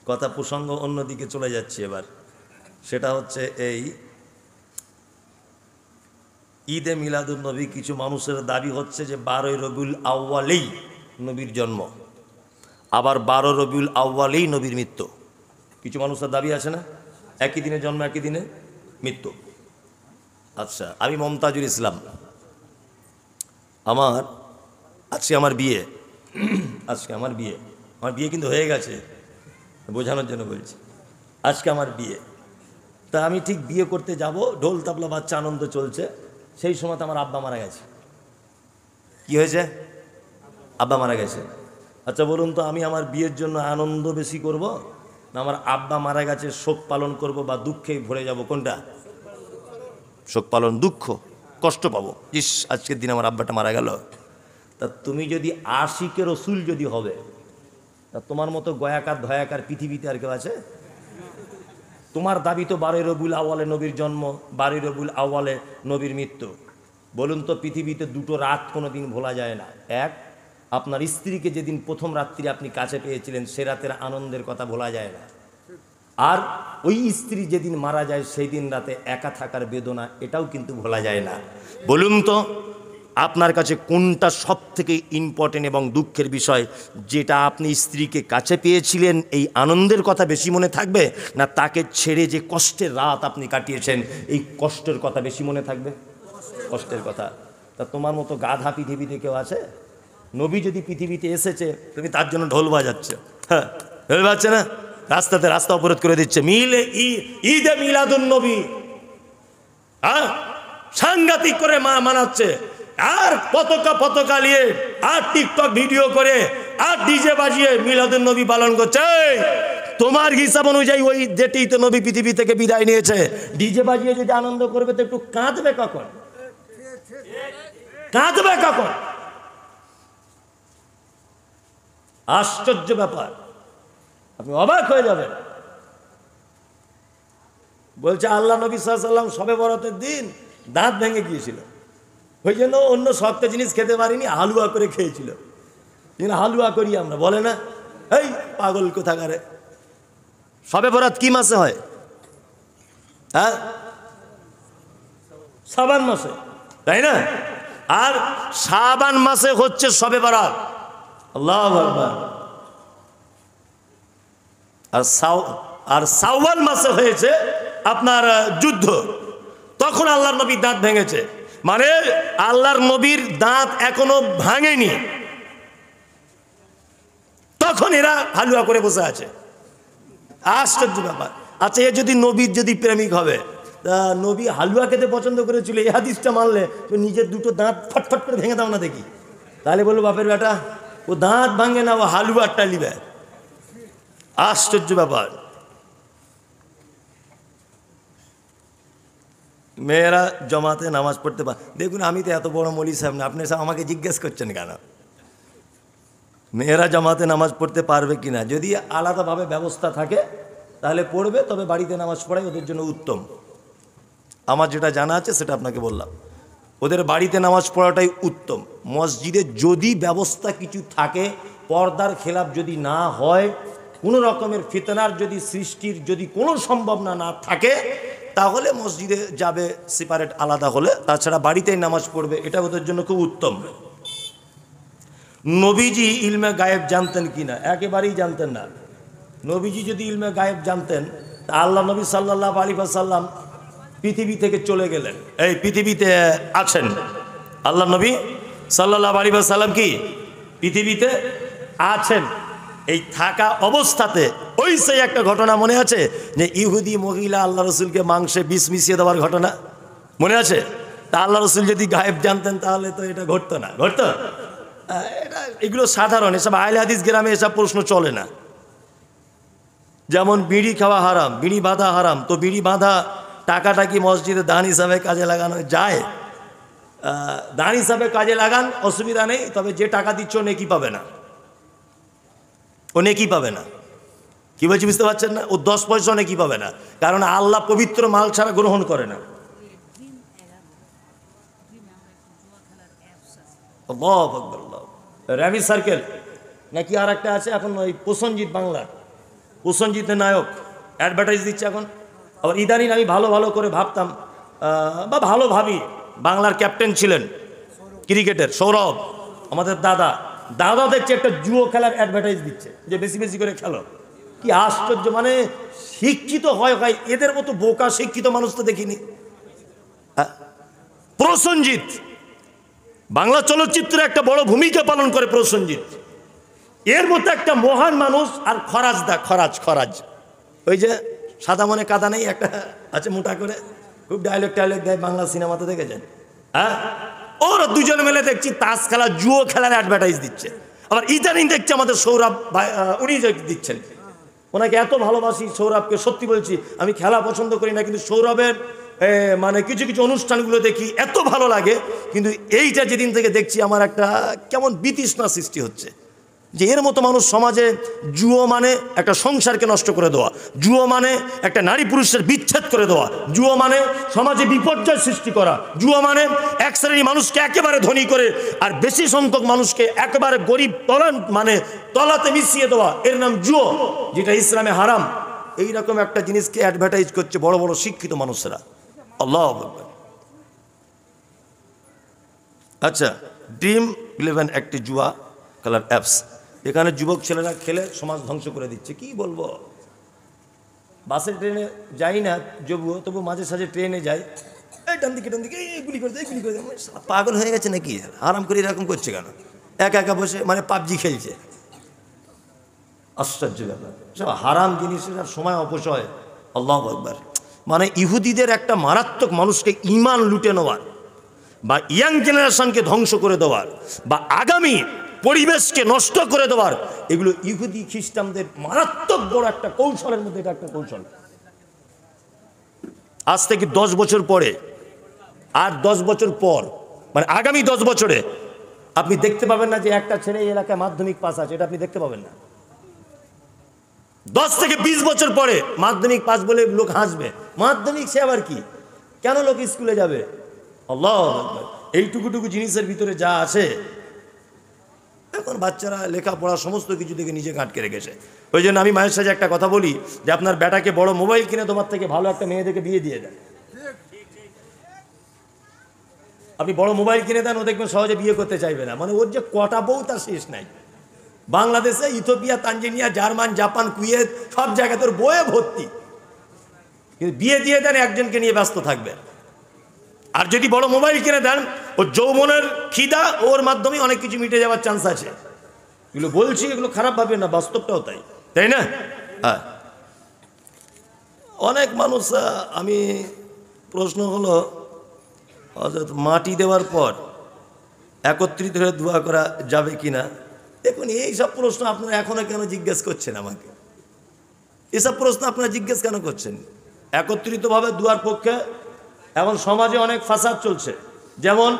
Speaker 1: কথা প্রসঙ্গ অন্যদিকে চলে যাচ্ছে এবার। সেটা হচ্ছে এই ঈদে মিলাদুন নবী কিছু মানুষের দাবি হচ্ছে যে 12ই রবিউল আউয়ালেই নবীর জন্ম, আবার 12 রবিউল আউয়ালেই নবীর মৃত্যু। কিছু মানুষের দাবি আছে না, একই দিনে জন্ম একই দিনে মৃত্যু। আচ্ছা, আমি মমতাজুল ইসলাম, আজকে আমার বিয়ে, আমার বিয়ে কিন্তু হয়ে গেছে, বোঝানোর জন্য বলছি, আজকে আমার বিয়ে। তা আমি ঠিক বিয়ে করতে যাব, ঢোল তাবলা বাচ্চা আনন্দ চলছে, সেই সময় তো আমার আব্বা মারা গেছে। কি হয়েছে? আব্বা মারা গেছে। আচ্ছা বলুন তো, আমি আমার বিয়ের জন্য আনন্দ বেশি করব না আমার আব্বা মারা গেছে শোক পালন করব বা দুঃখে ভরে যাব? কোনটা? শোক পালন, দুঃখ, কষ্ট পাবো, ইস আজকের দিন আমার আব্বাটা মারা গেল। তা তুমি যদি আশিকে রসুল যদি হবে, তা তোমার মতো গয়াকার ধয়াকার পৃথিবীতে আর কেউ আছে? তোমার দাবি তো 12 রবিউল আউয়ালে নবীর জন্ম, 12 রবিউল আউয়ালে নবীর মৃত্যু। বলুন তো পৃথিবীতে দুটো রাত কোনো দিন ভোলা যায় না। এক, আপনার স্ত্রীকে যেদিন প্রথম রাত্রি আপনি কাছে পেয়েছিলেন সে রাতের আনন্দের কথা ভোলা যায় না। আর ওই স্ত্রী যেদিন মারা যায় সেই দিন রাতে একা থাকার বেদনা, এটাও কিন্তু ভোলা যায় না। বলুন তো আপনার কাছে কোনটা সব থেকে ইম্পর্টেন্ট এবং দুঃখের বিষয়? যেটা আপনি স্ত্রীকে কাছে পেয়েছিলেন এই আনন্দের কথা বেশি মনে থাকবে, না তাকে ছেড়ে যে কষ্টের রাত আপনি কাটিয়েছেন এই কষ্টের কথা বেশি মনে থাকবে? কষ্টের কথা। তা তোমার মতো গাধা পৃথিবীতে কেউ আছে? নবী যদি পৃথিবীতে এসেছে তুমি তার জন্য ঢোল বাজাচ্ছে। হ্যাঁ, ঢোল বাজছে না? রাস্তাতে রাস্তা অবরোধ করে দিচ্ছে, ঈদে মিলাদুন নবী, হ্যাঁ, সাংঘাতিক করে মানাচ্ছে। আর পতাকা নিয়ে আর টিকটক ভিডিও করে আর ডিজে বাজিয়ে মিলাদুন নবী পালন করছে। তোমার হিসাব অনুযায়ী ওই যেটি তো নবী পৃথিবী থেকে বিদায় নিয়েছে, ডিজে বাজিয়ে যদি আনন্দ করবে তো একটু কাঁদবে কখন? কাঁদবে কখন? আশ্চর্য ব্যাপার, আপনি অবাক হয়ে যাবেন। বলছে আল্লাহ নবী সাল্লাল্লাহু আলাইহি ওয়াসাল্লাম শবে বরাতের দিন দাঁত ভেঙে গিয়েছিল, ওই জন্য অন্য শক্ত জিনিস খেতে পারিনি, হালুয়া করে খেয়েছিল। হালুয়া করি আমরা, বলে না? এই পাগল কোথাকারে। শবে বরাত কি মাসে হয়? হ্যাঁ, শাবান মাসে, তাই না? আর শাবান মাসে হচ্ছে শবে বরাত। আল্লাহু আকবার। আর শাওয়াল মাসে হয়েছে আপনার যুদ্ধ, তখন আল্লাহর নবীর দাঁত ভেঙেছে। মানে আল্লাহর নবীর দাঁত এখনো ভাঙেনি, তখন এরা হালুয়া করে বসে আছে। আশ্চর্য ব্যাপার। আচ্ছা, এ যদি নবীর যদি প্রেমিক হবে, তা নবী হালুয়া খেতে পছন্দ করেছিল, এই হাদিসটা মানলে তো নিজের দুটো দাঁত ফটফট করে ভেঙে দাও না দেখি। তাহলে বলবো বাপের বেটা ও দাঁত ভাঙে না, ও হালুয়ারটা নিবে। আশ্চর্য ব্যাপার। মেয়েরা জমাতে নামাজ পড়তে পারে। দেখুন, আমি তো এত বড় মৌলী সাহেব না, আপনি সব আমাকে জিজ্ঞেস করছেন কেন? মেয়েরা জামাতে নামাজ পড়তে পারবে কিনা, যদি আলাদাভাবে ব্যবস্থা থাকে তাহলে পড়বে, তবে বাড়িতে নামাজ পড়াই ওদের জন্য উত্তম। আমার যেটা জানা আছে সেটা আপনাকে বললাম, ওদের বাড়িতে নামাজ পড়াটাই উত্তম। মসজিদে যদি ব্যবস্থা কিছু থাকে, পর্দার খেলাপ যদি না হয়, কোনো রকমের ফিতনার যদি সৃষ্টির যদি কোনো সম্ভাবনা না থাকে, তাহলে মসজিদে যাবে সেপারেট আলাদা হলে, তাছাড়া বাড়িতেই নামাজ পড়বে, এটা ওদের জন্য খুব উত্তম। নবীজি ইলমে গায়েব জানতেন কিনা? একেবারেই জানতেন না। নবীজি যদি ইলমে গায়েব জানতেন, তা আল্লাহ নবী সাল্লাল্লাহু আলাইহি ওয়াসাল্লাম পৃথিবী থেকে চলে গেলেন, এই পৃথিবীতে আছেন। আল্লাহ নবী সাল্লাল্লাহু আলাইহি ওয়াসাল্লাম কি পৃথিবীতে আছেন? এই থাকা অবস্থাতে ওই সেই একটা ঘটনা মনে আছে, যে ইহুদি মহিলা আল্লাহ রসুলকে মাংসে বিষ মিশিয়ে দেওয়ার ঘটনা মনে আছে? তা আল্লাহ রসুল যদি গায়েব জানতেন তাহলে তো এটা ঘটতো না। ঘটতো? এটা এগুলো সাধারণ, এসব আহলে হাদিস গ্রামে এসব প্রশ্ন চলে না। যেমন বিড়ি খাওয়া হারাম, বিড়ি বাঁধা হারাম, তো বিড়ি বাঁধা টাকাটা কি মসজিদে দান হিসাবে কাজে লাগানো যায়? দান হিসাবে কাজে লাগান, অসুবিধা নেই, তবে যে টাকা দিচ্ছ নেকি পাবে না, ও নেকি পাবে না। কি বলছি বুঝতে পারছেন না? ও 10 পয়সা নেকি পাবে না, কারণ আল্লাহ পবিত্র মাল ছাড়া গ্রহণ করে না। রবি সার্কেল নাকি আর একটা আছে এখন, ওই প্রসেনজিৎ, বাংলার প্রসেনজিতের নায়ক অ্যাডভার্টাইজ দিচ্ছে এখন। আবার ইদানিং আমি ভালো ভালো করে ভাবতাম, বা ভালো ভাবি, বাংলার ক্যাপ্টেন ছিলেন ক্রিকেটের সৌরভ, আমাদের দাদা দেখছে একটা জুয়ো খেলার অ্যাডভার্টাইজ দিচ্ছে, যে বেশি বেশি করে খেলো। কি আশ্চর্য! মানে শিক্ষিত হয় ভাই, এদের মতো বোকা শিক্ষিত মানুষ তো দেখিনি। প্রসেনজিৎ বাংলা চলচ্চিত্রে একটা বড় ভূমিকা পালন করে প্রসেনজিৎ, এর মতো একটা মহান মানুষ। আর খরাজ ওই যে সাদা মনে কাদা নেই একটা আছে, মোটা করে খুব ডায়লগ দেয়, বাংলা সিনেমাতে দেখেছেন? হ্যাঁ, ওরা দুজন মিলে দেখছি তাস খেলা, জুয়ো খেলার অ্যাডভার্টাইজ দিচ্ছে। আবার ইদানিং দেখছি আমাদের সৌরভ ভাই, উনি দিচ্ছেন। ওনাকে এত ভালোবাসি সৌরভকে, সত্যি বলছি, আমি খেলা পছন্দ করি না, কিন্তু সৌরভের মানে কিছু কিছু অনুষ্ঠানগুলো দেখি এত ভালো লাগে। কিন্তু এইটা যেদিন থেকে দেখছি আমার একটা কেমন বিতৃষ্ণা সৃষ্টি হচ্ছে। যে এর মতো মানুষ সমাজে, জুয়ো মানে একটা সংসারকে নষ্ট করে দেওয়া, জুয়ো মানে একটা নারী পুরুষের বিচ্ছেদ করে দেওয়া, জুয়ো মানে সমাজে বিপর্যয় সৃষ্টি করা, জুয়ো মানে এক শ্রেণী মানুষকে একেবারে ধনী করে আর বেশি সংখ্যক মানুষকে একেবারে গরিব তলাতে মিশিয়ে দেওয়া, এর নাম জুয়ো, যেটা ইসলামে হারাম। এইরকম একটা জিনিসকে অ্যাডভার্টাইজ করছে বড় বড় শিক্ষিত মানুষেরা। আল্লাহু আকবার। আচ্ছা, Dream11 একটি জুয়া খেলার অ্যাপস, এখানে যুবক ছেলেরা খেলে সমাজ ধ্বংস করে দিচ্ছে। কি বলবো, বাসে ট্রেনে যাই না তবু মাঝে সাঝে ট্রেনে যাই, এই ডান দিকে এইগুলি করে দেয়, এইগুলি করে দেয়। পাগল হয়ে গেছে নাকি? আরাম করে এরকম করছে কেন? একা একা বসে পাবজি খেলছে। আশ্চর্য ব্যাপার, সব হারাম জিনিসের সময় অপচয়। আল্লাহু আকবার। ইহুদিদের একটা মারাত্মক মানুষকে ঈমান লুটে নেওয়ার বা ইয়াং জেনারেশনকে ধ্বংস করে দেওয়ার বা আগামী পরিবেশকে নষ্ট করে দেওয়ার, এগুলো ইহুদি খ্রিস্টানদের মারাত্মক বড় একটা কৌশলের মধ্যে এটা একটা কৌশল। আজ থেকে 10 বছর পরে আর 10 বছর পর, আগামী 10 বছরে আপনি দেখতে পাবেন না যে একটা ছেলে এই এলাকায় মাধ্যমিক পাস আছে, এটা আপনি দেখতে পাবেন না। 10 থেকে 20 বছর পরে মাধ্যমিক পাস বলে লোক হাসবে। মাধ্যমিক সে আবার কি? কেন লোক স্কুলে যাবে? আল্লাহু আকবার। এইটুকুটুকু জিনিসের ভিতরে যা আছে, এখন বাচ্চারা লেখাপড়া সমস্ত কিছু থেকে নিজেকে আটকে রেখেছে। ওই জন্য আমি মায়ের সাথে একটা কথা বলি যে আপনার বেটাকে বড় মোবাইল কিনে তোমার থেকে ভালো একটা মেয়েদেরকে বিয়ে দিয়ে দেন। আপনি বড় মোবাইল কিনে দেন, ও দেখবেন সহজে বিয়ে করতে চাইবে না। ওর যে কটা বউ তার শেষ নাই। বাংলাদেশে, Ethiopia, Tanzania, German, Japan, Kuwait সব জায়গায় তোর বয়ে ভর্তি, কিন্তু বিয়ে দিয়ে দেন একজনকে নিয়ে ব্যস্ত থাকবে। আর যদি বড় মোবাইল কিনে দেন, ও যৌবনের খিদা ওর মাধ্যমে অনেক কিছু মিটে যাওয়ার চান্স আছে। এগুলো বলছি, এগুলো খারাপ ভাবে না, বাস্তবটাও তাই, তাই না? হ্যাঁ, অনেক মানুষ, আমি প্রশ্ন হলো মাটি দেওয়ার পর একত্রিত হয়ে দোয়া করা যাবে কিনা। দেখুন, এইসব প্রশ্ন আপনারা এখনো কেন জিজ্ঞেস করছেন আমাকে? এসব প্রশ্ন আপনারা জিজ্ঞেস কেন করছেন? একত্রিতভাবে দোয়ার পক্ষে এখন সমাজে অনেক ফাসাদ চলছে। যেমন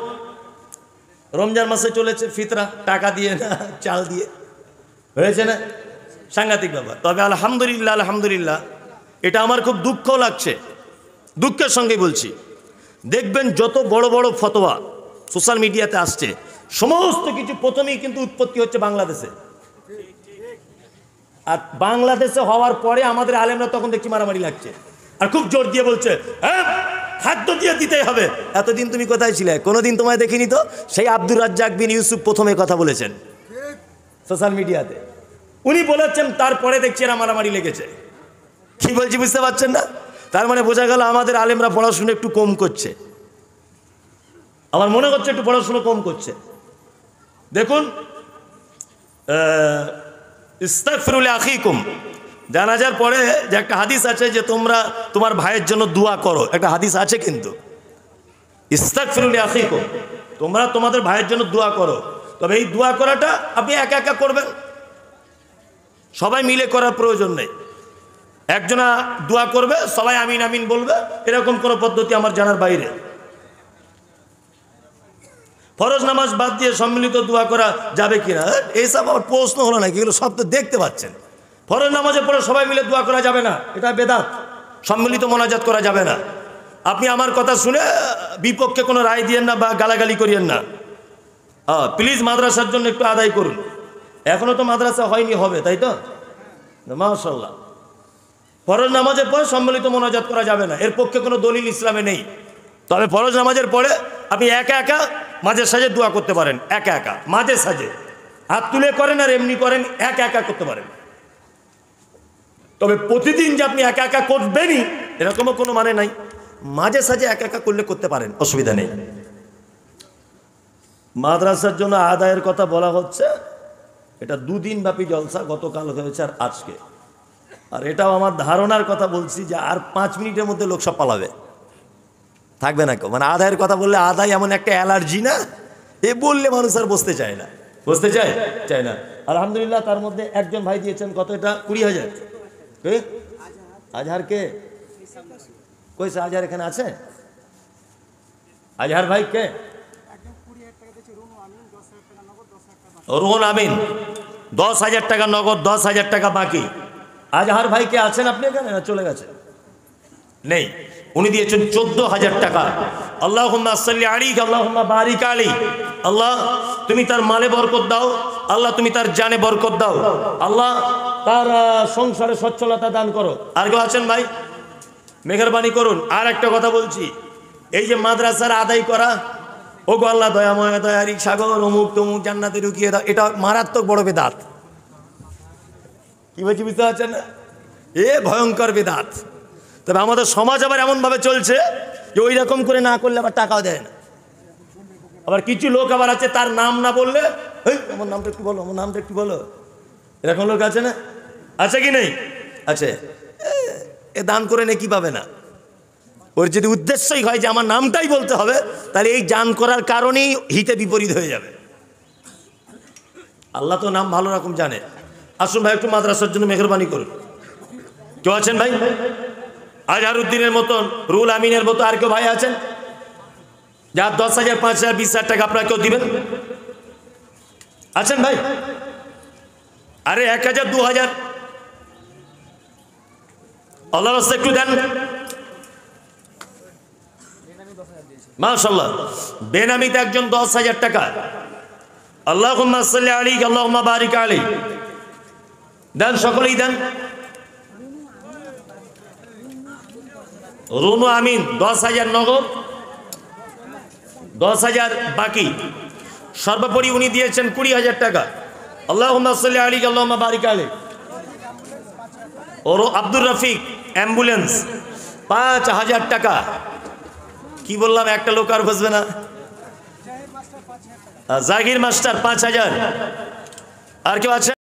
Speaker 1: রমজান মাসে চলেছে ফিতরা, টাকা দিয়ে না চাল দিয়ে, হয়েছে না? সাংঘাতিক ব্যাপার। তবে আলহামদুলিল্লাহ, এটা আমার খুব দুঃখ লাগছে, দুঃখের সঙ্গে বলছি। দেখবেন যত বড় বড় ফতোয়া সোশ্যাল মিডিয়াতে আসছে, সমস্ত কিছু প্রথমেই কিন্তু উৎপত্তি হচ্ছে বাংলাদেশে। আর বাংলাদেশে হওয়ার পরে আমাদের আলেমরা তখন দেখছি মারামারি লাগছে, আর খুব জোর দিয়ে বলছে হ্যাঁ খাদ্য দিয়ে দিতেই হবে। এতদিন তুমি কোথায় ছিলে? কোনোদিন তোমায় দেখিনি তো। সেই আব্দুর রাজ্জাক বিন ইউসুফ প্রথমে কথা বলেছেন সোশ্যাল মিডিয়াতে, উনি বলেছেন, তারপরে দেখছি এরা মারামারি লেগেছে। কি বলছি বুঝতে পারছেন না? তার বোঝা গেল আমাদের আলেমরা পড়াশুনো একটু কম করছে। আমার মনে হচ্ছে একটু পড়াশুনো কম করছে। দেখুন, ইস্তাগফিরু লিআখিকুম, জানাজার পরে যে একটা হাদিস আছে যে তোমরা তোমার ভাইয়ের জন্য দোয়া করো, একটা হাদিস আছে কিন্তু, ইস্তাগফিরু লিআখিকুম, তোমরা তোমাদের ভাইয়ের জন্য দোয়া করো। তবে এই দোয়া করাটা আপনি একা একা করবেন, সবাই মিলে করার প্রয়োজন নেই। একজনা দোয়া করবে, সবাই আমিন আমিন বলবে, এরকম কোনো পদ্ধতি আমার জানার বাইরে। ফরজ নামাজ বাদ দিয়ে সম্মিলিত দোয়া করা যাবে কিনা, এইসব আবার প্রশ্ন হলো নাকি? এগুলো সব তো দেখতে পাচ্ছেন। ফরজ নামাজের পরে সবাই মিলে দোয়া করা যাবে না, এটা বেদাত। সম্মিলিত মোনাজাত করা যাবে না। আপনি আমার কথা শুনে বিপক্ষে কোনো রায় দিয়েন না বা গালাগালি করিয়েন না। প্লিজ মাদ্রাসার জন্য একটু আদায় করুন। এখনো তো মাদ্রাসা হয়নি, হবে, তাই তো? মাশাআল্লাহ। ফরজ নামাজের পর সম্মিলিত মোনাজাত করা যাবে না, এর পক্ষে কোনো দলিল ইসলামে নেই। তবে ফরজ নামাজের পরে আপনি একা একা মাঝে সাঝে দোয়া করতে পারেন, একা একা মাঝে সাঝে হাত তুলে করেন আর এমনি করেন, একা একা করতে পারেন। তবে প্রতিদিন যে আপনি একা একা করবেনই এরকমও কোনো মানে নাই। মাঝে সাঝে একা একা করলে করতে পারেন, অসুবিধা নেই। মাদ্রাসার জন্য আদায়ের কথা বলা হচ্ছে, এটা 2 দিন ব্যাপী জলসা, গতকাল হয়েছে আর আজকে। আর এটাও আমার ধারণার কথা বলছি যে আর 5 মিনিটের মধ্যে লোক সব পালাবে, থাকবে না কেউ। আদায়ের কথা বললে, আদায় এমন একটা অ্যালার্জি না, এ বললে মানুষ আর বসতে চায় না, বসতে চায় না। আলহামদুলিল্লাহ, তার মধ্যে একজন ভাই দিয়েছেন কত? এটা 20,000। আজহার কে? কইছে আজহার এখানে আছে? আজহার ভাই কে? রোহন আমিন।
Speaker 2: 10,000 টাকা নগদ, 10,000 টাকা বাকি। আজহার ভাইকে আছেন আপনি এখানে না চলে গেছে? নেই। উনি দিয়েছেন 14,000 টাকা। আল্লাহুম্মা সাল্লি আলাইহি আল্লাহুম্মা বারিক আলাইহি। আল্লাহ তুমি তার মালে বরকত দাও, আল্লাহ তুমি তার জানে বরকত দাও, আল্লাহ তার সংসারে সচ্ছলতা দান করো। আর কেউ আছেন ভাই? মেহেরবানি করুন। আর একটা কথা বলছি, এই যে মাদ্রাসার আদায় করা, ও গো আল্লাহ দয়াময় দয়ারি সাগর অমুক তমুক জান্নাতে ঢুকিয়ে দাও, এটা মারাত্মক বড় বেদাত। কি বলছি বুঝতে পারছেন না? এ ভয়ঙ্কর বেদাত। তবে আমাদের সমাজ আবার এমনভাবে চলছে যে ওই রকম করে না করলে আবার টাকাও দেয় না। আবার কিছু লোক আবার আছে, তার নাম না বললে আমার নামটা একটু বলো, আমার নামটা একটু বলো, এরকম লোক আছে না? আছে কি নেই? আছে। এ দান করে নে কি পাবে না? ওর যদি উদ্দেশ্যই হয় যে আমার নামটাই বলতে হবে, তাহলে এই দান করার কারণেই হিতে বিপরীত হয়ে যাবে। আল্লাহ তো নাম ভালো রকম জানে। আসুন ভাই একটু মাদ্রাসার জন্য মেহেরবানি করুন। কেউ আছেন ভাই? আজহারউদ্দিনের মতন, রুল আমিনের মতো আর কেউ ভাই আছেন যার 10,000 5,000 20,000 টাকা আপনারা কেউ দিবেন? আছেন ভাই? আরে 1,000 2,000 আল্লাহর রাস্তায় একটু দেন। মাশাআল্লাহ। বেনামিতে একজন 10,000 টাকা। আল্লাহুম্মা সাল্লি আলাইহি আল্লাহুম্মা বারিক আলাইহি। দেন, সকলেই দেন। রুনু আমিন 10,000 নগদ, 10,000 বাকি। সর্বোপরি উনি দিয়েছেন 20,000 টাকা। আল্লাহুম্মা সাল্লি আলাইহি আল্লাহুম্মা বারিক আলাইহি। ওর আব্দুর রফিক অ্যাম্বুলেন্স 5,000 টাকা। কি বললাম, একটা লোক আর বুঝবে না। জাগির মাস্টার 5,000। আর কেউ আছে?